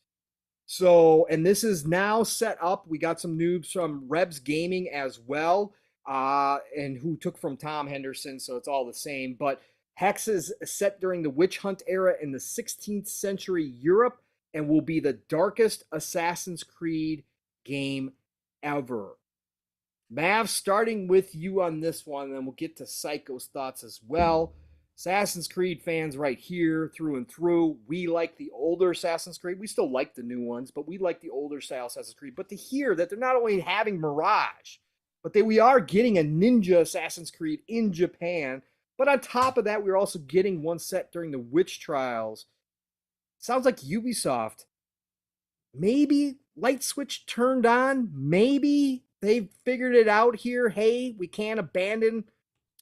So, and this is now set up. We got some noobs from Rebs Gaming as well, and who took from Tom Henderson, so it's all the same. But Hex is set during the witch hunt era in the 16th century Europe and will be the darkest Assassin's Creed game ever. Mav, starting with you on this one, and then we'll get to Psycho's thoughts as well. Assassin's Creed fans right here through and through. We like the older Assassin's Creed. We still like the new ones, but we like the older style Assassin's Creed. But to hear that they're not only having Mirage, but that we are getting a Ninja Assassin's Creed in Japan. But on top of that, we're also getting one set during the witch trials. Sounds like Ubisoft. Maybe light switch turned on. Maybe they've figured it out here. Hey, we can't abandon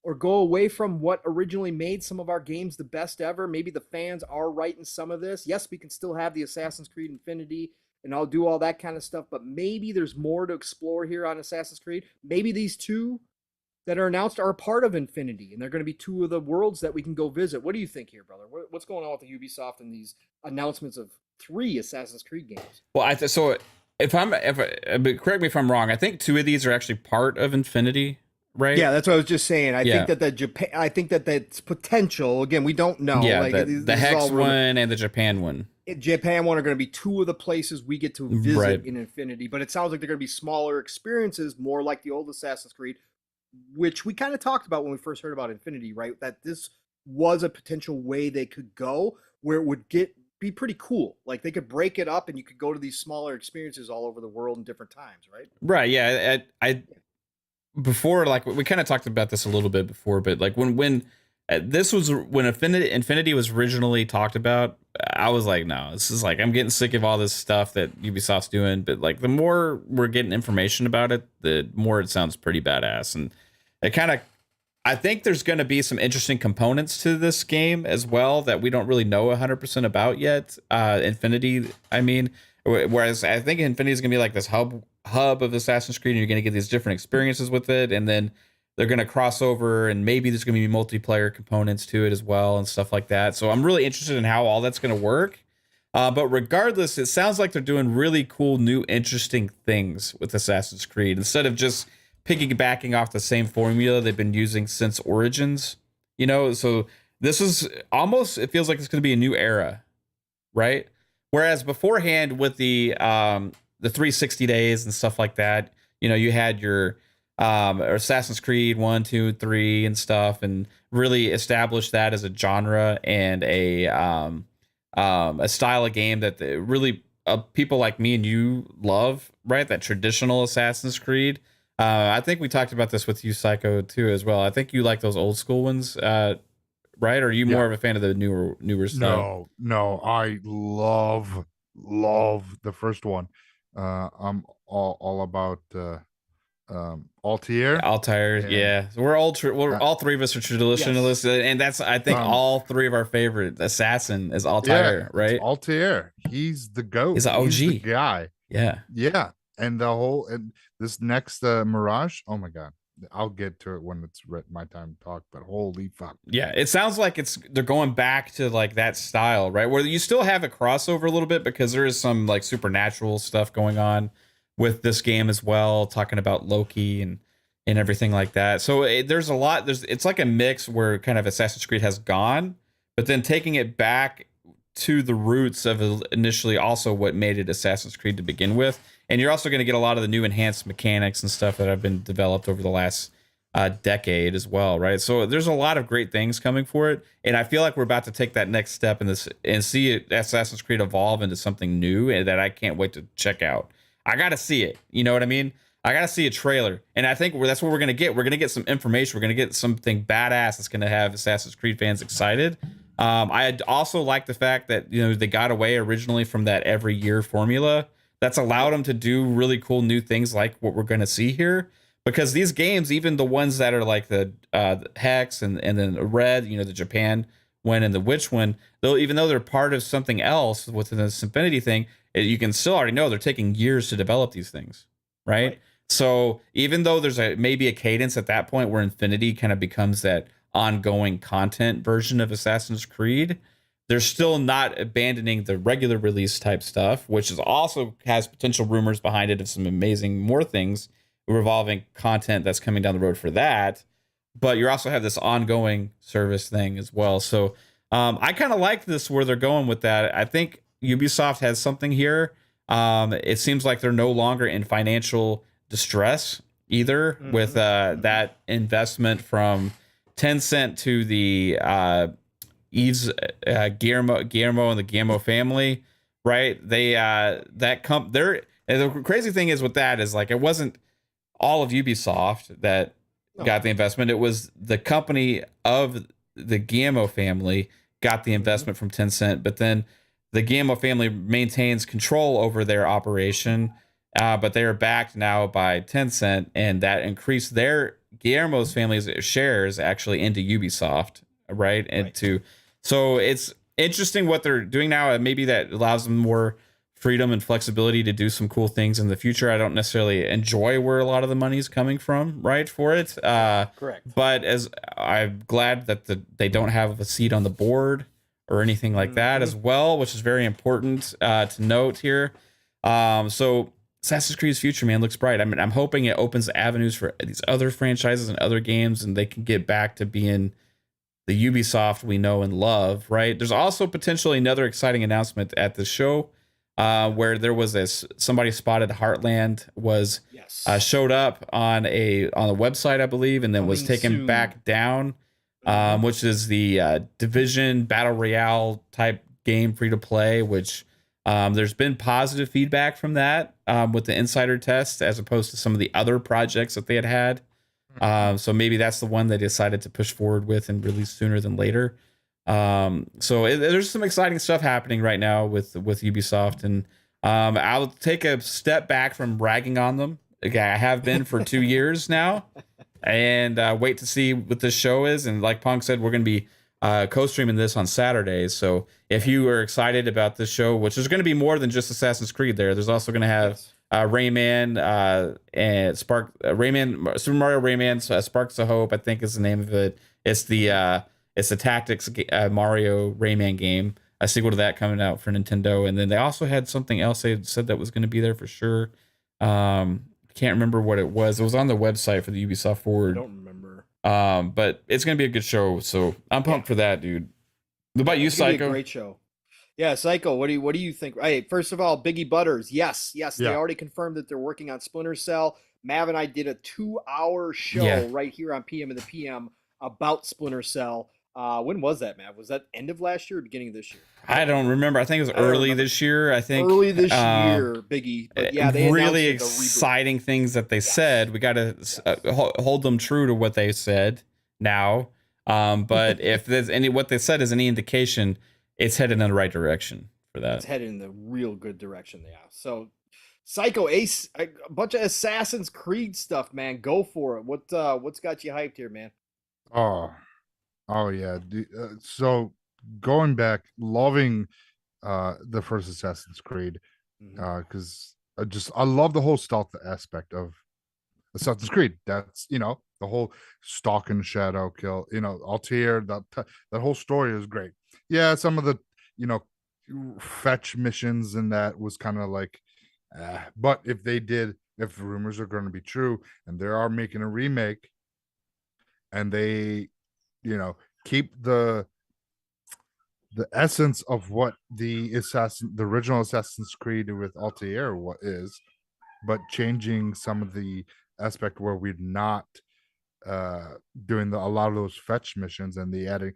or go away from what originally made some of our games the best ever. Maybe the fans are right in some of this. Yes, we can still have the Assassin's Creed Infinity, and I'll do all that kind of stuff, but maybe there's more to explore here on Assassin's Creed. Maybe these 2 that are announced are a part of Infinity, and they're going to be 2 of the worlds that we can go visit. What do you think here, brother? What's going on with the Ubisoft and these announcements of 3 Assassin's Creed games? Well, correct me if I'm wrong. I think 2 of these are actually part of Infinity. Right. Yeah, that's what I was just saying. I think that that's potential. Again, we don't know. Yeah, the Hex one and the Japan one. Japan one are going to be 2 of the places we get to visit in Infinity, but it sounds like they're going to be smaller experiences, more like the old Assassin's Creed, which we kind of talked about when we first heard about Infinity, right? That this was a potential way they could go where it would be pretty cool. Like they could break it up and you could go to these smaller experiences all over the world in different times, right? Right. Yeah. Before, like we kind of talked about this a little bit before, but like when Infinity was originally talked about, I was like, no, this is like, I'm getting sick of all this stuff that Ubisoft's doing. But like the more we're getting information about it, the more it sounds pretty badass. And it kind of, I think there's going to be some interesting components to this game as well that we don't really know 100% about yet. Infinity, I mean, whereas I think Infinity is going to be like this hub of Assassin's Creed, and you're going to get these different experiences with it, and then they're going to cross over, and maybe there's going to be multiplayer components to it as well and stuff like that. So I'm really interested in how all that's going to work. But regardless, it sounds like they're doing really cool, new, interesting things with Assassin's Creed instead of just piggybacking off the same formula they've been using since Origins, so this is almost, it feels like it's going to be a new era, right? Whereas beforehand with the 360 days and stuff like that, you had your Assassin's Creed 1, 2, 3 and stuff, and really established that as a genre and a style of game that really people like me and you love, right? That traditional Assassin's Creed. I think we talked about this with you, Psycho, too, as well. I think you like those old school ones, right? Or are you more of a fan of the newer stuff? No, I love the first one. I'm all about Altair. Altair, yeah. So we're all three of us are traditionalists, and that's, I think, all three of our favorite assassin is Altair, right? Altair, he's the GOAT. He's an OG. He's the guy. Yeah. And the whole this next Mirage, oh my god, I'll get to it when it's my time to talk. But holy fuck, yeah, it sounds like they're going back to like that style, right? Where you still have a crossover a little bit because there is some like supernatural stuff going on with this game as well, talking about Loki and everything like that. So there's a lot. It's like a mix where kind of Assassin's Creed has gone, but then taking it back to the roots of initially also what made it Assassin's Creed to begin with. And you're also going to get a lot of the new enhanced mechanics and stuff that have been developed over the last decade as well, right? So there's a lot of great things coming for it, and I feel like we're about to take that next step in this and see Assassin's Creed evolve into something new, and that I can't wait to check out. I got to see it. You know what I mean? I got to see a trailer, and I think that's what we're going to get. We're going to get some information. We're going to get something badass that's going to have Assassin's Creed fans excited. I also like the fact that they got away originally from that every year formula. That's allowed them to do really cool new things like what we're going to see here. Because these games, even the ones that are like the Hex and then the Red, the Japan one and the Witch one, even though they're part of something else within this Infinity thing, you can still already know they're taking years to develop these things, right? So even though there's maybe a cadence at that point where Infinity kind of becomes that ongoing content version of Assassin's Creed, they're still not abandoning the regular release type stuff, which is also has potential rumors behind it of some amazing more things revolving content that's coming down the road for that. But you also have this ongoing service thing as well. So I kind of like this where they're going with that. I think Ubisoft has something here. It seems like they're no longer in financial distress either with that investment from Tencent to the Guillermo and the Guillermo family, right? The crazy thing is with that is like it wasn't all of Ubisoft that got the investment. It was the company of the Guillermo family got the investment from Tencent, but then the Guillermo family maintains control over their operation, but they are backed now by Tencent, and that increased their Guillermo's family's shares actually into Ubisoft, right? So it's interesting what they're doing now, and maybe that allows them more freedom and flexibility to do some cool things in the future. I don't necessarily enjoy where a lot of the money's coming from, right, for it. Correct. But as I'm glad that they don't have a seat on the board or anything like that as well, which is very important to note here. So Assassin's Creed's future, man, looks bright. I mean, I'm hoping it opens avenues for these other franchises and other games, and they can get back to being the Ubisoft we know and love, right? There's also potentially another exciting announcement at the show where there was somebody spotted Heartland was showed up on a website, I believe, and then was taken back down, which is the Division Battle Royale type game, free to play, which there's been positive feedback from that with the insider test as opposed to some of the other projects that they had. So maybe that's the one they decided to push forward with and release sooner than later. There's some exciting stuff happening right now with Ubisoft, and I'll take a step back from ragging on them. Okay, I have been for 2 years now. and wait to see what this show is. And like Pong said, we're going to be co-streaming this on Saturdays. So if you are excited about this show, which is going to be more than just Assassin's Creed, there's also going to have Rayman and Rayman, Super Mario Rayman, Sparks of Hope, I think is the name of it. It's the Tactics Mario Rayman game, a sequel to that coming out for Nintendo. And then they also had something else they said that was going to be there for sure. Can't remember what it was. It was on the website for the Ubisoft Forward. I don't remember. But it's gonna be a good show, so I'm pumped for that, dude. What about you, Psycho? Great show. Yeah, Psycho. What do you think? Hey, first of all, Biggie Butters. Yes, they already confirmed that they're working on Splinter Cell. Mav and I did a 2-hour show right here on PM in the PM about Splinter Cell. When was that, Mav? Was that end of last year or beginning of this year? I don't remember. I think it was early this year. I think early this year, Biggie. But yeah, they really exciting things that they said. We got to hold them true to what they said now. But if there's what they said is any indication, it's headed in the right direction for that. It's headed in the real good direction. Yeah. So, Psycho Ace, a bunch of Assassin's Creed stuff, man. Go for it. What's got you hyped here, man? Oh yeah. So going back, loving the first Assassin's Creed, because I love the whole stealth aspect of Assassin's Creed. That's the whole stalk and shadow kill. Altair. That whole story is great. Yeah, some of the fetch missions and that was kind of like, but if the rumors are going to be true and they are making a remake, and they keep the essence of what the original Assassin's Creed with Altair is, but changing some of the aspect where we're not doing a lot of those fetch missions and the adding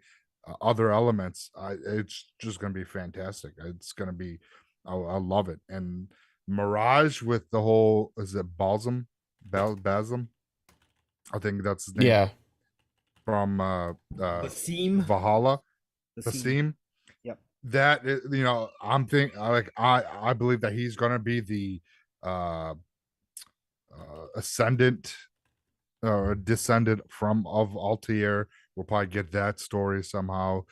other elements. It's just going to be fantastic. It's going to be, I love it. And Mirage with the whole, is it Balsam? I think that's his name. Yeah. From Basim. Valhalla. Basim. Yep. That is, I'm thinking I believe that he's gonna be the ascendant or descendant of Altair. We'll probably get that story somehow.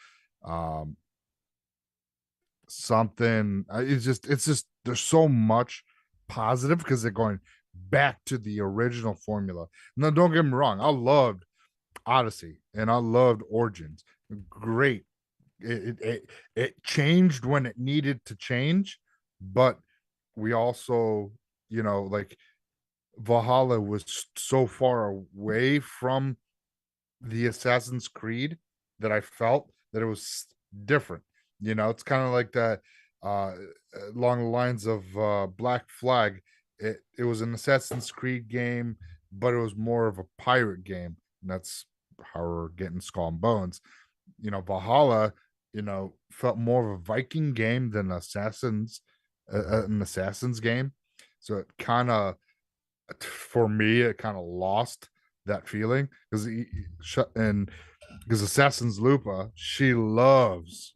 Something it's just there's so much positive because they're going back to the original formula. Now, don't get me wrong, I loved Odyssey and I loved Origins. Great. It changed when it needed to change, but we also, like Valhalla was so far away from the Assassin's Creed that I felt that it was different. It's kind of like that along the lines of Black Flag. It was an Assassin's Creed game, but it was more of a pirate game. And that's how we're getting Skull and Bones. Valhalla, felt more of a Viking game than an Assassin's game. So it kind of, for me, it kind of lost that feeling because Assassin's Lupa, she loves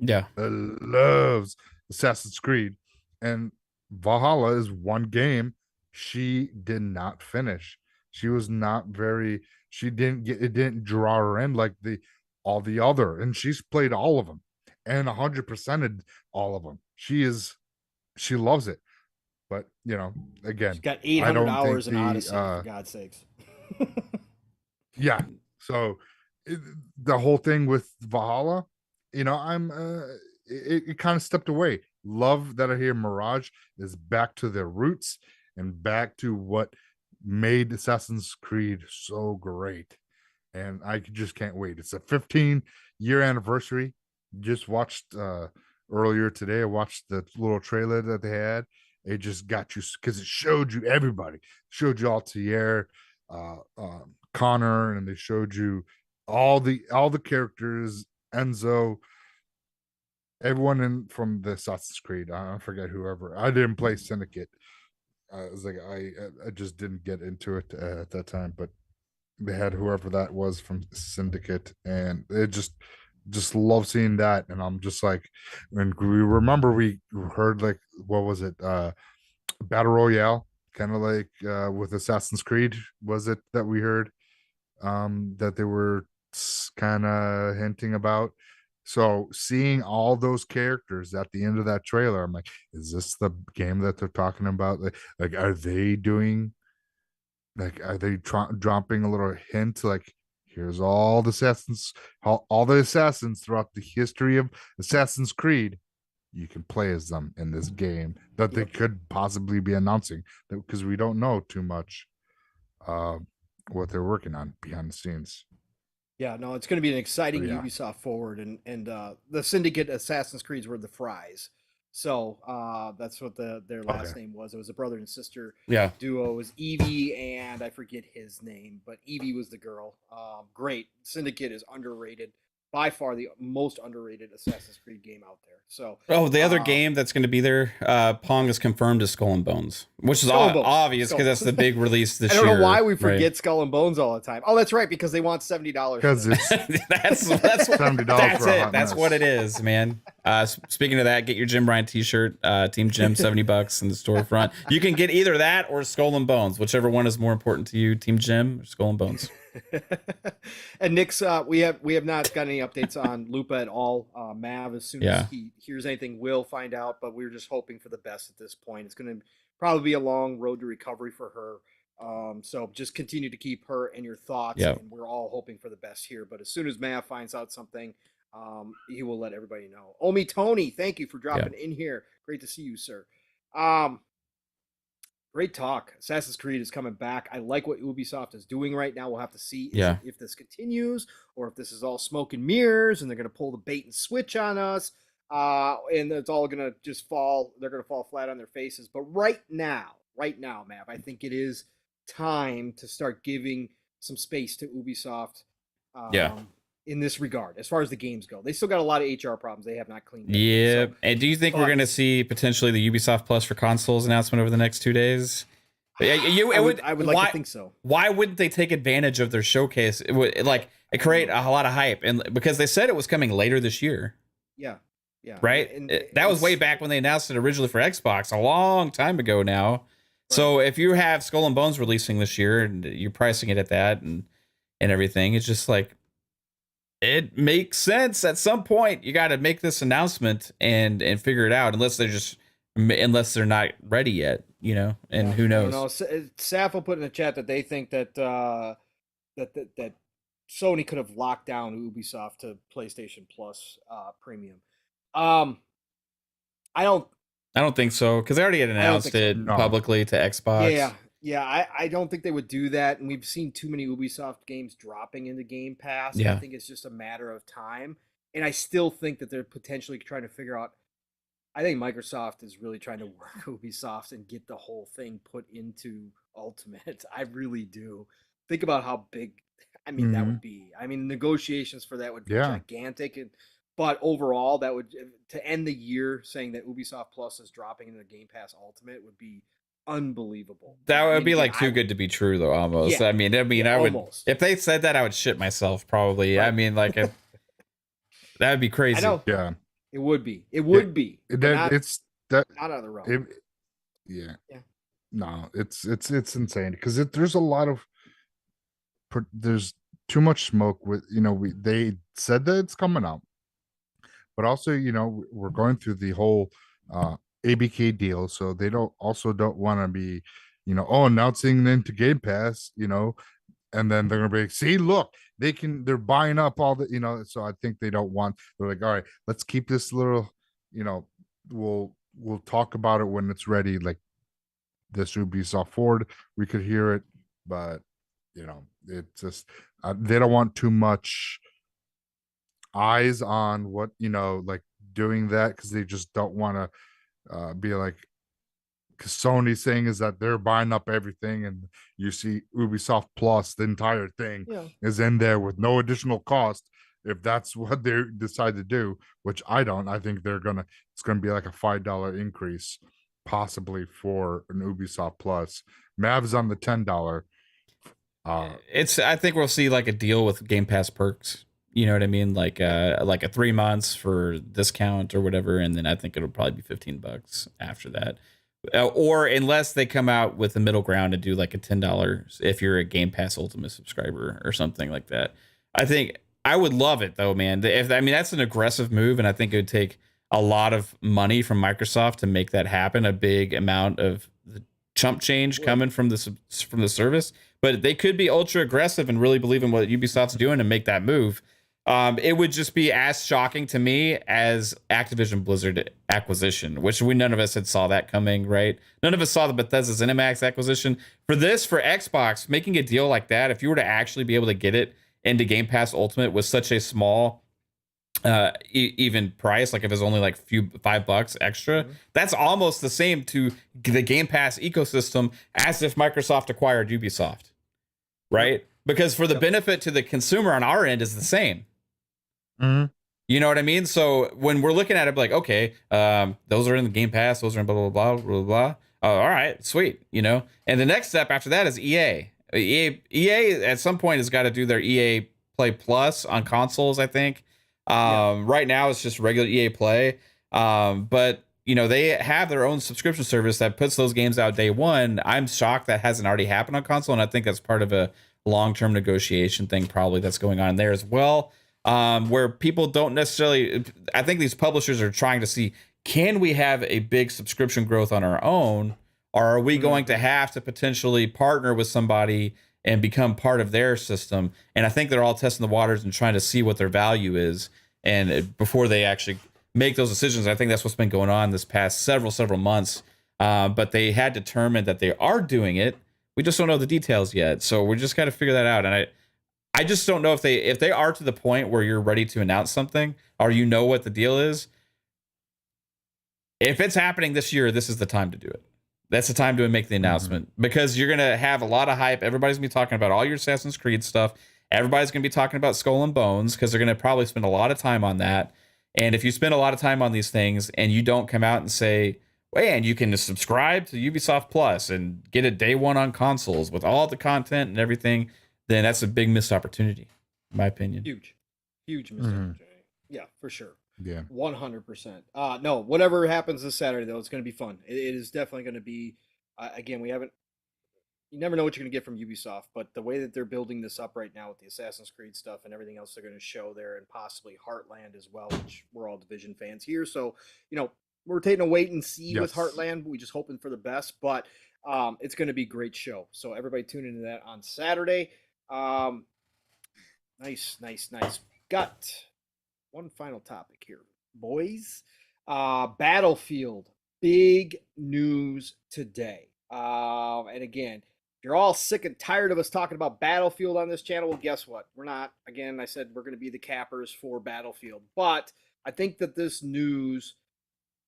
Assassin's Creed, and Valhalla is one game she did not finish. She was not very. She didn't get it. Didn't draw her in like all the other, and she's played all of them and 100%ed all of them. She loves it, but again, she's got 800 hours in Odyssey. For God's sakes. Yeah. So the whole thing with Valhalla, I'm it kind of stepped away. Love that I hear Mirage is back to their roots and back to what made Assassin's Creed so great. And I just can't wait. It's a 15-year anniversary. Just watched earlier today. I watched the little trailer that they had. It just got you because it showed you everybody. Showed you Altair, Connor, and they showed you all the characters, Enzo, everyone from the Assassin's Creed. I forget whoever. I didn't play Syndicate. I was like, I just didn't get into it at that time, but they had whoever that was from Syndicate, and it just love seeing that. And I'm just like, and we remember we heard like, what was it, Battle Royale, kind of like with Assassin's Creed, was it that we heard that they were kind of hinting about. So seeing all those characters at the end of that trailer, I'm like, is this the game that they're talking about? Like are they doing, like, are they dropping a little hint, like, here's all the assassins, all the assassins throughout the history of Assassin's Creed, you can play as them in this game that they could possibly be announcing, because we don't know too much what they're working on behind the scenes. Yeah, no, it's going to be an exciting Ubisoft Forward, and the Syndicate Assassin's Creeds were the fries. So that's what their last name was. It was a brother and sister duo. It was Evie and I forget his name, but Evie was the girl. Great. Syndicate is underrated. By far the most underrated Assassin's Creed game out there. So the other game that's going to be there, Pong is confirmed as Skull and Bones, which is obvious because that's the big release this year. I don't know why we forget Skull and Bones all the time. Oh, that's right, because they want $70. Because it's that's $70. That's it. That's what it is, man. Speaking of that, get your Jim Ryan T-shirt, Team Jim, $70 in the storefront. You can get either that or Skull and Bones, whichever one is more important to you, Team Jim or Skull and Bones. And Nick's, we have not got any updates on Lupa at all. Mav, as soon as he hears anything, will find out. But we're just hoping for the best at this point. It's going to probably be a long road to recovery for her. So just continue to keep her in your thoughts. Yep. And we're all hoping for the best here. But as soon as Mav finds out something, he will let everybody know. Ometony, thank you for dropping in here. Great to see you, sir. Great talk. Assassin's Creed is coming back. I like what Ubisoft is doing right now. We'll have to see if this continues or if this is all smoke and mirrors and they're going to pull the bait and switch on us. And it's all going to just fall. They're going to fall flat on their faces. But right now, Mav, I think it is time to start giving some space to Ubisoft. In this regard, as far as the games go, they still got a lot of HR problems they have not cleaned up. Yeah. So, and do you think we're going to see potentially the Ubisoft Plus for consoles announcement over the next 2 days? I would like to think so. Why wouldn't they take advantage of their showcase? It create a lot of hype, and because they said it was coming later this year. Yeah. Right. That was way back when they announced it originally for Xbox, a long time ago now. Right. So if you have Skull and Bones releasing this year and you're pricing it at that and everything, it's just like, it makes sense. At some point, you got to make this announcement and figure it out, unless they're not ready yet, And who knows? Safo put in the chat that they think that that Sony could have locked down Ubisoft to PlayStation Plus Premium. I don't think so, because they already had announced it publicly to Xbox. Yeah, I don't think they would do that, and we've seen too many Ubisoft games dropping into Game Pass. I think it's just a matter of time, and I still think that they're potentially trying to figure out. I think Microsoft is really trying to work Ubisoft and get the whole thing put into Ultimate. I really do. Think about how big. That would be. Negotiations for that would be gigantic, but overall, that would, to end the year saying that Ubisoft Plus is dropping into Game Pass Ultimate would be unbelievable. That would be like too good to be true, though. Almost. I would. Almost. If they said that, I would shit myself. Probably. Right. That would be crazy. I know. Yeah. It would be. It would be. It's that. Not out of the realm. No, it's insane because there's a lot of. There's too much smoke with they said that it's coming out, but also we're going through the whole ABK deal, so they don't want to be announcing into Game Pass, and then they're gonna be like, see, look, they're buying up all the so I think they're like, all right, let's keep this little, we'll talk about it when it's ready, like this Ubisoft Forward, we could hear it, but it's just they don't want too much eyes on what like doing that, because they just don't want to be like, because Sony's saying is that they're buying up everything, and you see Ubisoft Plus, the entire thing is in there with no additional cost, if that's what they decide to do, which I think it's gonna be like a $5 increase possibly for an Ubisoft Plus. Mav's on the $10. I think we'll see like a deal with Game Pass perks. You know what I mean? Like a 3 months for discount or whatever, and then I think it'll probably be $15 after that. Or unless they come out with a middle ground and do like a $10 if you're a Game Pass Ultimate subscriber or something like that. I think I would love it though, man. If I mean, that's an aggressive move, and I think it would take a lot of money from Microsoft to make that happen. A big amount of the chump change coming from the service, but they could be ultra aggressive and really believe in what Ubisoft's doing and make that move. It would just be as shocking to me as Activision Blizzard acquisition, which none of us had saw that coming, right? None of us saw the Bethesda ZeniMax acquisition. For Xbox, making a deal like that, if you were to actually be able to get it into Game Pass Ultimate with such a small even price, like if it's only like $5 extra, that's almost the same to the Game Pass ecosystem as if Microsoft acquired Ubisoft, right? Because for the benefit to the consumer on our end is the same. You know what I mean? So when we're looking at it, like, okay, those are in the Game Pass, those are in blah, blah, blah, blah, blah. Oh, all right, sweet, you know? And the next step after that is EA. EA at some point has got to do their EA Play Plus on consoles, I think. Right now it's just regular EA Play. But, you know, they have their own subscription service that puts those games out day one. I'm shocked that hasn't already happened on console, and I think that's part of a long-term negotiation thing probably that's going on there as well. Where people don't necessarily, I think these publishers are trying to see, can we have a big subscription growth on our own, or are we going to have to potentially partner with somebody and become part of their system? And I think they're all testing the waters and trying to see what their value is, and before they actually make those decisions. I think that's what's been going on this past several months. But they had determined that they are doing it. We just don't know the details yet, so we just got to figure that out. And I just don't know if they are to the point where you're ready to announce something, or you know what the deal is. If it's happening this year, this is the time to do it. That's the time to make the announcement, because you're going to have a lot of hype. Everybody's going to be talking about all your Assassin's Creed stuff. Everybody's going to be talking about Skull and Bones, because they're going to probably spend a lot of time on that. And if you spend a lot of time on these things and you don't come out and say, well, and you can subscribe to Ubisoft Plus and get it day one on consoles with all the content and everything, then that's a big missed opportunity, in my opinion. Huge missed opportunity. Yeah, for sure. Yeah, 100%. No, whatever happens this Saturday though, it's going to be fun. It is definitely going to be. Again, you never know what you're going to get from Ubisoft, but the way that they're building this up right now with the Assassin's Creed stuff and everything else they're going to show there, and possibly Heartland as well, which we're all Division fans here, so you know we're taking a wait and see with Heartland. We just hoping for the best, but it's going to be a great show. So everybody tune into that on Saturday. Nice. Got one final topic here, boys. Battlefield, big news today. And again, if you're all sick and tired of us talking about Battlefield on this channel, well, guess what? We're not. Again, I said we're going to be the cappers for Battlefield, but I think that this news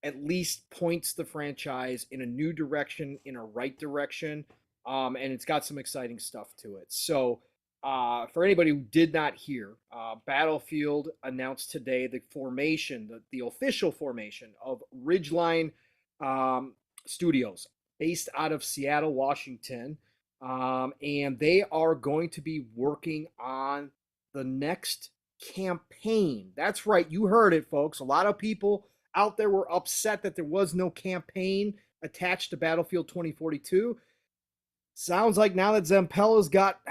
at least points the franchise in a new direction, in a right direction, and it's got some exciting stuff to it. So for anybody who did not hear, Battlefield announced today the formation, the official formation of Ridgeline Studios, based out of Seattle, Washington, and they are going to be working on the next campaign. That's right, you heard it, folks. A lot of people out there were upset that there was no campaign attached to Battlefield 2042. Sounds like now that Zampella's got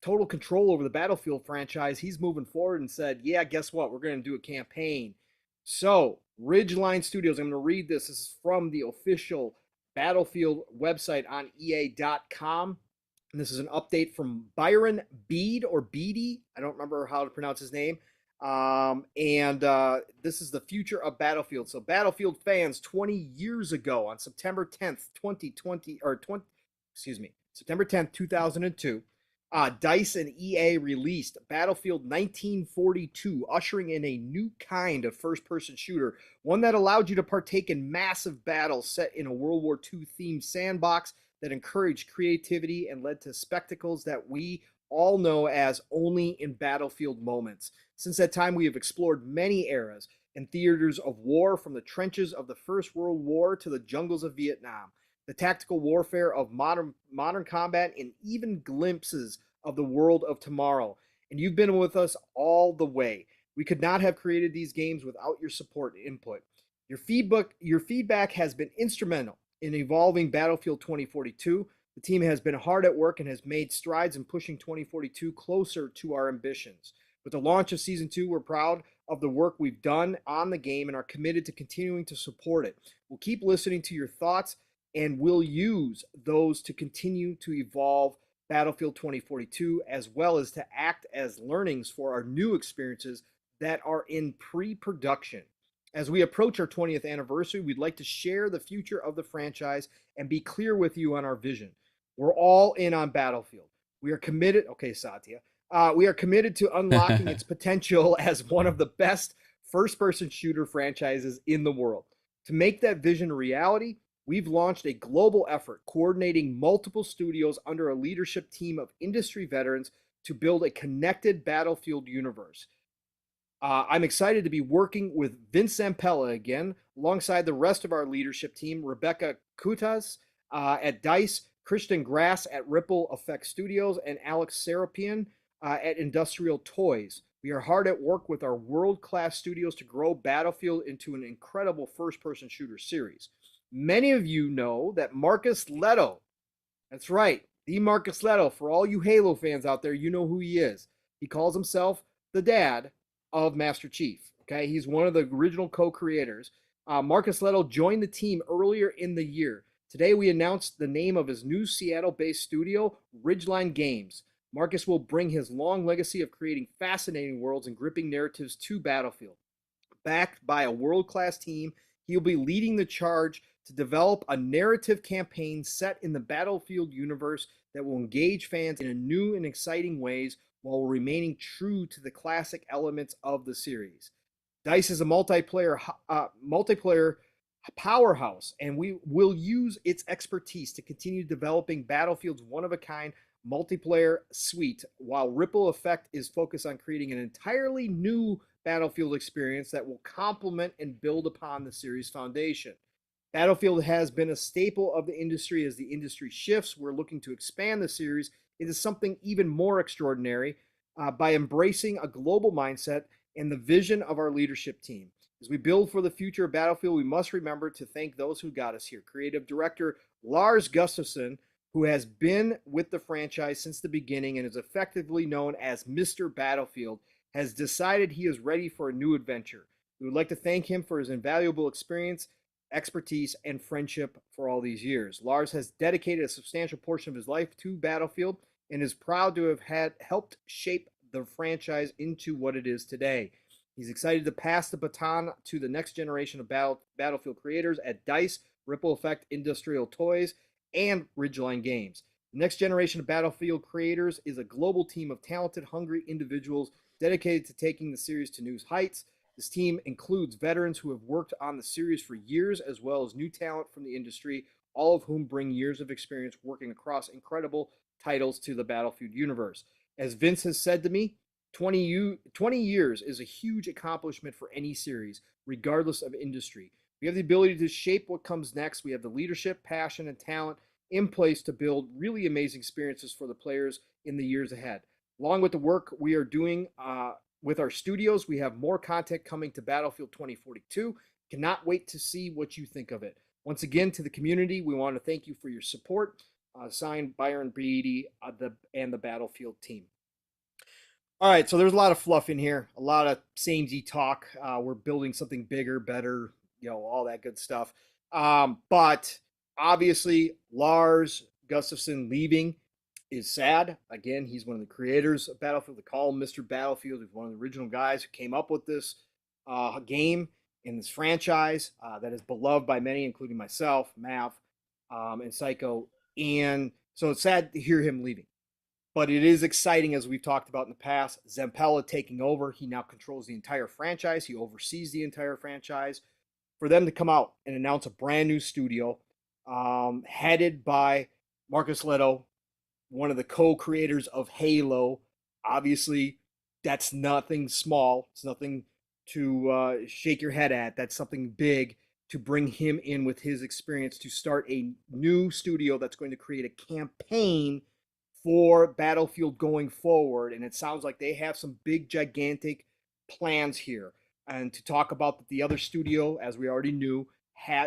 total control over the Battlefield franchise, he's moving forward and said, yeah, guess what? We're going to do a campaign. So, Ridgeline Studios, I'm going to read this. This is from the official Battlefield website on EA.com. And this is an update from Byron Beede or Beede. I don't remember how to pronounce his name. This is the future of Battlefield. So Battlefield fans, 20 years ago on September 10th, September 10th, 2002, DICE and EA released Battlefield 1942, ushering in a new kind of first-person shooter, one that allowed you to partake in massive battles set in a World War II themed sandbox that encouraged creativity and led to spectacles that we all know as only in Battlefield moments. Since that time, we have explored many eras and theaters of war, from the trenches of the First World War to the jungles of Vietnam, the tactical warfare of modern combat, and even glimpses of the world of tomorrow. And you've been with us all the way. We could not have created these games without your support and input. Your feedback has been instrumental In evolving Battlefield 2042, the team has been hard at work and has made strides in pushing 2042 closer to our ambitions. With the launch of Season 2, we're proud of the work we've done on the game and are committed to continuing to support it. We'll keep listening to your thoughts and we'll use those to continue to evolve Battlefield 2042, as well as to act as learnings for our new experiences that are in pre-production. As we approach our 20th anniversary, we'd like to share the future of the franchise and be clear with you on our vision. We're all in on Battlefield. We are committed, okay, Satya, we are committed to unlocking its potential as one of the best first-person shooter franchises in the world. To make that vision a reality, we've launched a global effort coordinating multiple studios under a leadership team of industry veterans to build a connected Battlefield universe. I'm excited to be working with Vince Zampella again, alongside the rest of our leadership team, Rebecca Kutas at DICE, Christian Grass at Ripple Effect Studios, and Alex Serapian at Industrial Toys. We are hard at work with our world-class studios to grow Battlefield into an incredible first-person shooter series. Many of you know that Marcus Leto, that's right, the Marcus Leto, for all you Halo fans out there, you know who he is. He calls himself the dad of Master Chief. Okay, he's one of the original co-creators. Marcus Leto joined the team earlier in the year. Today we announced the name of his new Seattle-based studio, Ridgeline Games. Marcus will bring his long legacy of creating fascinating worlds and gripping narratives to Battlefield. Backed by a world-class team, he'll be leading the charge to develop a narrative campaign set in the Battlefield universe that will engage fans in new and exciting ways while remaining true to the classic elements of the series. DICE is a multiplayer powerhouse, and we will use its expertise to continue developing Battlefield's one-of-a-kind multiplayer suite, while Ripple Effect is focused on creating an entirely new Battlefield experience that will complement and build upon the series' foundation. Battlefield has been a staple of the industry. As the industry shifts, we're looking to expand the series into something even more extraordinary by embracing a global mindset and the vision of our leadership team. As we build for the future of Battlefield, we must remember to thank those who got us here. Creative director Lars Gustafsson, who has been with the franchise since the beginning and is effectively known as Mr. Battlefield, has decided he is ready for a new adventure. We would like to thank him for his invaluable experience, expertise, and friendship for all these years. Lars has dedicated a substantial portion of his life to Battlefield and is proud to have helped shape the franchise into what it is today. He's excited to pass the baton to the next generation of Battlefield creators at DICE, Ripple Effect Industrial Toys, and Ridgeline Games. The next generation of Battlefield creators is a global team of talented, hungry individuals dedicated to taking the series to new heights. This team includes veterans who have worked on the series for years, as well as new talent from the industry, all of whom bring years of experience working across incredible titles to the Battlefield universe. As Vince has said to me, 20 years is a huge accomplishment for any series, regardless of industry. We have the ability to shape what comes next. We have the leadership, passion, and talent in place to build really amazing experiences for the players in the years ahead. Along with the work we are doing with our studios, we have more content coming to Battlefield 2042. Cannot wait to see what you think of it. Once again, to the community, we want to thank you for your support. Signed, Byron Beatty and the Battlefield team. All right, so there's a lot of fluff in here, a lot of samey talk. We're building something bigger, better, all that good stuff. But obviously, Lars Gustafsson leaving is sad. Again, he's one of the creators of Battlefield. They call him Mr. Battlefield. He's one of the original guys who came up with this game in this franchise that is beloved by many, including myself, Mav, and Psycho. And so it's sad to hear him leaving. But it is exciting, as we've talked about in the past. Zampella taking over. He now controls the entire franchise. He oversees the entire franchise. For them to come out and announce a brand new studio headed by Marcus Leto, one of the co-creators of Halo. Obviously, that's nothing small. It's nothing to shake your head at. That's something big to bring him in with his experience to start a new studio that's going to create a campaign for Battlefield going forward. And it sounds like they have some big, gigantic plans here. And to talk about the other studio, as we already knew,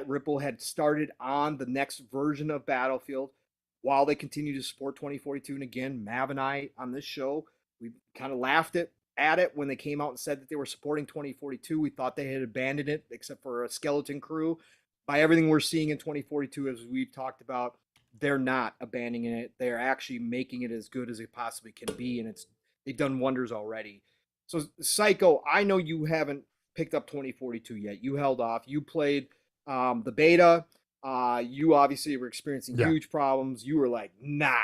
Ripple had started on the next version of Battlefield while they continue to support 2042. And again, Mav and I on this show, we kind of laughed at it when they came out and said that they were supporting 2042. We thought they had abandoned it, except for a skeleton crew. By everything we're seeing in 2042, as we've talked about, they're not abandoning it. They're actually making it as good as it possibly can be, and they've done wonders already. So, Psycho, I know you haven't picked up 2042 yet. You held off. You played the beta. You obviously were experiencing huge problems. You were like, nah,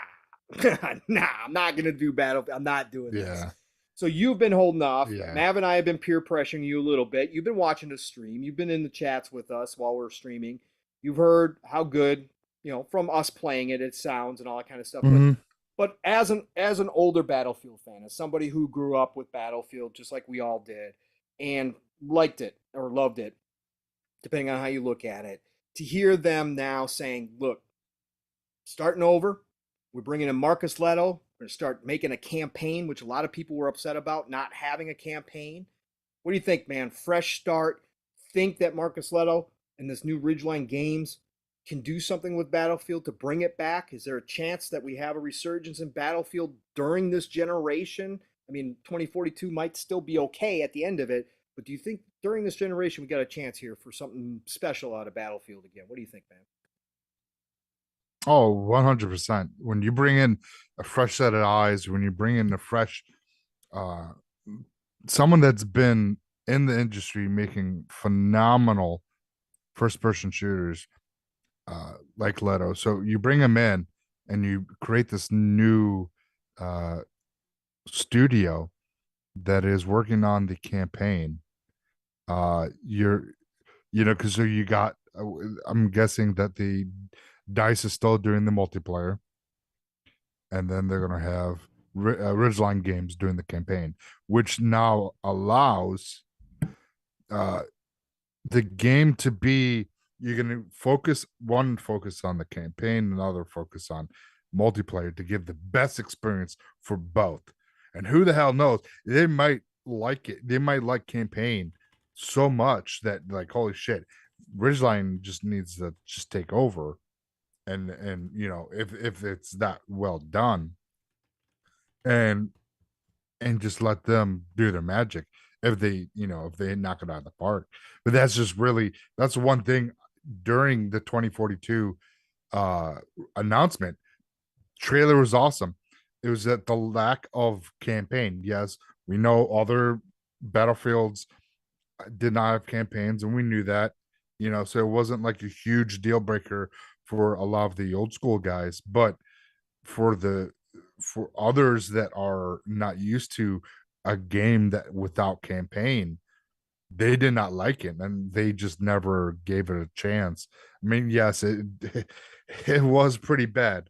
nah, I'm not gonna do Battlefield. I'm not doing this. So you've been holding off. Mav and I have been peer pressuring you a little bit. You've been watching the stream. You've been in the chats with us while we're streaming. You've heard how good, from us playing it sounds and all that kind of stuff. But as an older Battlefield fan, as somebody who grew up with Battlefield just like we all did, and liked it or loved it, depending on how you look at it, to hear them now saying, look, starting over, we're bringing in Marcus Leto, we're going to start making a campaign, which a lot of people were upset about not having a campaign. What do you think, man? Fresh start. Think that Marcus Leto and this new Ridgeline Games can do something with Battlefield to bring it back? Is there a chance that we have a resurgence in Battlefield during this generation? I mean, 2042 might still be okay at the end of it, but do you think during this generation we got a chance here for something special out of Battlefield again? What do you think, man? Oh, 100%. When you bring in a fresh set of eyes, when you bring in a fresh someone that's been in the industry making phenomenal first-person shooters like Leto. So you bring him in and you create this new studio that is working on the campaign. Because so you got, I'm guessing that the DICE is still doing the multiplayer, and then they're going to have Ridgeline Games doing the campaign, which now allows the game to be, you're going to focus on the campaign, another focus on multiplayer to give the best experience for both. And who the hell knows, they might like it, they might like campaign so much that, like, holy shit, Ridgeline just needs to just take over. And if it's that well done, and just let them do their magic, if they knock it out of the park. But that's one thing during the 2042 announcement trailer was awesome. It was that the lack of campaign. Yes, we know other Battlefields did not have campaigns, and we knew that, so it wasn't like a huge deal breaker for a lot of the old school guys. But for others that are not used to a game that without campaign, they did not like it, and they just never gave it a chance. I mean, yes, it was pretty bad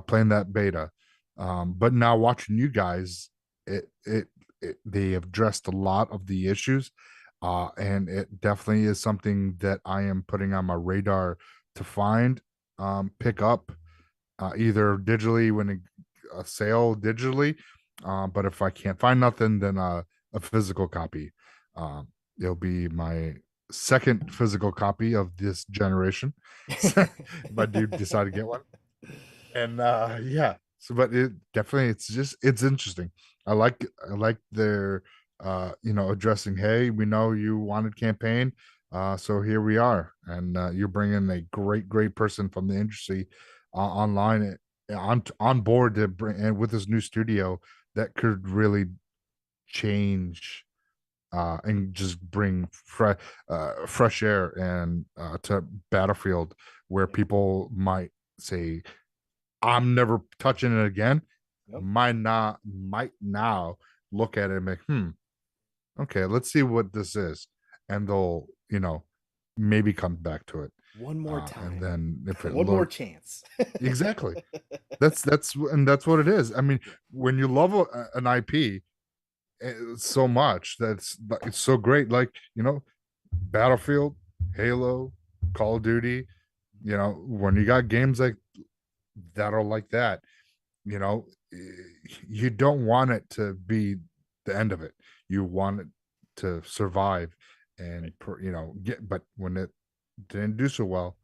playing that beta, but now watching you guys, they have addressed a lot of the issues, and it definitely is something that I am putting on my radar to find, pick up, either digitally when a sale digitally, but if I can't find nothing, then a physical copy. It'll be my second physical copy of this generation if I do decide to get one. And but it definitely, it's interesting. I like their addressing, hey, we know you wanted campaign, so here we are, and you're bringing a great person from the industry online on board to bring, and with this new studio that could really change and just bring fresh air and to Battlefield, where people might say, I'm never touching it again. Yep. Might now look at it and make, okay, let's see what this is, and they'll maybe come back to it one more time, and then if it one more chance. Exactly. That's what it is. I mean, when you love an IP so much, it's so great, like Battlefield, Halo, Call of Duty, when you got games like that are like that, you don't want it to be the end of it. You want it to survive and get, but when didn't do so well.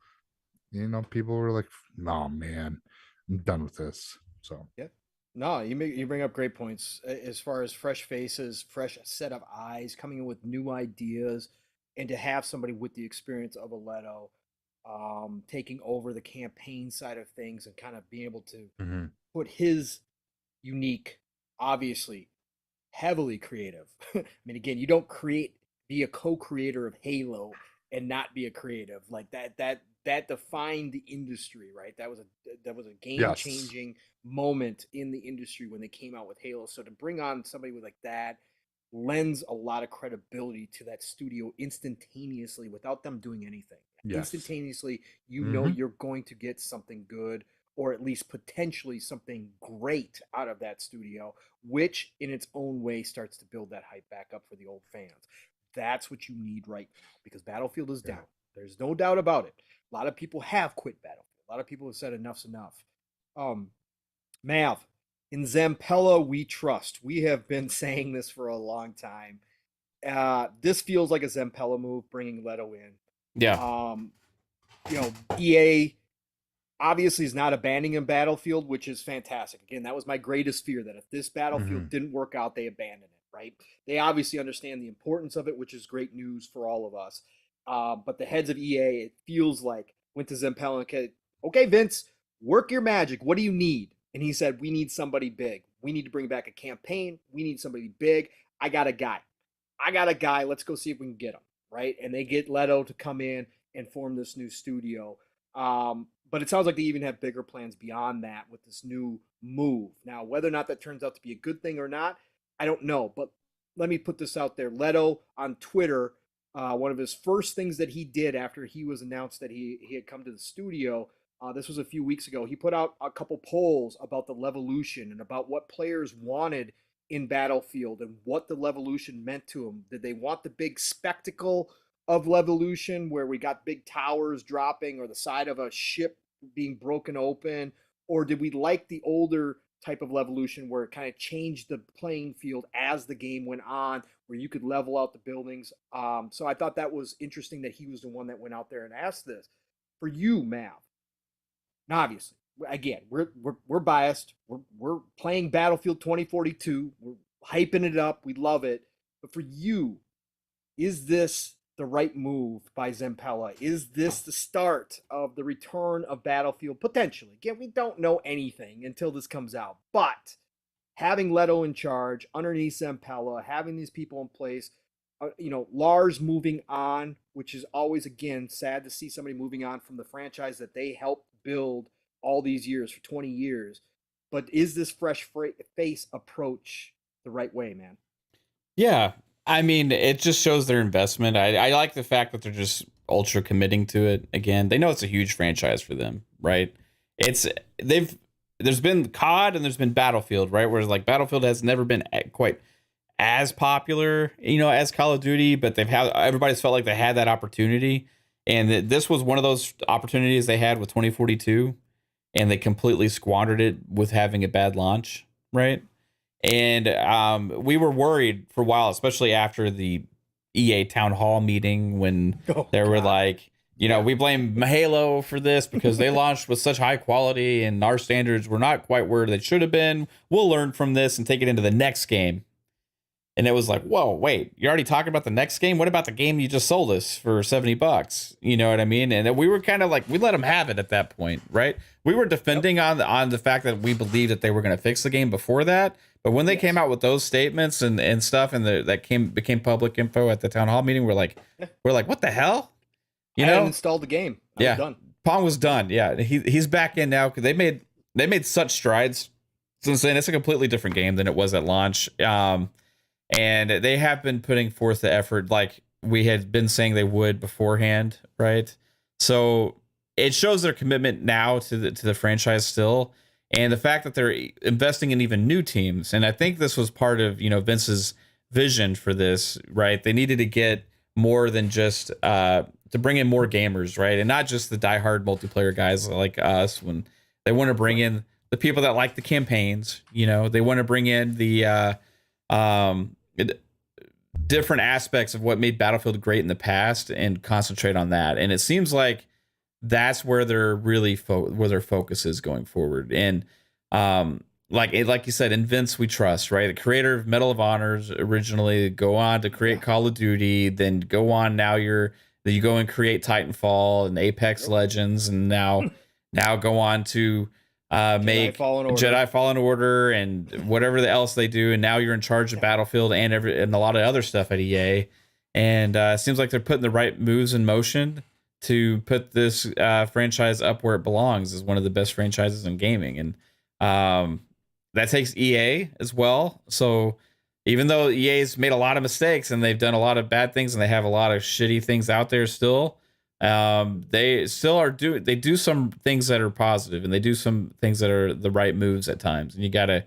People were like, "No, man, I'm done with this." So Yeah. No, you bring up great points as far as fresh faces, fresh set of eyes coming in with new ideas, and to have somebody with the experience of a Leto taking over the campaign side of things and kind of being able to mhm. put his unique, obviously heavily creative. I mean, again, you don't be a co-creator of Halo and not be a creative like that. That defined the industry, right? That was a game Yes, changing moment in the industry when they came out with Halo. So to bring on somebody with like that lends a lot of credibility to that studio instantaneously without them doing anything. yes, Instantaneously, hmm you're going to get something good or at least potentially something great out of that studio, which in its own way starts to build that hype back up for the old fans. That's what you need right now because Battlefield is yeah, down. There's no doubt about it. A lot of people have quit Battlefield. A lot of people have said enough's enough. Um, Mav, in Zampella we trust. We have been saying this for a long time. This feels like a Zampella move, bringing Leto in. Yeah. Um, EA obviously is not abandoning Battlefield, which is fantastic. Again, that was my greatest fear that if this hmm Battlefield didn't work out, they abandon it, right? They obviously understand the importance of it, which is great news for all of us. But the heads of EA, it feels like, went to Zempel and said, okay, Vince, work your magic. What do you need? And he said, we need somebody big. We need to bring back a campaign. We need somebody big. I got a guy. Let's go see if we can get him, right? And they get Leto to come in and form this new studio. But it sounds like they even have bigger plans beyond that with this new move. Now, whether or not that turns out to be a good thing or not, I don't know. But let me put this out there. Leto on Twitter, one of his first things that he did after he was announced that he had come to the studio, this was a few weeks ago. He put out a couple polls about the Levolution and about what players wanted in Battlefield and what the Levolution meant to them. Did they want the big spectacle of Levolution where we got big towers dropping or the side of a ship being broken open? Or did we like the older type of Levolution where it kind of changed the playing field as the game went on, where you could level out the buildings? So I thought that was interesting that he was the one that went out there and asked this. For you, Mav, now obviously, again, we're biased. We're playing Battlefield 2042. We're hyping it up. We love it. But for you, is this the right move by Zempella? Is this the start of the return of Battlefield? Potentially. Again, we don't know anything until this comes out. But having Leto in charge, underneath Zempella, having these people in place, Lars moving on, which is always, again, sad to see somebody moving on from the franchise that they helped build all these years for 20 years. But is this fresh face approach the right way, man? Yeah. I mean, it just shows their investment. I like the fact that they're just ultra committing to it. Again, they know it's a huge franchise for them, right? It's there's been COD and there's been Battlefield, right? Whereas like Battlefield has never been quite as popular, as Call of Duty, but everybody's felt like they had that opportunity, and this was one of those opportunities they had with 2042, and they completely squandered it with having a bad launch, right? And we were worried for a while, especially after the EA town hall meeting when they were like, we blame Halo for this because they launched with such high quality and our standards were not quite where they should have been. We'll learn from this and take it into the next game. And it was like, whoa, wait, you're already talking about the next game? What about the game you just sold us for $70? You know what I mean? And we were kind of like, we let them have it at that point, right? We were defending on the fact that we believed that they were going to fix the game before that. But when they came out with those statements and stuff, and that became public info at the town hall meeting, we're like, what the hell? I hadn't installed the game. I was done. Pong was done. Yeah, he's back in now because they made such strides since then. It's a completely different game than it was at launch. And they have been putting forth the effort like we had been saying they would beforehand, right? So it shows their commitment now to the franchise still, and the fact that they're investing in even new teams. And I think this was part of Vince's vision for this, right? They needed to get more than just to bring in more gamers, right? And not just the diehard multiplayer guys like us. When they want to bring in the people that like the campaigns, they want to bring in the different aspects of what made Battlefield great in the past and concentrate on that. And it seems like that's where they're really where their focus is going forward. And like you said, in Vince we trust, right? The creator of Medal of Honors originally, go on to create Call of Duty, then go on now you go and create Titanfall and Apex Legends, and now go on to make Jedi Fallen Order and whatever else they do, and now you're in charge of Battlefield and a lot of other stuff at EA. And it seems like they're putting the right moves in motion to put this franchise up where it belongs as one of the best franchises in gaming. And that takes EA as well. So even though EA's made a lot of mistakes and they've done a lot of bad things and they have a lot of shitty things out there still, they still they do some things that are positive, and they do some things that are the right moves at times. And you gotta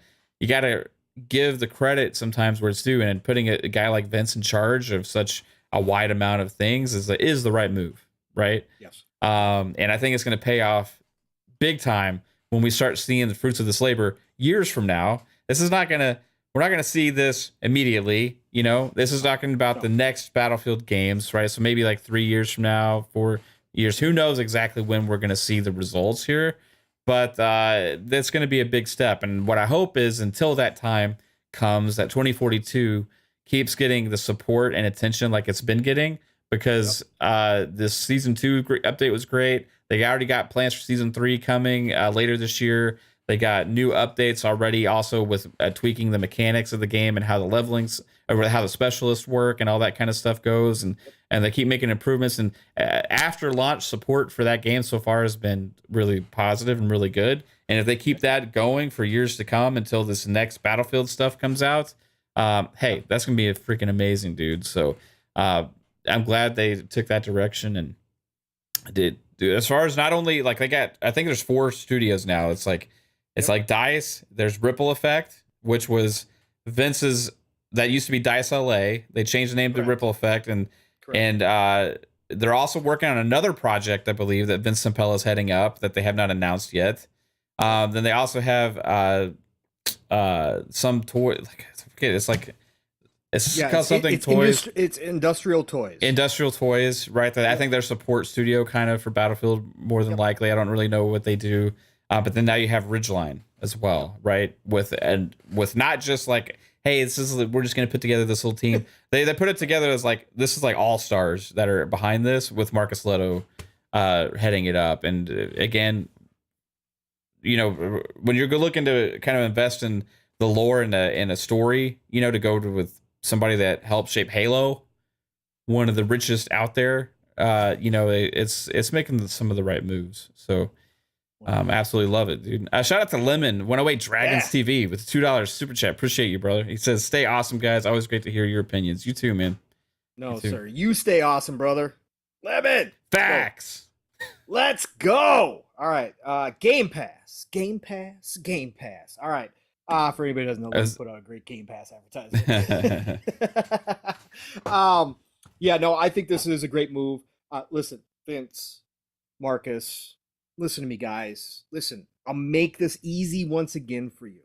give the credit sometimes where it's due. And putting a guy like Vince in charge of such a wide amount of things is the right move, right? Yes. And I think it's going to pay off big time when we start seeing the fruits of this labor years from now. We're not going to see this immediately. You know, this is talking about the next Battlefield games, right? So maybe like 3 years from now, 4 years, who knows exactly when we're going to see the results here, but that's going to be a big step. And what I hope is until that time comes, that 2042 keeps getting the support and attention like it's been getting, because this season 2 update was great. They already got plans for season 3 coming later this year. They got new updates already, also with tweaking the mechanics of the game and how the levelings, or how the specialists work and all that kind of stuff goes. And they keep making improvements. And after launch support for that game so far has been really positive and really good. And if they keep that going for years to come until this next Battlefield stuff comes out, hey, that's going to be a freaking amazing, dude. So I'm glad they took that direction and did. Dude, as far as not only like I think there's 4 studios now. It's like DICE. There's Ripple Effect, which was Vince's. That used to be DICE LA. They changed the name to Ripple Effect, and they're also working on another project, I believe, that Vince Zampella is heading up that they have not announced yet. Then they also have some toy. It's called something toys. It's industrial toys. Industrial toys, right? I think they're support studio kind of for Battlefield more than likely. I don't really know what they do, but then now you have Ridgeline as well, right? With not just like, hey, we're just gonna put together this little team. They put it together as like, this is like all stars that are behind this, with Marcus Leto heading it up. And again, you know, when you're looking to kind of invest in the lore and a story, you know, to go with somebody that helped shape Halo, one of the richest out there, you know, it's making some of the right moves. So absolutely love it, dude. Shout out to Lemon 108 Dragons TV with $2 super chat. Appreciate you, brother. He says, stay awesome, guys. Always great to hear your opinions. You too, man. No, sir. You stay awesome, brother. Lemon. Facts. Let's go. All right. Game Pass. All right. For anybody who doesn't know, let's put out a great Game Pass advertisement. Yeah, no, I think this is a great move. Listen, Vince, Marcus, listen to me, guys. Listen, I'll make this easy once again for you.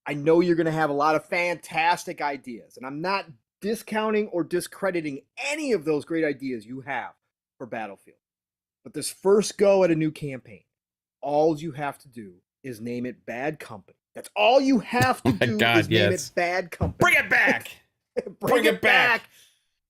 I know you're going to have a lot of fantastic ideas, and I'm not discounting or discrediting any of those great ideas you have for Battlefield. But this first go at a new campaign, all you have to do is name it Bad Company. That's all you have to do is name it Bad Company. Bring it back. Bring it back.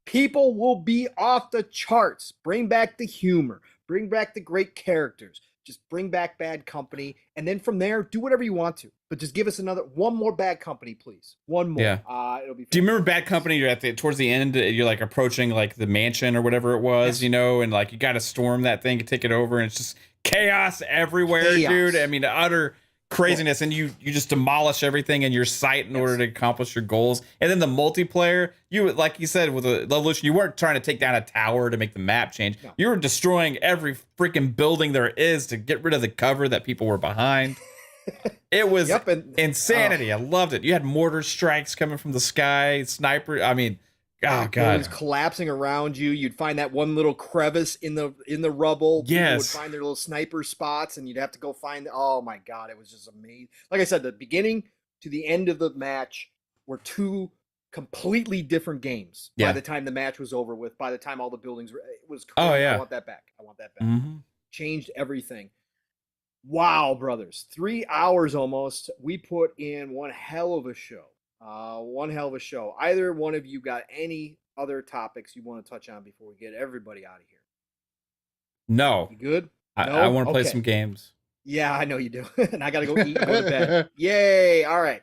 People will be off the charts. Bring back the humor. Bring back the great characters. Just bring back Bad Company. And then from there, do whatever you want to. But just give us one more Bad Company, please. One more. Yeah. It'll be. Do you remember Bad Company? You're towards the end, you're like approaching like the mansion or whatever it was, you know, and like you got to storm that thing and take it over. And it's just chaos everywhere, dude. I mean, utter craziness, and you just demolish everything in your sight in order to accomplish your goals. And then the multiplayer, you, like you said, with the Levolution, you weren't trying to take down a tower to make the map change. You were destroying every freaking building there is to get rid of the cover that people were behind. It was insanity. I loved it. You had mortar strikes coming from the sky, sniper. I mean, oh god, it was collapsing around you. You'd find that one little crevice in the rubble. People would find their little sniper spots, and you'd have to go find. Oh my god, it was just amazing. Like I said, the beginning to the end of the match were 2 completely different games Yeah. by the time the match was over with, by the time all the buildings were, it was crazy. Oh, yeah. I want that back. I want that back. Mm-hmm. Changed everything. Wow, brothers. 3 hours almost. We put in one hell of a show. One hell of a show. Either one of you got any other topics you want to touch on before we get everybody out of here? No. You good? I want to play Okay. some games. Yeah, I know you do. And I got to go eat and go to bed. Yay. All right.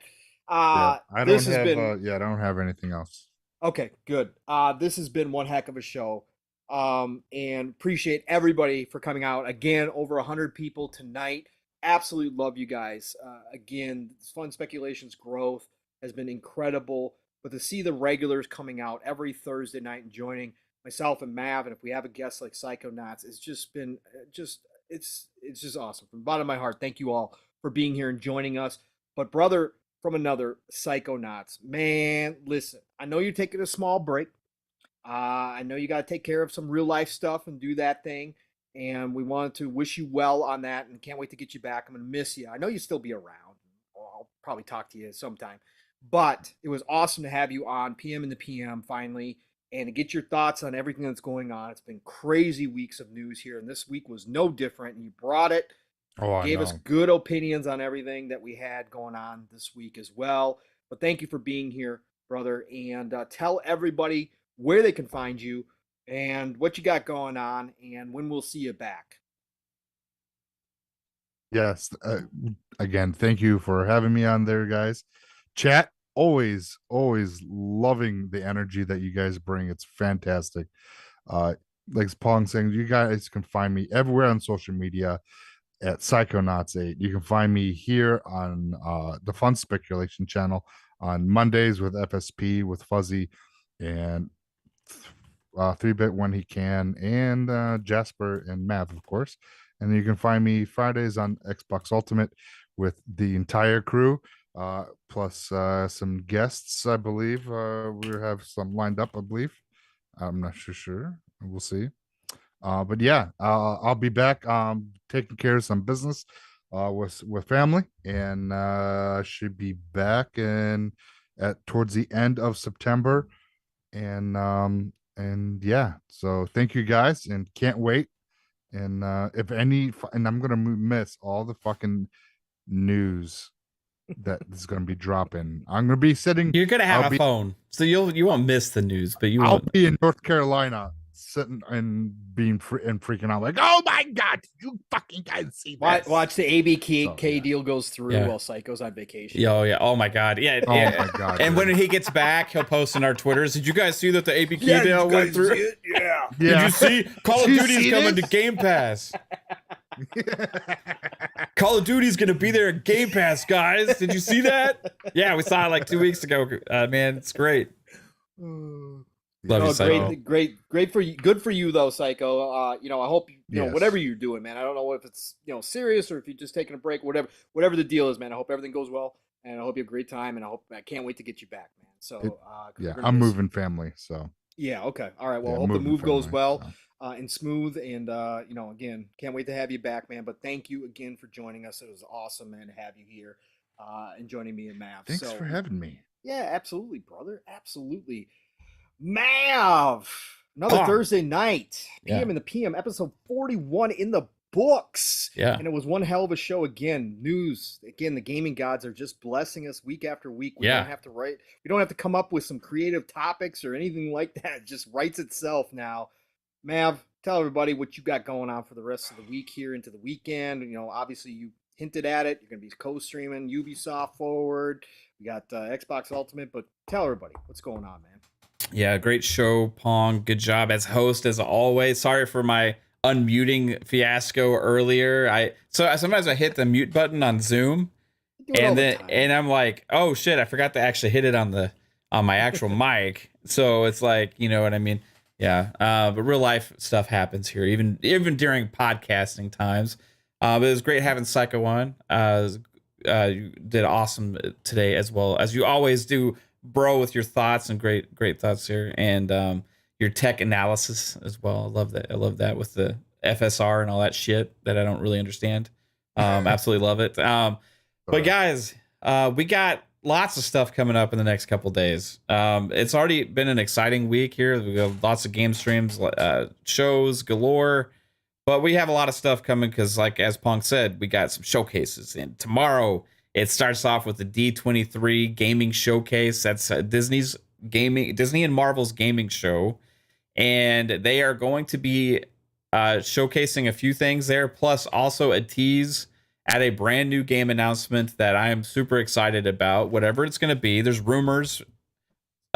I This don't has have been I don't have anything else. okay, good. This has been one heck of a show. And appreciate everybody for coming out. Again, over 100 people tonight. Absolutely love you guys. Again, Fun Speculations growth has been incredible. But to see the regulars coming out every Thursday night and joining myself and Mav, and if we have a guest like Psychonauts, it's just been it's just awesome. From the bottom of my heart, thank you all for being here and joining us. But brother from another, Psychonauts, man, listen, I know you're taking a small break. I know you got to take care of some real life stuff and do that thing. And we wanted to wish you well on that and can't wait to get you back. I'm going to miss you. I know you'll still be around. I'll probably talk to you sometime. But it was awesome to have you on PM in the PM finally and to get your thoughts on everything that's going on. It's been crazy weeks of news here, and this week was no different. And you brought it. Gave us good opinions on everything that we had going on this week as well. But thank you for being here, brother. And tell everybody where they can find you and what you got going on and when we'll see you back. Yes. Again, thank you for having me on there, guys. Chat, always loving the energy that you guys bring. It's fantastic. Like Pong saying, you guys can find me everywhere on social media at Psychonauts8. You can find me here on the Fun Speculation channel on Mondays with FSP with Fuzzy and 3-Bit when he can, and Jasper and Mav, of course. And you can find me Fridays on Xbox Ultimate with the entire crew, plus some guests, I believe. We have some lined up, I believe. I'm not sure. We'll see. But yeah, I'll be back taking care of some business with family, and should be back towards the end of September. And yeah, so thank you guys, and can't wait. And and I'm gonna miss all the fucking news that is gonna be dropping. I'm gonna be sitting. You're gonna have a phone, so you won't miss the news, but I'll be in North Carolina, sitting and being freaking out like, oh my god, did you fucking guys see this? Watch the ABK deal goes through while Psycho's on vacation. Oh my god, yeah. Oh my god. And dude. when he gets back, he'll post on our Twitters. Did you guys see that the ABK deal went through? Yeah. Did you see Call of Duty's coming to Game Pass? Call of Duty's gonna be there at Game Pass, guys. Did you see that? Yeah, we saw it like 2 weeks ago. Man, it's great. Love you, Psycho. Great for you. Good for you though, Psycho. I hope you know Yes. whatever you're doing, man. I don't know if it's serious or if you're just taking a break, whatever the deal is, man. I hope everything goes well, and I hope you have a great time, and I can't wait to get you back, man. So yeah, I'm moving family, so yeah, okay, all right. Well, yeah, I hope the move goes family, well. so. And smooth, and again, can't wait to have you back, man. But thank you again for joining us. It was awesome, man, to have you here and joining me and Mav. Thanks for having me. Yeah, absolutely, brother, absolutely. Mav, another Thursday night, PM in the PM, episode 41 in the books. Yeah, and it was one hell of a show. Again, news. Again, the gaming gods are just blessing us week after week. We don't have to write. We don't have to come up with some creative topics or anything like that. It just writes itself now. Mav, tell everybody what you got going on for the rest of the week here into the weekend. Obviously you hinted at it. You're going to be co-streaming Ubisoft Forward. We got Xbox Ultimate, but tell everybody what's going on, man. Yeah, great show, Pong. Good job as host, as always. Sorry for my unmuting fiasco earlier. Sometimes I hit the mute button on Zoom, and I'm like, oh shit, I forgot to actually hit it on my actual mic. So it's like, you know what I mean? Yeah, but real life stuff happens here, even during podcasting times. But it was great having Psycho on. You did awesome today, as well as you always do, bro, with your thoughts and great thoughts here, and your tech analysis as well. I love that with the FSR and all that shit that I don't really understand. Absolutely love it. But guys, we got lots of stuff coming up in the next couple days. It's already been an exciting week here. We got lots of game streams, shows galore, but we have a lot of stuff coming because, like as Pong said, we got some showcases. And tomorrow it starts off with the D23 gaming showcase. That's Disney and Marvel's gaming show, and they are going to be showcasing a few things there, plus also a tease at a brand new game announcement that I am super excited about. Whatever it's going to be, there's rumors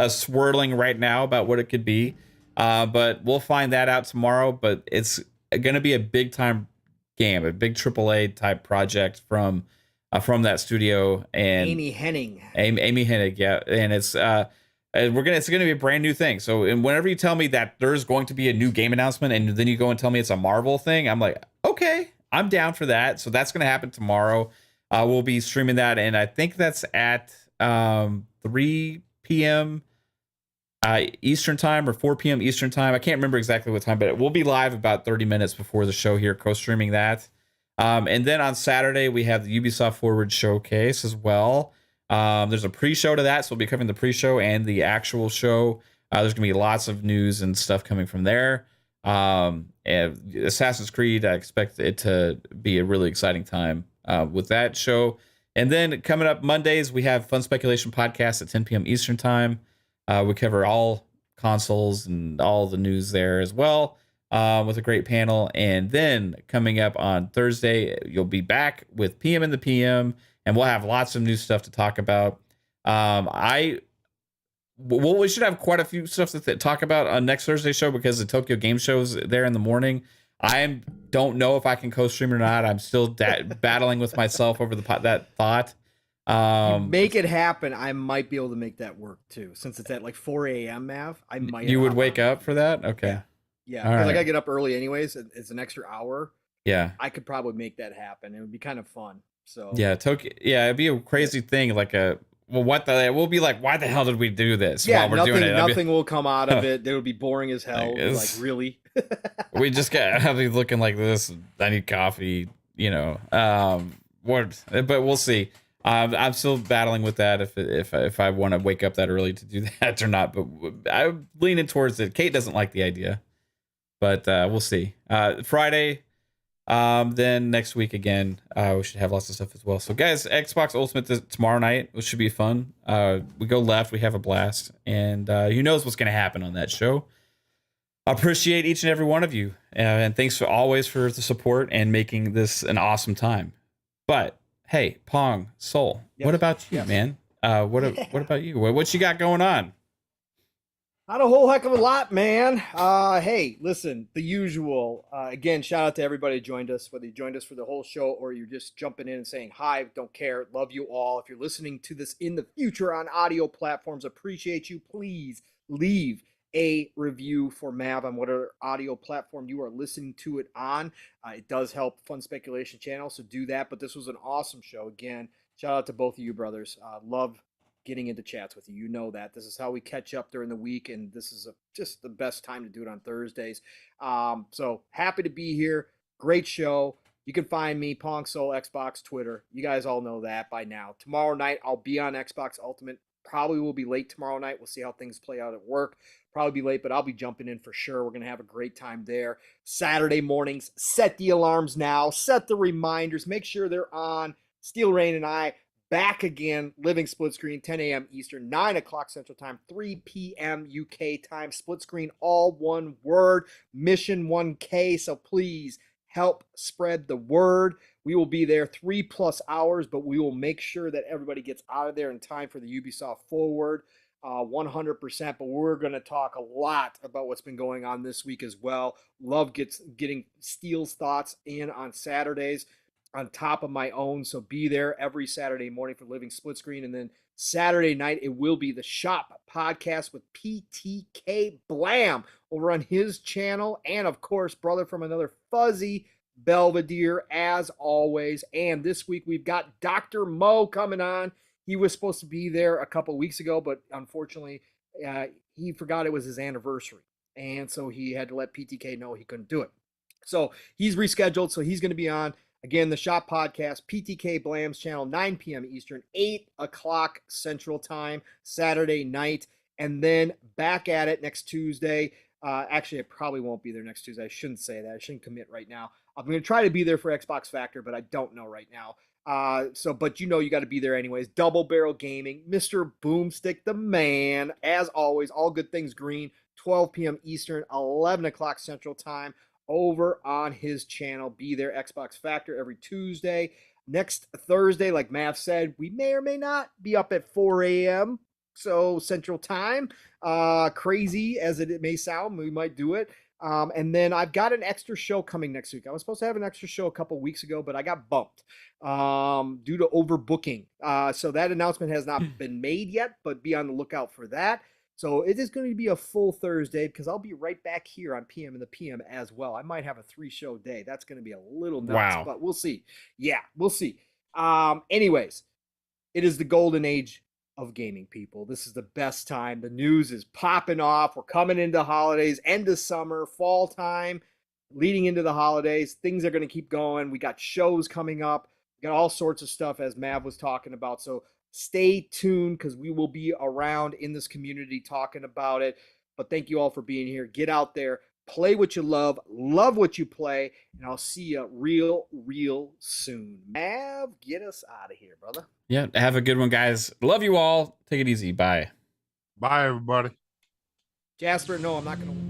swirling right now about what it could be, but we'll find that out tomorrow. But it's going to be a big time game, a big AAA type project from that studio. And Amy Hennig, yeah, and it's gonna be a brand new thing. So, and whenever you tell me that there's going to be a new game announcement, and then you go and tell me it's a Marvel thing, I'm like, okay, I'm down for that. So that's gonna happen tomorrow. We'll be streaming that, and I think that's at 3 p.m. Eastern time or 4 p.m. Eastern time. I can't remember exactly what time, but we'll be live about 30 minutes before the show here, co-streaming that. And then on Saturday we have the Ubisoft Forward showcase as well. There's a pre-show to that, so we'll be covering the pre-show and the actual show. There's gonna be lots of news and stuff coming from there. And Assassin's Creed, I expect it to be a really exciting time with that show. And then coming up Mondays, we have Fun Speculation Podcast at 10 p.m. Eastern time. We cover all consoles and all the news there as well, with a great panel. And then coming up on Thursday, you'll be back with PM in the PM, and we'll have lots of new stuff to talk about. We should have quite a few stuff to talk about on next Thursday show because the Tokyo Game Show's there in the morning. I don't know if I can co-stream or not. I'm still battling with myself over that thought. Make it happen. I might be able to make that work too, since it's at like 4 a.m. Mav. I might. You would wake up for that? Okay. Yeah, because like I get up early anyways. It's an extra hour. Yeah, I could probably make that happen. It would be kind of fun. So yeah, Tokyo. Yeah, it'd be a crazy thing. Like we'll be like, why the hell did we do this? Yeah, while we're doing it? Nothing will come out of it. It would be boring as hell. Like really. We just I'll be looking like this. I need coffee. But we'll see. I'm still battling with that if I want to wake up that early to do that or not. But I'm leaning towards it. Kate doesn't like the idea, but we'll see. Friday, then next week again, we should have lots of stuff as well. So guys, Xbox Ultimate tomorrow night, which should be fun. We go left, we have a blast, and who knows what's going to happen on that show. I appreciate each and every one of you, and thanks always for the support and making this an awesome time. But hey, Pong, Soul, what about you, man? What about you? What you got going on? Not a whole heck of a lot, man. Hey, listen, the usual. Again, shout out to everybody who joined us, whether you joined us for the whole show or you're just jumping in and saying hi, don't care, love you all. If you're listening to this in the future on audio platforms, appreciate you. Please leave a review for Mav on whatever audio platform you are listening to it on. It does help Fun Speculation channel, so do that. But this was an awesome show. Again, shout out to both of you brothers. Love getting into chats with you. You know that. This is how we catch up during the week, and this is just the best time to do it on Thursdays. So happy to be here. Great show. You can find me, Pong Soul, Xbox, Twitter. You guys all know that by now. Tomorrow night, I'll be on Xbox Ultimate. Probably will be late tomorrow night. We'll see how things play out at work. Probably be late, but I'll be jumping in for sure. We're going to have a great time there. Saturday mornings, set the alarms now. Set the reminders. Make sure they're on. Steel Rain and I back again. Living split screen, 10 a.m. Eastern, 9 o'clock Central Time, 3 p.m. UK time. Split screen, all one word. Mission 1K. So please help spread the word. We will be there 3+ hours, but we will make sure that everybody gets out of there in time for the Ubisoft Forward. 100%, but we're going to talk a lot about what's been going on this week as well. Love getting Steel's thoughts in on Saturdays on top of my own, so be there every Saturday morning for Living Split Screen, and then Saturday night it will be the Shop podcast with PTK Blam over on his channel, and of course, brother from another fuzzy, Belvedere, as always. And this week we've got Dr. Mo coming on. He was supposed to be there a couple weeks ago, but unfortunately, he forgot it was his anniversary. And so he had to let PTK know he couldn't do it. So he's rescheduled, so he's going to be on. Again, the Shop Podcast, PTK Blam's channel, 9 p.m. Eastern, 8 o'clock Central Time, Saturday night. And then back at it next Tuesday. Actually, I probably won't be there next Tuesday. I shouldn't say that. I shouldn't commit right now. I'm going to try to be there for Xbox Factor, but I don't know right now. But you know you got to be there anyways. Double Barrel Gaming, Mr. Boomstick the man. As always, all good things green, 12 p.m. Eastern, 11 o'clock Central Time, over on his channel. Be there, Xbox Factor, every Tuesday. Next Thursday, like Mav said, we may or may not be up at 4 a.m. So Central Time. Crazy as it may sound, we might do it. And then I've got an extra show coming next week. I was supposed to have an extra show a couple weeks ago, but I got bumped due to overbooking. So that announcement has not been made yet, but be on the lookout for that. So it is going to be a full Thursday because I'll be right back here on PM in the PM as well. I might have a 3-show day. That's going to be a little nuts, but we'll see. Yeah, we'll see. Anyways, it is the golden age of gaming, people. This is the best time. The news is popping off. We're coming into holidays, end of summer, fall time, leading into the holidays. Things are going to keep going. We got shows coming up. We got all sorts of stuff, as Mav was talking about. So stay tuned because we will be around in this community talking about it. But thank you all for being here. Get out there, play what you love what you play, and I'll see you real soon. Mav, get us out of here, brother. Yeah, have a good one, guys. Love you all. Take it easy. Bye. Bye, everybody. Jasper, no, I'm not going to.